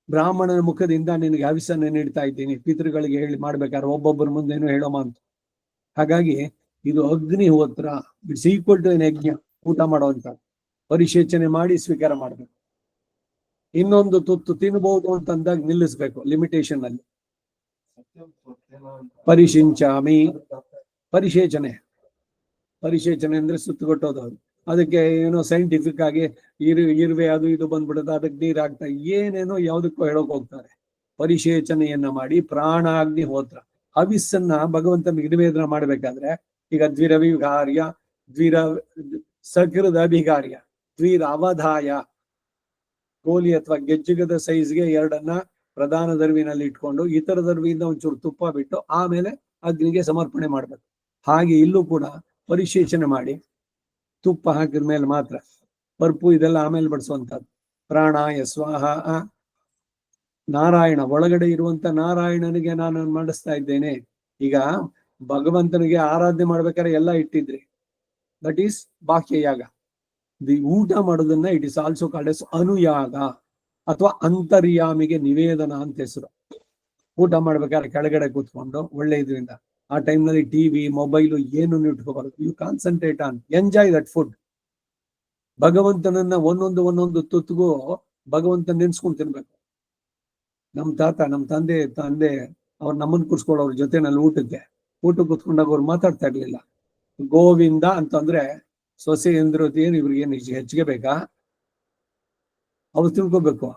ಬ್ರಾಹ್ಮಣನ ಮುಖದಿಂದ ನಿನಗೆ ಹವಿಸ್ಸನ್ನು ನೀಡ್ತಾ ಇದ್ದೀನಿ, ಪಿತೃಗಳಿಗೆ ಹೇಳಿ ಮಾಡ್ಬೇಕಾದ್ರೆ ಒಬ್ಬೊಬ್ಬರ ಮುಂದೇನು ಹೇಳೋಮ ಅಂತ. ಹಾಗಾಗಿ ಇದು ಅಗ್ನಿಹೋತ್ರ. It's equal to an yajna. ಊಟ ಮಾಡುವಂತ ಪರಿಶೇಚನೆ ಮಾಡಿ ಸ್ವೀಕಾರ ಮಾಡಬೇಕು. ಇನ್ನೊಂದು ತುತ್ತು ತಿನ್ಬಹುದು ಅಂತಂದಾಗ ನಿಲ್ಲಿಸ್ಬೇಕು, ಲಿಮಿಟೇಷನ್ ಅಲ್ಲಿ. ಪರಿಶಿಂಚಾಮಿ, ಪರಿಶೇಚನೆ. ಪರಿಶೇಚನೆ ಅಂದ್ರೆ ಸುತ್ತುಗೊಟ್ಟೋದು. ಅದಕ್ಕೆ ಏನೋ ಸೈಂಟಿಫಿಕ್ ಆಗಿ ಇರುವೆ ಅದು ಇದು ಬಂದ್ಬಿಡುತ್ತೆ, ಅದಕ್ಕೆ ನೀರ್ ಹಾಕ್ತಾ ಏನೇನೋ ಯಾವುದಕ್ಕೂ ಹೇಳೋಕ್ ಹೋಗ್ತಾರೆ. ಪರಿಶೇಚನೆಯನ್ನ ಮಾಡಿ ಪ್ರಾಣಾಗ್ನಿ ಹೋತ್ರ. ಹವಿಸ್ಸನ್ನ ಭಗವಂತನಿಗೆ ನಿವೇದನ ಮಾಡ್ಬೇಕಾದ್ರೆ ಈಗ ದ್ವಿರವಿಗಾರ್ಯ, ಸಕೃದ ಅಭಿಗಾರ್ಯ, ದ್ವಿರವಧಾಯ, ಗೋಲಿ ಅಥವಾ ಗೆಜ್ಜುಗದ ಸೈಜ್ಗೆ 2 ಪ್ರಧಾನ ದರ್ವಿನಲ್ಲಿ ಇಟ್ಕೊಂಡು ಇತರ ದರ್ವಿಯಿಂದ ಒಂಚೂರು ತುಪ್ಪ ಬಿಟ್ಟು ಆಮೇಲೆ ಅಗ್ನಿಗೆ ಸಮರ್ಪಣೆ ಮಾಡ್ಬೇಕು. ಹಾಗೆ ಇಲ್ಲೂ ಕೂಡ ಪರಿಶೇಚನೆ ಮಾಡಿ ತುಪ್ಪ ಹಾಕಿದ ಮೇಲೆ ಮಾತ್ರ. ಪರ್ಪು ಇದೆಲ್ಲ ಆಮೇಲೆ ಬಡಿಸುವಂತಹದ್ದು. ಪ್ರಾಣಾಯ ಸ್ವಾಹ, ನಾರಾಯಣ ಒಳಗಡೆ ಇರುವಂತ ನಾರಾಯಣನಿಗೆ ನಾನು ಮಾಡಿಸ್ತಾ ಇದ್ದೇನೆ. ಈಗ ಭಗವಂತನಿಗೆ ಆರಾಧನೆ ಮಾಡ್ಬೇಕಾದ್ರೆ ಎಲ್ಲ ಇಟ್ಟಿದ್ರಿ, ದಟ್ ಈಸ್ ಬಾಹ್ಯ ಯಾಗ. ಊಟ ಮಾಡೋದನ್ನ it is also called as ಅನುಯಾಗ ಅಥವಾ ಅಂತರ್ಯಾಮಿಗೆ ನಿವೇದನ ಅಂತ ಹೆಸರು. ಊಟ ಮಾಡ್ಬೇಕಾದ್ರೆ ಕೆಳಗಡೆ ಕೂತ್ಕೊಂಡು ಒಳ್ಳೆ ಇದರಿಂದ, ಆ ಟೈಮ್ನಲ್ಲಿ ಟಿವಿ ಮೊಬೈಲು ಏನು ಇಟ್ಕೋಬಾರದು. You concentrate on enjoy that food. ಭಗವಂತನನ್ನ ಒಂದೊಂದು ತುತ್ತಿಗೂ ಭಗವಂತನ ನೆನ್ಸ್ಕೊಂಡು ತಿನ್ಬೇಕು. ನಮ್ ತಾತ, ನಮ್ ತಂದೆ ಅವ್ರು ನಮ್ಮನ್ನ ಕೂರ್ಸ್ಕೊಳ್ಳೋರ್ ಜೊತೆನಲ್ಲಿ ಊಟಕ್ಕೆ ಕೂತ್ಕೊಂಡಾಗ ಅವ್ರು ಮಾತಾಡ್ತಾ ಇರ್ಲಿಲ್ಲ. ಗೋವಿಂದ ಅಂತಂದ್ರೆ ಸೊಸೆ ಎಂದ್ರು ಏನು ಇವ್ರಿಗೇನು ಹೆಚ್ಚಿಗೆ ಬೇಕಾ? ಅವ್ರು ತಿಳ್ಕೊಬೇಕು.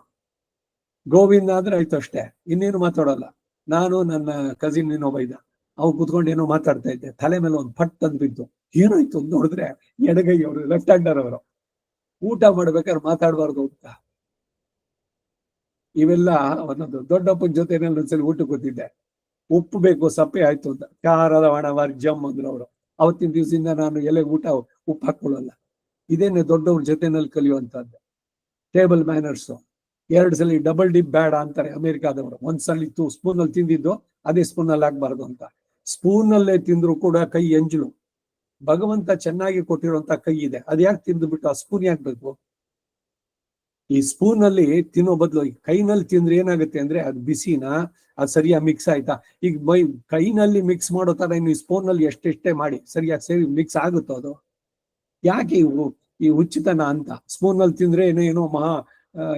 ಗೋವಿಂದ ಅಂದ್ರೆ ಆಯ್ತು ಅಷ್ಟೇ, ಇನ್ನೇನು ಮಾತಾಡೋಲ್ಲ. ನಾನು ನನ್ನ ಕಸಿನ್ ಇನ್ನೊಬ್ಬ ಇದ್ದ, ಅವ್ರು ಕೂತ್ಕೊಂಡು ಏನೋ ಮಾತಾಡ್ತಾ ಇದ್ದೆ, ತಲೆ ಮೇಲೆ ಒಂದು ಪಟ್ ಅಂತ ಬಿತ್ತು. ಏನಾಯ್ತು ಅಂತ ನೋಡಿದ್ರೆ ಎಡಗೈ ಅವರು, ಲೆಫ್ಟ್ ಹ್ಯಾಂಡರ್ ಅವರು. ಊಟ ಮಾಡ್ಬೇಕಾದ್ರೆ ಮಾತಾಡಬಾರ್ದು ಅಂತ. ಇವೆಲ್ಲ ಒಂದೊಂದು. ದೊಡ್ಡಪ್ಪನ ಜೊತೆ ಒಂದ್ಸಲಿ ಊಟಕ್ಕೆ ಕೂತಿದ್ದೆ, ಉಪ್ಪು ಬೇಕು ಸಪ್ಪೆ ಆಯ್ತು ಅಂತ, ಖಾರದ ಹಣ ವರ್ಜಮ್ ಅಂದ್ರು ಅವರು. ಅವತ್ತಿನ ದಿವಸದಿಂದ ನಾನು ಎಲೆಗೆ ಊಟ ಉಪ್ಪು ಹಾಕೊಳ್ಳಲ್ಲ. ಇದೇನೆ ದೊಡ್ಡವ್ರ ಜೊತೆನಲ್ಲಿ ಕಲಿಯುವಂತದ್ದು. Table manners. 2 ಸಲ ಡಬಲ್ ಡಿಪ್ ಬೇಡ ಅಂತಾರೆ ಅಮೆರಿಕಾದವರು. ಒಂದ್ಸಲಿ ಸ್ಪೂನ್ ಅಲ್ಲಿ ತಿಂದಿದ್ದು ಅದೇ ಸ್ಪೂನ್ ಅಲ್ಲಿ ಹಾಕ್ಬಾರ್ದು ಅಂತ. ಸ್ಪೂನ್ ಅಲ್ಲೇ ತಿಂದ್ರು ಕೂಡ ಕೈ ಎಂಜಲು. ಭಗವಂತ ಚೆನ್ನಾಗಿ ಕೊಟ್ಟಿರುವಂತ ಕೈ ಇದೆ, ಅದ್ ಯಾಕೆ ತಿಂದು ಬಿಟ್ಟು ಆ ಸ್ಪೂನ್ ಯಾಕೆ ಬೇಕು? ಈ ಸ್ಪೂನ್ ಅಲ್ಲಿ ತಿನ್ನೋ ಬದಲು ಕೈನಲ್ಲಿ ತಿಂದ್ರೆ ಏನಾಗುತ್ತೆ ಅಂದ್ರೆ ಅದು ಬಿಸಿನ ಅದು ಸರಿಯಾಗಿ ಮಿಕ್ಸ್ ಆಯ್ತಾ? ಈಗ ಕೈನಲ್ಲಿ ಮಿಕ್ಸ್ ಮಾಡೋ ತರ ಇನ್ನು ಸ್ಪೂನ್ ನಲ್ಲಿ ಎಷ್ಟೆಷ್ಟೇ ಮಾಡಿ ಸರಿಯಾಗಿ ಸರಿ ಮಿಕ್ಸ್ ಆಗುತ್ತೋ ಅದು? ಯಾಕೆ ಈ ಹುಚ್ಚುತನ ಅಂತ? ಸ್ಪೂನ್ ನಲ್ಲಿ ತಿಂದ್ರೆ ಏನೋ ಮಹಾ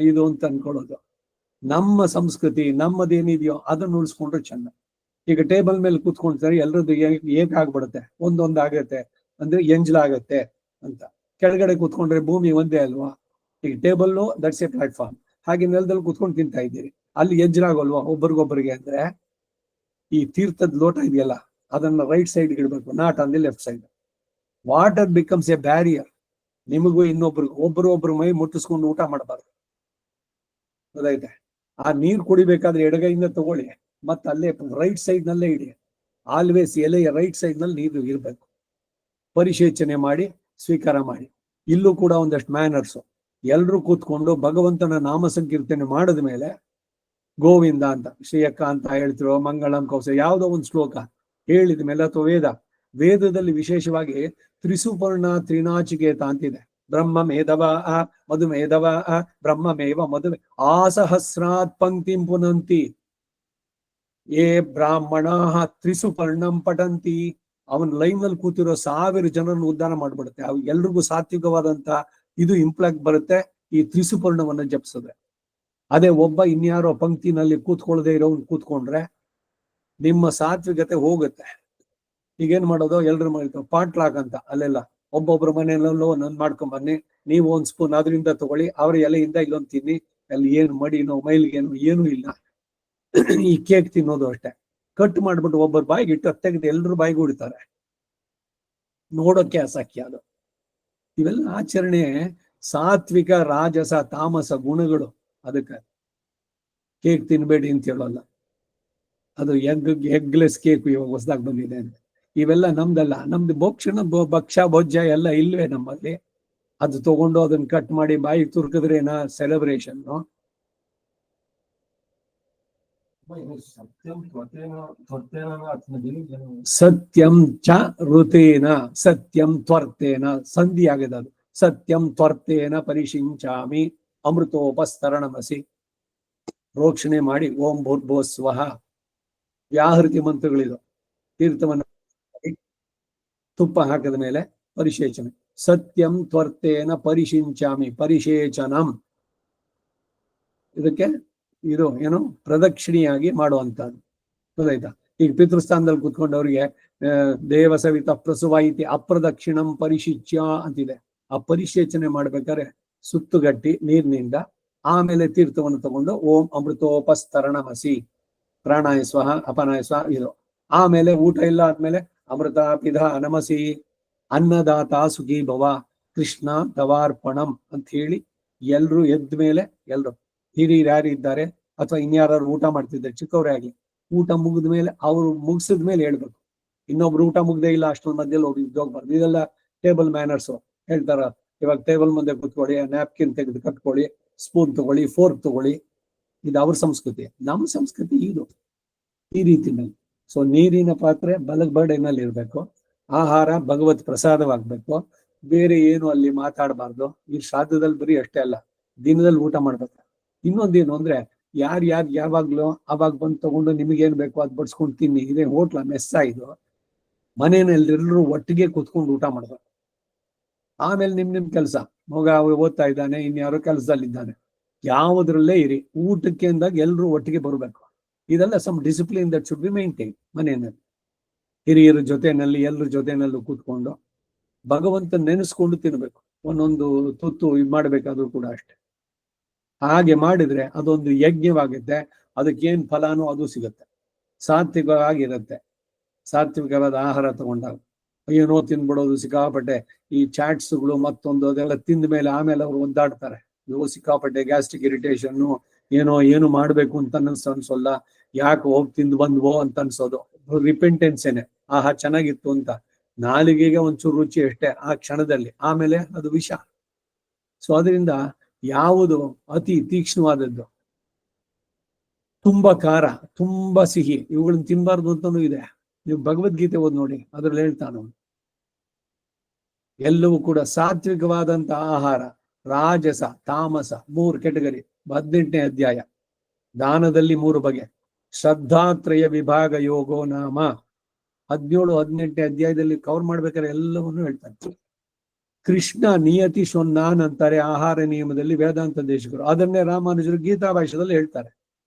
ಇದು ಅಂತ ಅನ್ಕೊಳ್ಳೋದು. ನಮ್ಮ ಸಂಸ್ಕೃತಿ ನಮ್ಮದೇನಿದೆಯೋ ಅದನ್ನ ಉಳಿಸ್ಕೊಂಡ್ರೆ ಚೆನ್ನ. ಈಗ ಟೇಬಲ್ ಮೇಲೆ ಕೂತ್ಕೊಂಡ್ತಾರೆ, ಎಲ್ರದ್ದು ಏಕಾಗ್ಬಿಡುತ್ತೆ, ಒಂದೊಂದಾಗತ್ತೆ ಅಂದ್ರೆ ಎಂಜ್ಲಾಗತ್ತೆ ಅಂತ. ಕೆಳಗಡೆ ಕೂತ್ಕೊಂಡ್ರೆ ಭೂಮಿ ಒಂದೇ ಅಲ್ವಾ? ಈಗ ಟೇಬಲ್ಲು ದಟ್ಸ್ ಎ ಪ್ಲಾಟ್ಫಾರ್ಮ್, ಹಾಗೆ ನೆಲದಲ್ಲಿ ಕೂತ್ಕೊಂಡು ತಿಂತಾ ಇದ್ದೀರಿ, ಅಲ್ಲಿ ಎಂಜ್ಲಾಗಲ್ವಾ ಒಬ್ಬರಿಗೊಬ್ಬರಿಗೆ? ಅಂದ್ರೆ ಈ ತೀರ್ಥದ ಲೋಟ ಇದೆಯಲ್ಲ, ಅದನ್ನ ರೈಟ್ ಸೈಡ್ ಇಡಬೇಕು, not on the left side. Water becomes A barrier. ನಿಮಗೂ ಇನ್ನೊಬ್ರಿಗೂ ಒಬ್ಬರು ಮೈ ಮುಟ್ಟಿಸ್ಕೊಂಡು ಊಟ ಮಾಡಬಾರ್ದು, ಗೊತ್ತಾಯ್ತೆ? ಆ ನೀರು ಕುಡಿಬೇಕಾದ್ರೆ ಎಡಗೈಯಿಂದ ತಗೊಳ್ಳಿ, ಮತ್ತೆ ಅಲ್ಲೇ ರೈಟ್ ಸೈಡ್ ನಲ್ಲೇ ಇಡಿ. ಆಲ್ವೇಸ್ ಎಲೆಯ ರೈಟ್ ಸೈಡ್ ನಲ್ಲಿ ನೀರು ಇರಬೇಕು. ಪರಿಶೇಚನೆ ಮಾಡಿ ಸ್ವೀಕಾರ ಮಾಡಿ. ಇಲ್ಲೂ ಕೂಡ ಒಂದಷ್ಟು ಮ್ಯಾನರ್ಸು. ಎಲ್ರೂ ಕೂತ್ಕೊಂಡು ಭಗವಂತನ ನಾಮ ಸಂಕೀರ್ತನೆ ಮಾಡಿದ ಮೇಲೆ ಗೋವಿಂದ ಅಂತ, ಶ್ರೀಯಕ್ಕ ಅಂತ ಹೇಳ್ತಿರೋ, ಮಂಗಳಂ ಕೌಸ ಯಾವುದೋ ಒಂದು ಶ್ಲೋಕ ಹೇಳಿದ ಮೇಲೆ, ಅಥವಾ ವೇದದಲ್ಲಿ ವಿಶೇಷವಾಗಿ ತ್ರಿಸುಪರ್ಣ ತ್ರಿನಾಚಿಕೇತ ಅಂತಿದೆ. ಬ್ರಹ್ಮ ಮೇಧವ ಮಧುಮೇಧವ ಬ್ರಹ್ಮಮೇವ ಮಧುಮೇ ಆಸಹಸ್ರಾತ್ ಪಂಕ್ತಿಂ ಪುನಂತಿ ಏ ಬ್ರಾಹ್ಮಣ ತ್ರಿಸುಪರ್ಣಂ ಪಠಂತಿ. ಅವನ್ ಲೈನ್ ನಲ್ಲಿ ಕೂತಿರೋ 1000 ಜನರನ್ನು ಉದ್ಧಾರ ಮಾಡ್ಬಿಡುತ್ತೆ. ಅವ್ ಎಲ್ರಿಗೂ ಸಾತ್ವಿಕವಾದಂತ ಇದು ಇಂಪ್ಲಾಕ್ಟ್ ಬರುತ್ತೆ ಈ ತ್ರಿಸುಪರ್ಣವನ್ನ ಜಪಿಸಿದ್ರೆ. ಅದೇ ಒಬ್ಬ ಇನ್ಯಾರೋ ಪಂಕ್ತಿನಲ್ಲಿ ಕೂತ್ಕೊಳ್ಳದೆ ಇರೋನ್ ಕೂತ್ಕೊಂಡ್ರೆ ನಿಮ್ಮ ಸಾತ್ವಿಕತೆ ಹೋಗುತ್ತೆ. ಈಗೇನ್ ಮಾಡೋದು, ಎಲ್ರು ಮಾಡ್ತಾರೆ ಪಾಟ್ಲಾಕ್ ಅಂತ, ಅಲ್ಲೆಲ್ಲ ಒಬ್ಬೊಬ್ರ ಮನೆಯಲ್ಲೂ ಒಂದೊಂದು ಮಾಡ್ಕೊಂಡ್ ಬನ್ನಿ, ನೀವು ಒಂದ್ ಸ್ಪೂನ್ ಅದರಿಂದ ತಗೊಳ್ಳಿ, ಅವ್ರ ಎಲೆಯಿಂದ ಇಲ್ಲೊಂದು ತಿನ್ನಿ, ಅಲ್ಲಿ ಏನು ಮಡಿನೋ ಮೈಲಿಗೇನು ಏನೂ ಇಲ್ಲ. ಈ ಕೇಕ್ ತಿನ್ನೋದು ಅಷ್ಟೇ, ಕಟ್ ಮಾಡ್ಬಿಟ್ಟು ಒಬ್ಬರ ಬಾಯಿಗೆ ಇಟ್ಟು ತೆಗೆದು ಎಲ್ರ ಬಾಯಿಗೆ ಹೊಡಿತಾರೆ. ನೋಡೋಕೆ ಅಸಖ್ಯ ಅದು. ಇವೆಲ್ಲ ಆಚರಣೆ ಸಾತ್ವಿಕ ರಾಜಸ ತಾಮಸ ಗುಣಗಳು. ಅದಕ್ಕೆ ಕೇಕ್ ತಿನ್ಬೇಡಿ ಅಂತ ಹೇಳೋಲ್ಲ. ಅದು ಎಗ್ಲೆಸ್ ಕೇಕ್ ಇವಾಗ ಹೊಸದಾಗಿ ಬಂದಿದೆ ಅಂತ. ಇವೆಲ್ಲ ನಮ್ದಲ್ಲ. ನಮ್ದು ಭಕ್ಷ್ಯ ಭೋಜ್ಯ ಎಲ್ಲ ಇಲ್ವೇ ನಮ್ಮಲ್ಲಿ? ಅದು ತಗೊಂಡು ಅದನ್ನ ಕಟ್ ಮಾಡಿ ಬಾಯಿ ತುರ್ಕಿದ್ರೇನ ಸೆಲೆಬ್ರೇಷನ್? ಸತ್ಯಂ ಚ ಋತೇನ ಸತ್ಯಂ ತ್ವರ್ತೇನ ಸಂಧಿ ಆಗಿದೆ ಅದು. ಸತ್ಯಂ ತ್ವರ್ತೇನ ಪರಿಶಿಂಚಾಮಿ ಅಮೃತೋಪಸ್ತರಣಮಸಿ. ಪ್ರೋಕ್ಷಣೆ ಮಾಡಿ ಓಂ ಭೂರ್ಭುವ ಸ್ವಃ ವ್ಯಾಹೃತಿ ಮಂತ್ರಗಳಿದು. ತೀರ್ಥವನ್ನು ತುಪ್ಪ ಹಾಕಿದ ಮೇಲೆ ಪರಿಶೇಚನೆ. ಸತ್ಯಂ ತ್ವರ್ತೇನ ಪರಿಶಿಂಚಾಮಿ, ಪರಿಶೇಚನಂ ಇದಕ್ಕೆ ಇದು ಏನು ಪ್ರದಕ್ಷಿಣಿಯಾಗಿ ಮಾಡುವಂತಹದ್ದು, ಗೊತ್ತಾಯ್ತಾ? ಈಗ ಪಿತೃಸ್ಥಾನದಲ್ಲಿ ಕುತ್ಕೊಂಡವ್ರಿಗೆ ದೇವ ಸವಿತ ಪ್ರಸುವ ಇತಿ ಅಪ್ರದಕ್ಷಿಣಂ ಪರಿಶಿಚ್ಯ ಅಂತಿದೆ. ಆ ಪರಿಶೇಚನೆ ಮಾಡ್ಬೇಕಾದ್ರೆ ಸುತ್ತುಗಟ್ಟಿ ನೀರಿನಿಂದ ಆಮೇಲೆ ತೀರ್ಥವನ್ನು ತಗೊಂಡು ಓಂ ಅಮೃತೋಪಸ್ತರಣಮಸಿ ಪ್ರಾಣಾಯ ಸ್ವಹ ಅಪನಾಯ ಸ್ವಹ ಇದು. ಆಮೇಲೆ ಊಟ ಇಲ್ಲ ಆದ್ಮೇಲೆ ಅಮೃತ ಪಿಧ ನಮಸಿ ಅನ್ನದಾತ ಸುಖಿ ಭವ ಕೃಷ್ಣ ತವಾರ್ಪಣಂ ಅಂತ ಹೇಳಿ ಎಲ್ರು ಎದ್ದ ಮೇಲೆ, ಎಲ್ರು ಹಿರಿಯರು ಯಾರು ಇದ್ದಾರೆ ಅಥವಾ ಇನ್ಯಾರು ಊಟ ಮಾಡ್ತಿದ್ದಾರೆ ಚಿಕ್ಕವರೇ ಆಗ್ಲಿ, ಊಟ ಮುಗಿದ ಮೇಲೆ ಅವ್ರು ಮುಗಿಸಿದ ಮೇಲೆ ಹೇಳ್ಬೇಕು. ಇನ್ನೊಬ್ರು ಊಟ ಮುಗ್ದೇ ಇಲ್ಲ ಅಷ್ಟೊಂದು ಮಧ್ಯದಲ್ಲಿ ಹೋಗಿ ಹೋಗ್ಬಾರ್ದು. ಇದೆಲ್ಲ ಟೇಬಲ್ ಮ್ಯಾನರ್ಸು ಹೇಳ್ತಾರ. ಇವಾಗ ಟೇಬಲ್ ಮುಂದೆ ಕೂತ್ಕೊಳ್ಳಿ, ನ್ಯಾಪ್ಕಿನ್ ತೆಗೆದು ಕಟ್ಕೊಳ್ಳಿ, ಸ್ಪೂನ್ ತಗೊಳ್ಳಿ, ಫೋರ್ಕ್ ತಗೊಳ್ಳಿ. ಇದು ಅವ್ರ ಸಂಸ್ಕೃತಿ. ನಮ್ಮ ಸಂಸ್ಕೃತಿ ಇದು ಈ ರೀತಿನಲ್ಲಿ. ಸೊ ನೀರಿನ ಪಾತ್ರೆ ಬಲಗಡೆನಲ್ಲಿ ಇರ್ಬೇಕು, ಆಹಾರ ಭಗವತ್ ಪ್ರಸಾದವಾಗ್ಬೇಕು, ಬೇರೆ ಏನು ಅಲ್ಲಿ ಮಾತಾಡಬಾರ್ದು. ಈ ಶ್ರಾದ್ದದಲ್ಲಿ ಬರೀ ಅಷ್ಟೇ ಅಲ್ಲ, ದಿನದಲ್ಲಿ ಊಟ ಮಾಡ್ಬೇಕು. ಇನ್ನೊಂದೇನು ಅಂದ್ರೆ ಯಾರು ಯಾವಾಗ್ಲೂ ಅವಾಗ ಬಂದು ತಗೊಂಡು ನಿಮಗೇನ್ ಬೇಕು ಅದ್ ಬಡ್ಸ್ಕೊಂಡು ತಿನ್ನಿ. ಇದೇ ಹೋಟ್ಲ ಮೆಸ್ಸ ಇದು. ಮನೆಯಲ್ಲಿ ಎಲ್ಲರೂ ಒಟ್ಟಿಗೆ ಕೂತ್ಕೊಂಡು ಊಟ ಮಾಡ್ಬೇಕು. ಆಮೇಲೆ ನಿಮ್ ಕೆಲಸ, ಮಗ ಓದ್ತಾ ಇದ್ದಾನೆ, ಇನ್ಯಾರೋ ಕೆಲಸದಲ್ಲಿದ್ದಾನೆ, ಯಾವುದ್ರಲ್ಲೇ ಇರಿ, ಊಟಕ್ಕೆ ಅಂದಾಗ ಎಲ್ರೂ ಒಟ್ಟಿಗೆ ಬರ್ಬೇಕು. ಇದೆಲ್ಲ some discipline that should be maintain ಮನೆಯಲ್ಲಿ. ಹಿರಿಯರ ಜೊತೆನಲ್ಲಿ ಎಲ್ಲರ ಜೊತೆನಲ್ಲೂ ಕೂತ್ಕೊಂಡು ಭಗವಂತ ನೆನೆಸ್ಕೊಂಡು ತಿನ್ಬೇಕು. ಒಂದೊಂದು ತುತ್ತು ಇದು ಮಾಡ್ಬೇಕಾದ್ರೂ ಕೂಡ ಅಷ್ಟೆ. ಹಾಗೆ ಮಾಡಿದ್ರೆ ಅದೊಂದು ಯಜ್ಞವಾಗುತ್ತೆ. ಅದಕ್ಕೇನ್ ಫಲಾನೋ ಅದು ಸಿಗುತ್ತೆ, ಸಾತ್ವಿಕವಾಗಿರುತ್ತೆ. ಸಾತ್ವಿಕವಾದ ಆಹಾರ ತಗೊಂಡಾಗ ಏನೋ ತಿನ್ಬಿಡೋದು ಸಿಕ್ಕಾಪಟ್ಟೆ. ಈ ಚಾಟ್ಸ್ಗಳು ಮತ್ತೊಂದು ಅದೆಲ್ಲ ತಿಂದ ಮೇಲೆ ಆಮೇಲೆ ಅವ್ರು ಒದ್ದಾಡ್ತಾರೆ. ಸಿಕ್ಕಾಪಟ್ಟೆ ಗ್ಯಾಸ್ಟ್ರಿಕ್ ಇರಿಟೇಷನ್, ಏನು ಮಾಡ್ಬೇಕು ಅಂತ ಅನ್ಸೋಲ್ಲ, ಯಾಕೆ ಹೋಗಿ ತಿಂದು ಬಂದ್ವೋ ಅಂತ ಅನ್ಸೋದು. ರಿಪೆಂಟೆನ್ಸೇನೆ. ಆಹಾ ಚೆನ್ನಾಗಿತ್ತು ಅಂತ ನಾಲಿಗೆಗೆ ಒಂಚೂರು ರುಚಿ ಅಷ್ಟೇ ಆ ಕ್ಷಣದಲ್ಲಿ, ಆಮೇಲೆ ಅದು ವಿಷ. ಸೊ ಅದರಿಂದ ಯಾವುದು ಅತಿ ತೀಕ್ಷ್ಣವಾದದ್ದು, ತುಂಬಾ ಖಾರ, ತುಂಬಾ ಸಿಹಿ, ಇವುಗಳನ್ನ ತಿನ್ಬಾರ್ದು ಅಂತಾನೂ ಇದೆ. ನೀವು ಭಗವದ್ಗೀತೆ ಓದ್ ನೋಡಿ, ಅದ್ರಲ್ಲಿ ಹೇಳ್ತಾನು. ಎಲ್ಲವೂ ಕೂಡ ಸಾತ್ವಿಕವಾದಂತ ಆಹಾರ, ರಾಜಸ ತಾಮಸ 3 ಕೆಟಗರಿ. 18ನೇ ಅಧ್ಯಾಯ. ದಾನದಲ್ಲಿ 3 ಬಗೆ. ಶ್ರದ್ಧಾತ್ರಯ ವಿಭಾಗ ಯೋಗೋ ನಾಮ 17, 18ನೇ ಅಧ್ಯಾಯದಲ್ಲಿ ಕವರ್ ಮಾಡ್ಬೇಕಾದ್ರೆ ಎಲ್ಲವನ್ನೂ ಹೇಳ್ತಾನೆ. ಕೃಷ್ಣ ನಿಯತಿ ಶೊನ್ನಾನ್ ಅಂತಾರೆ ಆಹಾರ ನಿಯಮದಲ್ಲಿ ವೇದಾಂತ ದೇಶಕರು. ಅದನ್ನೇ ರಾಮಾನುಜರು ಗೀತಾ ಭಾಷೆದಲ್ಲಿ ಹೇಳ್ತಾರೆ.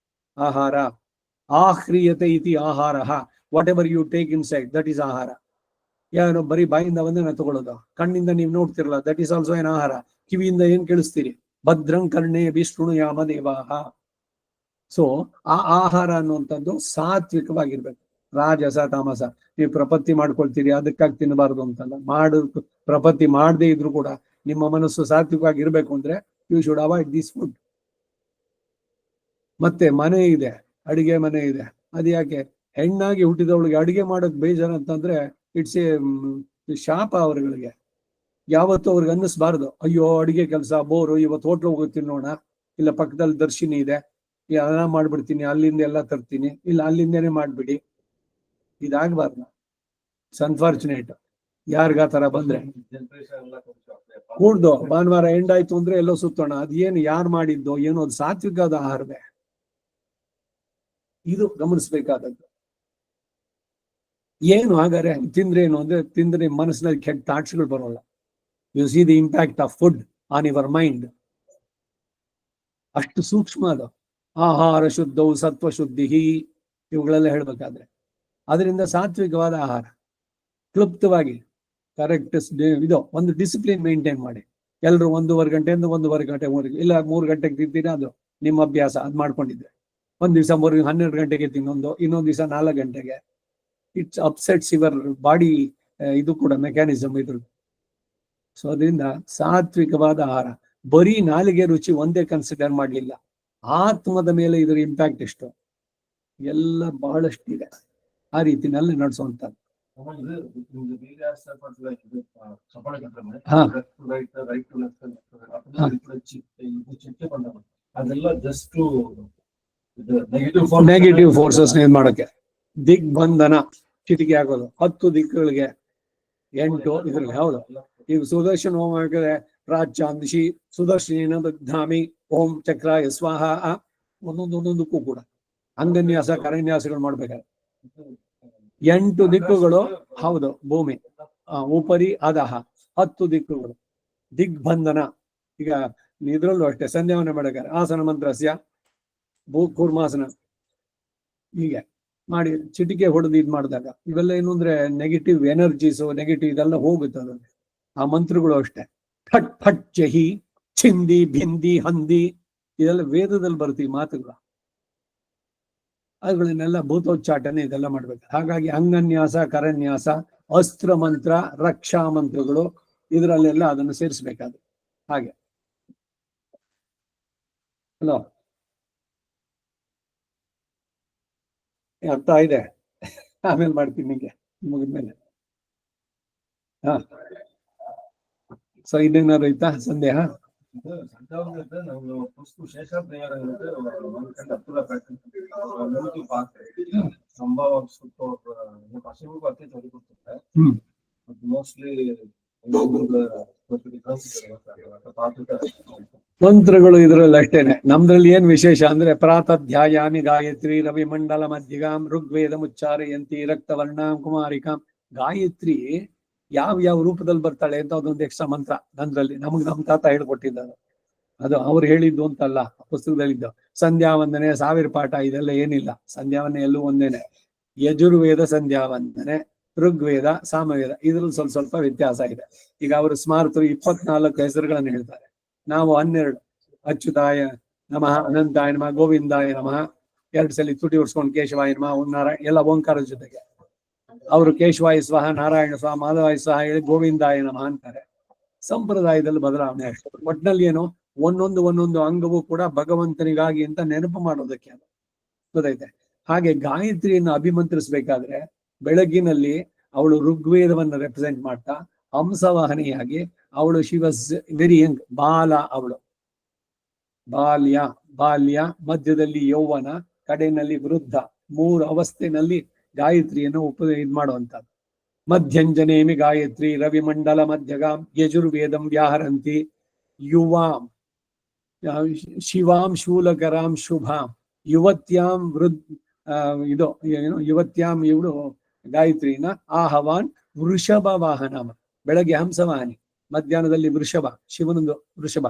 ಆಹಾರ ಆಹ್ರಿಯತೆ ಇತಿ ಆಹಾರ, whatever you take inside that is ahara. ಏನೋ ಬರೀ ಬಾಯಿಂದ ಒಂದೇನ ತಗೊಳ್ಳೋದು, ಕಣ್ಣಿಂದ ನೀವು ನೋಡ್ತಿರಲ್ಲ, ದಟ್ ಈಸ್ ಆಲ್ಸೋ ಏನ್ ಆಹಾರ. ಕಿವಿಯಿಂದ ಏನ್ ಕೇಳಿಸ್ತೀರಿ, ಭದ್ರಂ ಕರ್ಣೇ ವಿಷ್ಣು ಯಾಮ ದೇವಾಹ. ಸೊ ಆ ಆಹಾರ ಅನ್ನುವಂಥದ್ದು ಸಾತ್ವಿಕವಾಗಿರ್ಬೇಕು. ರಾಜಸ ತಾಮಸ, ನೀವು ಪ್ರಪತ್ತಿ ಮಾಡ್ಕೊಳ್ತೀರಿ ಅದಕ್ಕಾಗಿ ತಿನ್ನಬಾರದು ಅಂತಲ್ಲ, ಪ್ರಪತ್ತಿ ಮಾಡದೇ ಇದ್ರು ಕೂಡ ನಿಮ್ಮ ಮನಸ್ಸು ಸಾತ್ವಿಕವಾಗಿರ್ಬೇಕು ಅಂದ್ರೆ you should avoid this food. ಮತ್ತೆ ಮನೆ ಇದೆ, ಅಡಿಗೆ ಮನೆ ಇದೆ, ಅದು ಯಾಕೆ ಹೆಣ್ಣಾಗಿ ಹುಟ್ಟಿದವಳಿಗೆ ಅಡಿಗೆ ಮಾಡೋಕ್ ಬೇಜಾರು ಅಂತಂದ್ರೆ ಇಟ್ಸ್ ಎ ಶಾಪ ಅವರುಗಳಿಗೆ. ಯಾವತ್ತೂ ಅವ್ರಿಗೆ ಅನ್ನಿಸ್ಬಾರ್ದು ಅಯ್ಯೋ ಅಡಿಗೆ ಕೆಲಸ ಬೋರು, ಇವತ್ತು ಹೋಟ್ಲ್ ಹೋಗಿ ತಿನ್ನೋಣ, ಇಲ್ಲ ಪಕ್ಕದಲ್ಲಿ ದರ್ಶಿನಿ ಇದೆ ಎಲ್ಲ ಮಾಡ್ಬಿಡ್ತೀನಿ, ಅಲ್ಲಿಂದ ಎಲ್ಲ ತರ್ತೀನಿ, ಇಲ್ಲ ಅಲ್ಲಿಂದನೇ ಮಾಡ್ಬಿಡಿ. ಇದಾಗಬಾರ್ದು. ಅನ್ಫಾರ್ಚುನೇಟ್ ಯಾರಿಗ ತರ ಬಂದ್ರೆ ಕೂಡ್ದು ಭಾನುವಾರ ಎಂಡ್ ಆಯ್ತು ಅಂದ್ರೆ ಎಲ್ಲೋ ಸುತ್ತೋಣ, ಅದೇನು ಯಾರು ಮಾಡಿದ್ದೋ ಏನೋ, ಅದು ಸಾತ್ವಿಕವಾದ ಆಹಾರವೇ. ಇದು ಗಮನಿಸ್ಬೇಕಾದದ್ದು. ಏನು ಹಾಗಾದ್ರೆ ತಿಂದ್ರೇನು ಅಂದ್ರೆ, ತಿಂದ್ರೆ ಮನಸ್ಸಿನಲ್ಲಿ ಕೆಟ್ಟ ಥಾಟ್ಸ್ಗಳು ಬರೋಲ್ಲ. U see the impact of food on your mind. ಅಷ್ಟು ಸೂಕ್ಷ್ಮ ಅದು. ಆಹಾರ ಶುದ್ಧವು ಸತ್ವ ಶುದ್ಧಿ, ಇವುಗಳೆಲ್ಲ ಹೇಳ್ಬೇಕಾದ್ರೆ ಅದರಿಂದ ಸಾತ್ವಿಕವಾದ ಆಹಾರ ಕ್ಲುಪ್ತವಾಗಿ ಕರೆಕ್ಟ್ ಇದು ಒಂದು ಡಿಸಿಪ್ಲಿನ್ ಮೇಂಟೈನ್ ಮಾಡಿ. ಎಲ್ಲರೂ 1:30 ಗಂಟೆಯಿಂದ 1:30 ಗಂಟೆವರೆಗೆ, ಇಲ್ಲ 3 ಗಂಟೆಗೆ ತಿಂತೀರಾ, ಅದು ನಿಮ್ಮ ಅಭ್ಯಾಸ, ಅದು ಮಾಡ್ಕೊಂಡಿದ್ರೆ ಒಂದ್ ದಿವಸ 12 ಗಂಟೆಗೆ ತಿನ್ನೊಂದು, ಇನ್ನೊಂದು ದಿವಸ 4 ಗಂಟೆಗೆ. ಇಟ್ಸ್ ಅಪ್ಸೆಟ್ಸ್ ಯುವರ್ ಬಾಡಿ, ಇದು ಕೂಡ ಮೆಕ್ಯಾನಿಸಮ್ ಇದ್ರ. ಸೊ ಅದರಿಂದ ಸಾತ್ವಿಕವಾದ ಆಹಾರ. ಬರೀ ನಾಲಿಗೆ ರುಚಿ ಒಂದೇ ಕನ್ಸಿಡರ್ ಮಾಡ್ಲಿಲ್ಲ, ಆತ್ಮದ ಮೇಲೆ ಇದರ ಇಂಪ್ಯಾಕ್ಟ್ ಎಷ್ಟು ಎಲ್ಲ ಬಹಳಷ್ಟಿದೆ. ಆ ರೀತಿನಲ್ಲಿ ನಡೆಸುವಂತದ್ದು. ನೆಗೆಟಿವ್ ಫೋರ್ಸಸ್ ಏನ್ ಮಾಡಕ್ಕೆ ದಿಗ್ಬಂಧನ, ಚಿಟಿಕೆ ಆಗೋದು 10 ದಿಕ್ಕುಗಳಿಗೆ 8 ಇದ್ರಲ್ಲಿ. ಹೌದು, ಈಗ ಸುದರ್ಶನ ಹೋಮ ಮಾಡಿದ್ರೆ ಪ್ರಾಚ್ಯಾಂದಿಶಿ ಸುದರ್ಶನ ದಗ್ಧಾಮಿ ಓಂ ಚಕ್ರಾಯ ಸ್ವಾಹ, ಒಂದೊಂದಕ್ಕೂ ಕೂಡ ಅಂಗನ್ಯಾಸ ಕರನ್ಯಾಸಗಳು ಮಾಡ್ಬೇಕಾದ್ರೆ 8 ದಿಕ್ಕುಗಳು. ಹೌದು, ಭೂಮಿ ಉಪರಿ ಅಧಃ 10 ದಿಕ್ಕುಗಳು. ದಿಗ್ಬಂಧನ. ಈಗ ಇದ್ರಲ್ಲೂ ಅಷ್ಟೇ ಸಂಧ್ಯಾವನೆ ಮಾಡಬೇಕಾದ್ರೆ ಆಸನ ಮಂತ್ರಸ್ಯ ಕೂರ್ಮಾಸನ ಹೀಗೆ ಮಾಡಿ ಚಿಟಿಕೆ ಹೊಡೆದು ಇದ್ ಮಾಡಿದಾಗ ಇವೆಲ್ಲ ಏನು ಅಂದ್ರೆ ನೆಗೆಟಿವ್ ಎನರ್ಜೀಸು, ನೆಗೆಟಿವ್ ಇದೆಲ್ಲ ಹೋಗುತ್ತೆ. ಅದರಲ್ಲಿ ಆ ಮಂತ್ರಗಳು ಅಷ್ಟೇ. ಫಟ್ ಫಟ್ ಜಹಿ ಚಿಂದಿ ಭಿಂದಿ ಹಂದಿ, ಇದೆಲ್ಲ ವೇದದಲ್ಲಿ ಬರ್ತೀವಿ ಮಾತುಗಳು. ಅವುಗಳನ್ನೆಲ್ಲ ಭೂತೋಚ್ಚಾಟನೆ ಇದೆಲ್ಲ ಮಾಡ್ಬೇಕು. ಹಾಗಾಗಿ ಅಂಗನ್ಯಾಸ ಕರನ್ಯಾಸ, ಅಸ್ತ್ರ ಮಂತ್ರ, ರಕ್ಷಾ ಮಂತ್ರಗಳು, ಇದರಲ್ಲೆಲ್ಲ ಅದನ್ನು ಸೇರಿಸ್ಬೇಕಾದ್ರೆ ಹಾಗೆ. ಹಲೋ, ಅರ್ಥ ಇದೆ? ಆಮೇಲೆ ಮಾಡ್ತೀನಿ ನಿಂಗೆ ಮುಗಿದ್ಮೇಲೆ. ಹಾ, ಸೊ ಇನ್ನೇನಾದ್ರು ಐತಾ ಸಂದೇಹ? ಮಂತ್ರಗಳು ಇದ್ರಲ್ಲಿ ಅಷ್ಟೇನೆ. ನಮ್ದ್ರಲ್ಲಿ ಏನ್ ವಿಶೇಷ ಅಂದ್ರೆ ಪ್ರಾತಧ್ಯಾಯಾಮಿ ಗಾಯತ್ರಿ ರವಿ ಮಂಡಲ ಮಧ್ಯಗಾಂ ಋಗ್ವೇದ ಮುಚ್ಚಾರಯಂತಿ ರಕ್ತವರ್ಣಾಂ ಕುಮಾರಿಕಾಂ. ಗಾಯತ್ರಿ ಯಾವ ರೂಪದಲ್ಲಿ ಬರ್ತಾಳೆ ಅಂತ ಅದೊಂದು ಎಕ್ಸ್ಟ್ರಾ ಮಂತ್ರ ನಂದ್ರಲ್ಲಿ. ನಮ್ ತಾತ ಹೇಳ್ಕೊಟ್ಟಿದ್ದಾರೆ. ಅದು ಅವ್ರು ಹೇಳಿದ್ದು ಅಂತಲ್ಲ, ಪುಸ್ತಕದಲ್ಲಿದ್ದು. ಸಂಧ್ಯಾ ವಂದನೆ 1000 ಪಾಠ ಇದೆಲ್ಲ ಏನಿಲ್ಲ. ಸಂಧ್ಯಾ ವಂದನೆ ಎಲ್ಲೂ ಒಂದೇನೆ. ಯಜುರ್ವೇದ ಸಂಧ್ಯಾ ವಂದನೆ, ಋಗ್ವೇದ, ಸಾಮವೇದ, ಇದ್ರಲ್ಲಿ ಸ್ವಲ್ಪ ವ್ಯತ್ಯಾಸ ಇದೆ. ಈಗ ಅವರು ಸ್ಮಾರ್ತರು 24 ಹೆಸರುಗಳನ್ನು ಹೇಳ್ತಾರೆ, ನಾವು 12. ಅಚ್ಯುತಾಯ ನಮಃ, ಅನಂತಾಯ ನಮಃ, ಗೋವಿಂದಾಯ ನಮಃ, 2 ಸಲ ತುಟಿ ಉಡ್ಸ್ಕೊಂಡು ಕೇಶವಾಯ ನಮಃ, ನಾರಾಯಣ, ಎಲ್ಲ ಓಂಕಾರದ ಜೊತೆಗೆ. ಅವರು ಕೇಶವಾಯ ಸ್ವಹ, ನಾರಾಯಣ ಸ್ವಾಹ, ಮಾಧವಾಯ ಸ್ವಹ ಹೇಳಿ ಗೋವಿಂದಾಯ ನಮಃ ಅಂತಾರೆ. ಸಂಪ್ರದಾಯದಲ್ಲಿ ಬದಲಾವಣೆ ಅಷ್ಟೇ. ಒಟ್ಟಿನಲ್ಲಿ ಏನು, ಒಂದೊಂದು ಅಂಗವೂ ಕೂಡ ಭಗವಂತನಿಗಾಗಿ ಅಂತ ನೆನಪು ಮಾಡೋದಕ್ಕೆ ಅದು ಗೊತ್ತೈತೆ. ಹಾಗೆ ಗಾಯತ್ರಿಯನ್ನು ಅಭಿಮಂತ್ರಿಸ್ಬೇಕಾದ್ರೆ ಬೆಳಗ್ಗಿನಲ್ಲಿ ಅವಳು ಋಗ್ವೇದವನ್ನು ರೆಪ್ರೆಸೆಂಟ್ ಮಾಡ್ತಾ ಹಂಸವಾಹನಿಯಾಗಿ, ಅವಳು ಶಿ ವಾಸ್ ವೆರಿ ಯಂಗ್, ಅವಳು ಬಾಲ್ಯ, ಮಧ್ಯದಲ್ಲಿ ಯೌವನ, ಕಡೆಯಲ್ಲಿ ವೃದ್ಧ, 3 ಅವಸ್ಥೆನಲ್ಲಿ ಗಾಯತ್ರಿಯನ್ನು ಇದ್ ಮಾಡುವಂತದ್ದು. ಮಧ್ಯಂಜನೇಮಿ ಗಾಯತ್ರಿ ರವಿಮಂಡಲ ಮಧ್ಯಗಾಂ ಯಜುರ್ವೇದಂ ವ್ಯಾಹರಂತಿ ಯುವಾಂ ಶಿವಾಂ ಶೂಲಕರಾಂ ಶುಭಾಂ ಯುವತ್ಯಾಂ ಯುವತ್ಯಾಂ ಇವಳು ಗಾಯತ್ರಿನ ಆಹವಾನ್ ವೃಷಭ ವಾಹನ. ಬೆಳಗ್ಗೆ ಹಂಸವಾಹನಿ, ಮಧ್ಯಾಹ್ನದಲ್ಲಿ ವೃಷಭ, ಶಿವನೊಂದು ವೃಷಭ,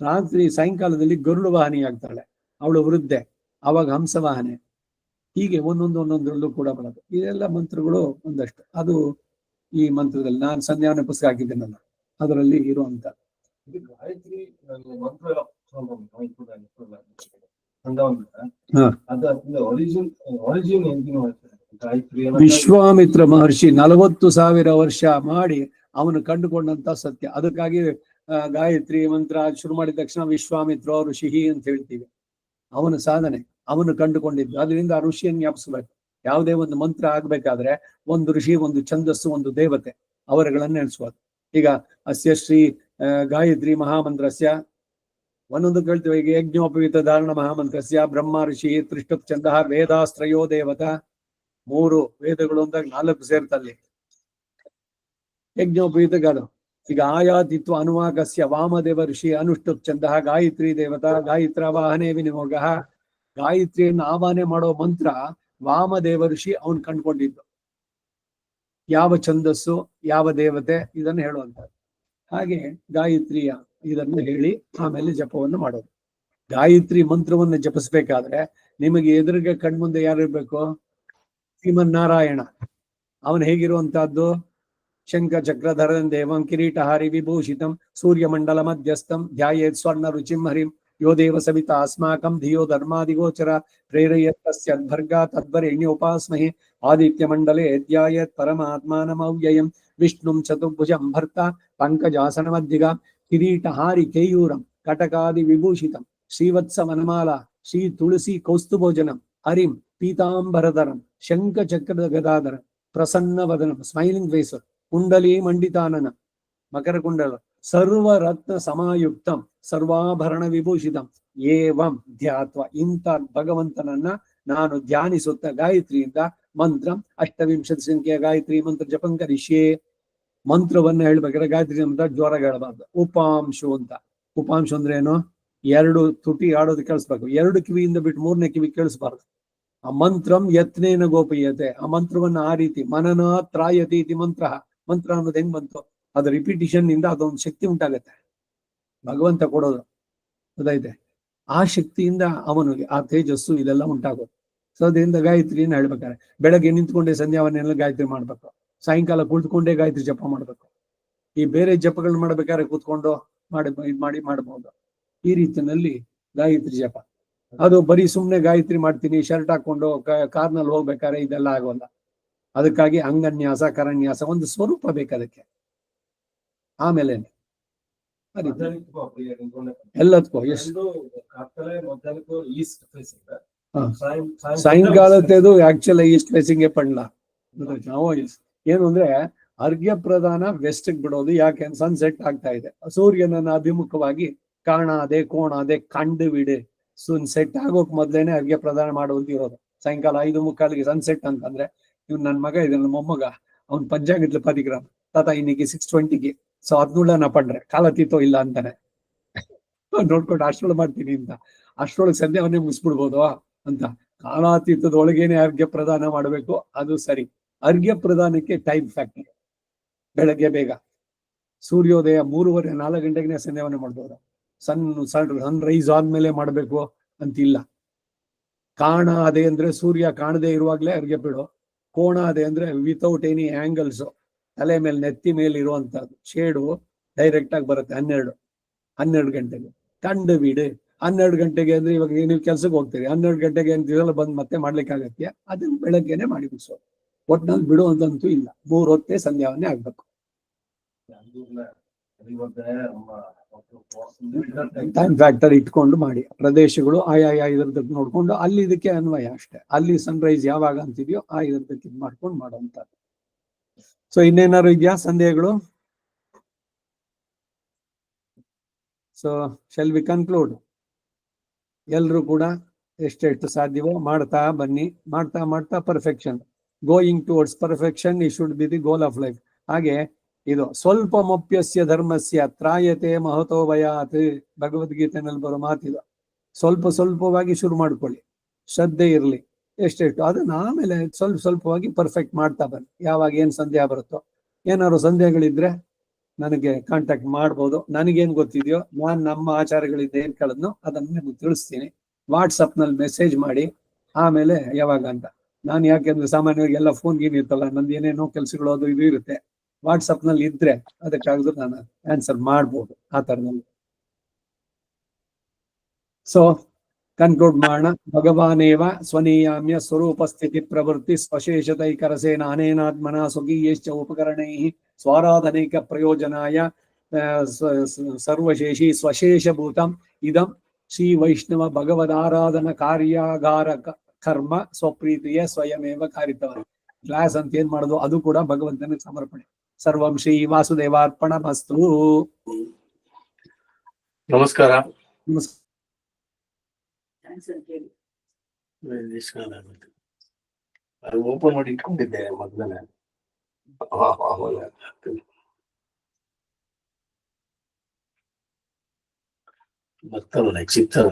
ರಾತ್ರಿ ಸಾಯಂಕಾಲದಲ್ಲಿ ಗರುಡ ವಾಹನಿ ಆಗ್ತಾಳೆ, ಅವಳು ವೃದ್ಧೆ, ಅವಾಗ ಹಂಸವಾಹನೆ. ಹೀಗೆ ಒಂದೊಂದರಲ್ಲೂ ಕೂಡ ಬರೋದು. ಇದೆಲ್ಲ ಮಂತ್ರಗಳು ಒಂದಷ್ಟು. ಅದು ಈ ಮಂತ್ರದಲ್ಲಿ ನಾನು ಸಂಧ್ಯಾವನ ಪುಸ್ತಕ ಹಾಕಿದ್ದೇನಲ್ಲ, ಅದರಲ್ಲಿ ಇರುವಂತ ಗಾಯತ್ರಿ ವಿಶ್ವಾಮಿತ್ರ ಮಹರ್ಷಿ 40,000 ವರ್ಷ ಮಾಡಿ ಅವನು ಕಂಡುಕೊಂಡಂತ ಸತ್ಯ. ಅದಕ್ಕಾಗಿ ಗಾಯತ್ರಿ ಮಂತ್ರ ಶುರು ಮಾಡಿದ ತಕ್ಷಣ ವಿಶ್ವಾಮಿತ್ರ ಋಷಿ ಅಂತ ಹೇಳ್ತೀವಿ. ಅವನ ಸಾಧನೆ, ಅವನು ಕಂಡುಕೊಂಡಿದ್ದು. ಅದರಿಂದ ಆ ಋಷಿಯನ್ನು ಜ್ಞಾಪಿಸ್ಬೇಕು. ಯಾವುದೇ ಒಂದು ಮಂತ್ರ ಆಗ್ಬೇಕಾದ್ರೆ ಒಂದು ಋಷಿ, ಒಂದು ಛಂದಸ್ಸು, ಒಂದು ದೇವತೆ, ಅವರುಗಳನ್ನ ನೆನೆಸ್ಬೋದು. ಈಗ ಅಸ್ಯ ಶ್ರೀ ಗಾಯತ್ರಿ ಮಹಾಮಂತ್ರಸ್ಯ ಒಂದೊಂದು ಕೇಳ್ತೀವಿ. ಈಗ ಯಜ್ಞೋಪವೀತ ಧಾರಣ ಮಹಾಮಂತ್ರಸ್ಯ ಬ್ರಹ್ಮ ಋಷಿ ತ್ರಿಷ್ಟುಪ್ ಛಂದ ವೇದಾಸ್ತ್ರಯೋ ದೇವತಾ. 3 ವೇದಗಳು ಅಂದಾಗ 4 ಸೇರ್ತಲ್ಲಿ ಯಜ್ಞೋಪವೀತಗಾದ. ಈಗ ಆಯಾತಿತ್ವ ಅನುವಾಗಸ್ಯ ವಾಮದೇವ ಋಷಿ ಅನುಷ್ಠುಪ್ ಛಂದ ಗಾಯತ್ರಿ ದೇವತಾ ಗಾಯತ್ರ ವಾಹನೇ ವಿನಿಯೋಗ. ಗಾಯತ್ರಿಯನ್ನು ಆವಾಹನೆ ಮಾಡೋ ಮಂತ್ರ ವಾಮದೇವ ಋಷಿ ಅವನ್ ಕಂಡ್ಕೊಂಡಿದ್ದು. ಯಾವ ಛಂದಸ್ಸು, ಯಾವ ದೇವತೆ, ಇದನ್ನು ಹೇಳುವಂಥದ್ದು. ಹಾಗೆ ಗಾಯತ್ರಿಯ ಇದನ್ನು ಹೇಳಿ ಆಮೇಲೆ ಜಪವನ್ನು ಮಾಡೋದು. ಗಾಯತ್ರಿ ಮಂತ್ರವನ್ನು ಜಪಿಸ್ಬೇಕಾದ್ರೆ ನಿಮಗೆ ಎದುರಿಗೆ ಕಣ್ಮುಂದೆ ಯಾರಿರ್ಬೇಕು? ಶ್ರೀಮನ್ನಾರಾಯಣ. ಅವನು ಹೇಗಿರುವಂತಹದ್ದು? ಶಂಖ ಚಕ್ರಧರನ್ ದೇವಂ ಕಿರೀಟಹಾರಿ ವಿಭೂಷಿತಂ ಸೂರ್ಯಮಂಡಲ ಮಧ್ಯಸ್ಥಂ ಧ್ಯಾಯೇತ್ ಸ್ವರ್ಣ ರುಚಿಂ ಹರಿಂ ಯೋ ದೇವ ಸವಿತಾ ಅಸ್ಮಾಕಂ ಧಿಯೋ ಧರ್ಮಾದಿಗೋಚರ ಪ್ರೇರಯತ್ತಸ್ಯದ್ಭರ್ಗಾ ತದ್ವರೆಣ್ಯೋಪಾಸ್ಮಹಿ ಆದಿತ್ಯ ಮಂಡಲೆ ಧ್ಯಾಯೇತ್ ಪರಮಾತ್ಮಾನಮವ್ಯಯಂ ವಿಷ್ಣುಂ ಚತುರ್ಭುಜಂ ಭರ್ತ ಪಂಕಜಾಸನ ಮಧ್ಯಗ ಕಿರೀಟಹಾರಿ ಕೇಯೂರಂ ಕಟಕಾದಿ ವಿಭೂಷಿತಂ ಶ್ರೀವತ್ಸ ವನಮಾಲ ಶ್ರೀ ತುಳಸಿ ಕೌಸ್ತುಭೋಜನಂ ಹರಿಂ ಪೀತಾಂಬರಧರಂ ಶಂಖ ಚಕ್ರದ ಗದಾಧರ ಪ್ರಸನ್ನ ವದನಂ ಸ್ಮೈಲಿಂಗ್ ಫೇಸ್ ಕುಂಡಲಿ ಮಂಡಿತಾನನ ಮಕರ ಕುಂಡಲ ಸರ್ವ ರತ್ನ ಸಮಾಯುಕ್ತಂ ಸರ್ವಾಭರಣ ವಿಭೂಷಿತಂ ಏವಂ ಧ್ಯಾತ್ವ. ಇಂಥ ಭಗವಂತನನ್ನ ನಾನು ಧ್ಯಾನಿಸುತ್ತ ಗಾಯತ್ರಿಯಿಂದ ಮಂತ್ರ 28 ಸಂಖ್ಯೆಯ ಗಾಯತ್ರಿ ಮಂತ್ರ ಜಪಂ ಕರಿಷ್ಯೆ. ಮಂತ್ರವನ್ನ ಹೇಳ್ಬೇಕಾದ್ರೆ ಗಾಯತ್ರಿ ಮಂತ್ರ ಜೋರಾಗಿ ಹೇಳಬಾರ್ದು. ಉಪಾಂಶು ಅಂತ. ಉಪಾಂಶು ಅಂದ್ರೆ ಏನು? 2 ತುಟಿ ಆಡೋದು ಕೇಳಿಸ್ಬೇಕು. 2 ಕಿವಿಯಿಂದ ಬಿಟ್ಟು 3ನೇ ಕಿವಿ ಕೇಳಿಸ್ಬಾರ್ದು. ಆ ಮಂತ್ರಂ ಯತ್ನೇನ ಗೋಪೀಯತೆ. ಆ ಮಂತ್ರವನ್ನ ಆ ರೀತಿ ಮನನ ತ್ರಾಯತಿ ಇತಿ ಮಂತ್ರ. ಮಂತ್ರ ಅನ್ನೋದು ಹೆಂಗ್ ಬಂತು? ಅದು ರಿಪಿಟಿಷನ್ ಇಂದ ಅದೊಂದು ಶಕ್ತಿ ಉಂಟಾಗತ್ತೆ, ಭಗವಂತ ಕೊಡೋದು. ಗೊತ್ತಾಯ್ತೆ? ಆ ಶಕ್ತಿಯಿಂದ ಅವನಿಗೆ ಆ ತೇಜಸ್ಸು ಇದೆಲ್ಲ ಉಂಟಾಗೋದು. ಸೊ ಅದರಿಂದ ಗಾಯತ್ರಿಯನ್ನು ಹೇಳ್ಬೇಕಾರೆ ಬೆಳಗ್ಗೆ ನಿಂತ್ಕೊಂಡೆ ಸಂಧ್ಯಾವನ್ನೆಲ್ಲ ಗಾಯತ್ರಿ ಮಾಡ್ಬೇಕು, ಸಾಯಂಕಾಲ ಕುಳಿತುಕೊಂಡೇ ಗಾಯತ್ರಿ ಜಪ ಮಾಡ್ಬೇಕು. ಈ ಬೇರೆ ಜಪಗಳನ್ನ ಮಾಡ್ಬೇಕಾದ್ರೆ ಕೂತ್ಕೊಂಡು ಮಾಡಿ ಮಾಡಬಹುದು. ಈ ರೀತಿಯಲ್ಲಿ ಗಾಯತ್ರಿ ಜಪ. ಅದು ಬರೀ ಸುಮ್ನೆ ಗಾಯತ್ರಿ ಮಾಡ್ತೀನಿ ಶರ್ಟ್ ಹಾಕೊಂಡು ಕಾರ್ನಲ್ಲಿ ಹೋಗ್ಬೇಕಾದ್ರೆ ಇದೆಲ್ಲ ಆಗೋಲ್ಲ. ಅದಕ್ಕಾಗಿ ಅಂಗನ್ಯಾಸ ಕರನ್ಯಾಸ ಒಂದು ಸ್ವರೂಪ ಬೇಕದಕ್ಕೆ. ಆಮೇಲೆ ಎಲ್ಲದಕ್ಕೂ ಎಷ್ಟು ಸಾಯಂಕಾಲದ್ದು ಆಕ್ಚುಲ್ ಈಸ್ಟ್ ಫೇಸಿಂಗ್ ಪಡ್ಲ. ಏನು ಅಂದ್ರೆ ಅರ್ಘ್ಯ ಪ್ರದಾನ ವೆಸ್ಟ್ ಬಿಡೋದು. ಯಾಕೆ? ಸನ್ಸೆಟ್ ಆಗ್ತಾ ಇದೆ. ಸೂರ್ಯನನ್ನ ಅಭಿಮುಖವಾಗಿ ಕಾಣಾದೆ ಕೋಣಾದೆ ಕಂಡು ಬಿಡೆ. ಸೆಟ್ ಆಗೋಕ್ ಮೊದ್ಲೇನೆ ಅರ್ಘ್ಯ ಪ್ರದಾನ ಮಾಡುವಂತ ಇರೋದು. ಸಾಯಂಕಾಲ 5:45 ಸನ್ಸೆಟ್ ಅಂತಂದ್ರೆ ಇವ್ ನನ್ ಮಗ ಇದೆ, ನನ್ನ ಮೊಮ್ಮಗ, ಅವ್ನ್ ಪಂಚಾಂಗತ್ಲೆ 10 ಗ್ರಾಮ್ ತಾತ ಇನ್ನಿಗೆ 6:20ಗೆ. ಸೊ 17 ನಾ ಪಂಡ್ರೆ ಕಾಲತೀತೋ ಇಲ್ಲ ಅಂತಾನೆ ನೋಡ್ಕೊಂಡು ಅಷ್ಟ್ರೊಳಗೆ ಮಾಡ್ತೀನಿ ಅಂತ. ಅಷ್ಟ್ರೊಳಗೆ ಸಂಧ್ಯಾವನ್ನೇ ಮುಗಿಸ್ಬಿಡ್ಬೋದು ಅಂತ. ಕಾಲಾತೀತದ ಒಳಗೇನೆ ಅರ್ಘ್ಯ ಪ್ರದಾನ ಮಾಡಬೇಕು, ಅದು ಸರಿ. ಅರ್ಘ್ಯ ಪ್ರದಾನಕ್ಕೆ ಟೈಮ್ ಫ್ಯಾಕ್ಟರ್. ಬೆಳಗ್ಗೆ ಬೇಗ ಸೂರ್ಯೋದಯ 3:30-4 ಗಂಟೆಗೆ ಸಂಧ್ಯಾವನೆ ಮಾಡ್ಬೋದು. ಸನ್ ರೈಸ್ ಆದ್ಮೇಲೆ ಮಾಡ್ಬೇಕು ಅಂತಿಲ್ಲ. ಕಾಣಾದೆ ಅಂದ್ರೆ ಸೂರ್ಯ ಕಾಣದೆ ಇರುವಾಗ್ಲೇ ಅರ್ಘ್ಯ ಬಿಡು. ಕೋಣಾದೆ ಅಂದ್ರೆ ವಿತೌಟ್ ಎನಿ ಆಂಗಲ್ಸ್, ತಲೆ ಮೇಲೆ ನೆತ್ತಿ ಮೇಲೆ ಇರುವಂತಹದ್ದು ಶೇಡು ಡೈರೆಕ್ಟ್ ಆಗಿ ಬರುತ್ತೆ. 12 ಗಂಟೆಗೆ ಕಂಡು ಬಿಡು. 12 ಗಂಟೆಗೆ ಅಂದ್ರೆ ಇವಾಗ ನೀವು ಕೆಲ್ಸಕ್ಕೆ ಹೋಗ್ತೀರಿ, 12 ಗಂಟೆಗೆ ಅಂತಿರಲ್ಲ ಬಂದು ಮತ್ತೆ ಮಾಡ್ಲಿಕ್ಕೆ ಆಗತ್ತೆ. ಅದನ್ನ ಬೆಳಗ್ಗೆನೆ ಮಾಡಿ ಮುಗಿಸೋದು. ಒಟ್ನಲ್ಲಿ ಬಿಡುವಂತಂತೂ ಇಲ್ಲ. 3 ಹೊತ್ತೇ ಸಂಧ್ಯಾವನ್ನೇ ಆಗ್ಬೇಕು. ಟೈಮ್ ಫ್ಯಾಕ್ಟರ್ ಇಟ್ಕೊಂಡು ಮಾಡಿ. ಪ್ರದೇಶಗಳು ಆಯಾ ಇದರದಕ್ಕೆ ನೋಡ್ಕೊಂಡು ಅಲ್ಲಿ ಇದಕ್ಕೆ ಅನ್ವಯ ಅಷ್ಟೇ. ಅಲ್ಲಿ ಸನ್ರೈಸ್ ಯಾವಾಗ ಅಂತಿದೆಯೋ ಆ ಇದರದಕ್ಕೆ ಇದು ಮಾಡ್ಕೊಂಡು ಮಾಡುವಂತದ್ದು. ಸೊ ಇನ್ನೇನಾದ್ರು ಇದೆಯಾ ಸಂದೇಹಗಳು? So shall we conclude? ಎಲ್ರು ಕೂಡ ಎಷ್ಟೆಷ್ಟು ಸಾಧ್ಯವೋ ಮಾಡ್ತಾ ಬನ್ನಿ. ಮಾಡ್ತಾ ಮಾಡ್ತಾ ಪರ್ಫೆಕ್ಷನ್, ಗೋಯಿಂಗ್ ಟುವರ್ಡ್ಸ್ ಪರ್ಫೆಕ್ಷನ್ ಈ should be the goal of life. ಹಾಗೆ ಇದು ಸ್ವಲ್ಪ ಮೊಪ್ಯಸ್ಯ ಧರ್ಮಸ್ಯ ತ್ರಾಯತೆ ಮಹತೋ ಭಯಾತ್. ಭಗವದ್ಗೀತೆನಲ್ಲಿ ಬರೋ ಮಾತಿದು. ಸ್ವಲ್ಪವಾಗಿ ಶುರು ಮಾಡ್ಕೊಳ್ಳಿ, ಶ್ರದ್ಧೆ ಇರಲಿ. ಎಷ್ಟೆಷ್ಟು ಅದನ್ನ ಆಮೇಲೆ ಸ್ವಲ್ಪವಾಗಿ ಪರ್ಫೆಕ್ಟ್ ಮಾಡ್ತಾ ಬನ್ನಿ. ಯಾವಾಗ ಏನ್ ಸಂದೇಹ ಬರುತ್ತೋ, ಏನಾದ್ರು ಸಂದೇಹಗಳಿದ್ರೆ ನನಗೆ ಕಾಂಟ್ಯಾಕ್ಟ್ ಮಾಡ್ಬೋದು. ನನಗೇನ್ ಗೊತ್ತಿದೆಯೋ ನಾನು ನಮ್ಮ ಆಚಾರಗಳಿಂದ ಏನ್ ಕೇಳಿದ್ನೋ ಅದನ್ನ ನಿಮ್ಗೆ ತಿಳಿಸ್ತೀನಿ. ವಾಟ್ಸಪ್ ನಲ್ಲಿ ಮೆಸೇಜ್ ಮಾಡಿ ಆಮೇಲೆ ಯಾವಾಗ ಅಂತ. ನಾನು ಯಾಕೆಂದ್ರೆ ಸಾಮಾನ್ಯವಾಗಿ ಎಲ್ಲ ಫೋನ್ ಗೀನ್ ಇರ್ತಲ್ಲ, ನಂದು ಏನೇನೋ ಕೆಲ್ಸಗಳು ಅದು ಇದು ಇರುತ್ತೆ. ವಾಟ್ಸಪ್ ನಲ್ಲಿ ಇದ್ರೆ ಅದಕ್ಕಾಗದು ನಾನು ಆನ್ಸರ್ ಮಾಡ್ಬೋದು ಆ ತರದಲ್ಲಿ. ಸೊ ಕನ್ಕ್ಲೂಡ್ ಮಾಡೋಣ. ಭಗವಾನೇವ ಸ್ವನೀಯಾಮ್ಯ ಸ್ವರೂಪ ಸ್ಥಿತಿ ಪ್ರವೃತ್ತಿ ಸ್ವಶೇಷತೈಕರಸೇನ ಅನೇನಾತ್ಮನ ಸ್ವಕೀಯಶ್ಚ ಉಪಕರಣೈ ಸ್ವಾರಾಧನೈಕ ಪ್ರಯೋಜನಾಯ ಸರ್ವಶೇಷಿ ಸ್ವಶೇಷಭೂತಂ ಇದಂ ಶ್ರೀ ವೈಷ್ಣವ ಭಗವದಾರಾಧನ ಕಾರ್ಯಾಗಾರ ಕರ್ಮ ಸ್ವಪ್ರೀತಿಯ ಸ್ವಯಮೇವ ಕಾರಿತವ. ಕ್ಲಾಸ್ ಅಂತ ಏನ್ ಮಾಡೋದು ಅದು ಕೂಡ ಭಗವಂತನಿಗೆ ಸಮರ್ಪಣೆ. ಸರ್ವಂ ಶ್ರೀ ವಾಸುದೇವಾರ್ಪಣಮಸ್ತು. ನಮಸ್ಕಾರ. ನಮಸ್ಕಾರ. ಅದು ಓಪನ್ ಮಾಡಿ ಇಟ್ಕೊಂಡಿದ್ದೆ ಮೊದಲನೇ. ಬರ್ತಾರಲ್ಲ ಸಿಗ್ತಾರ.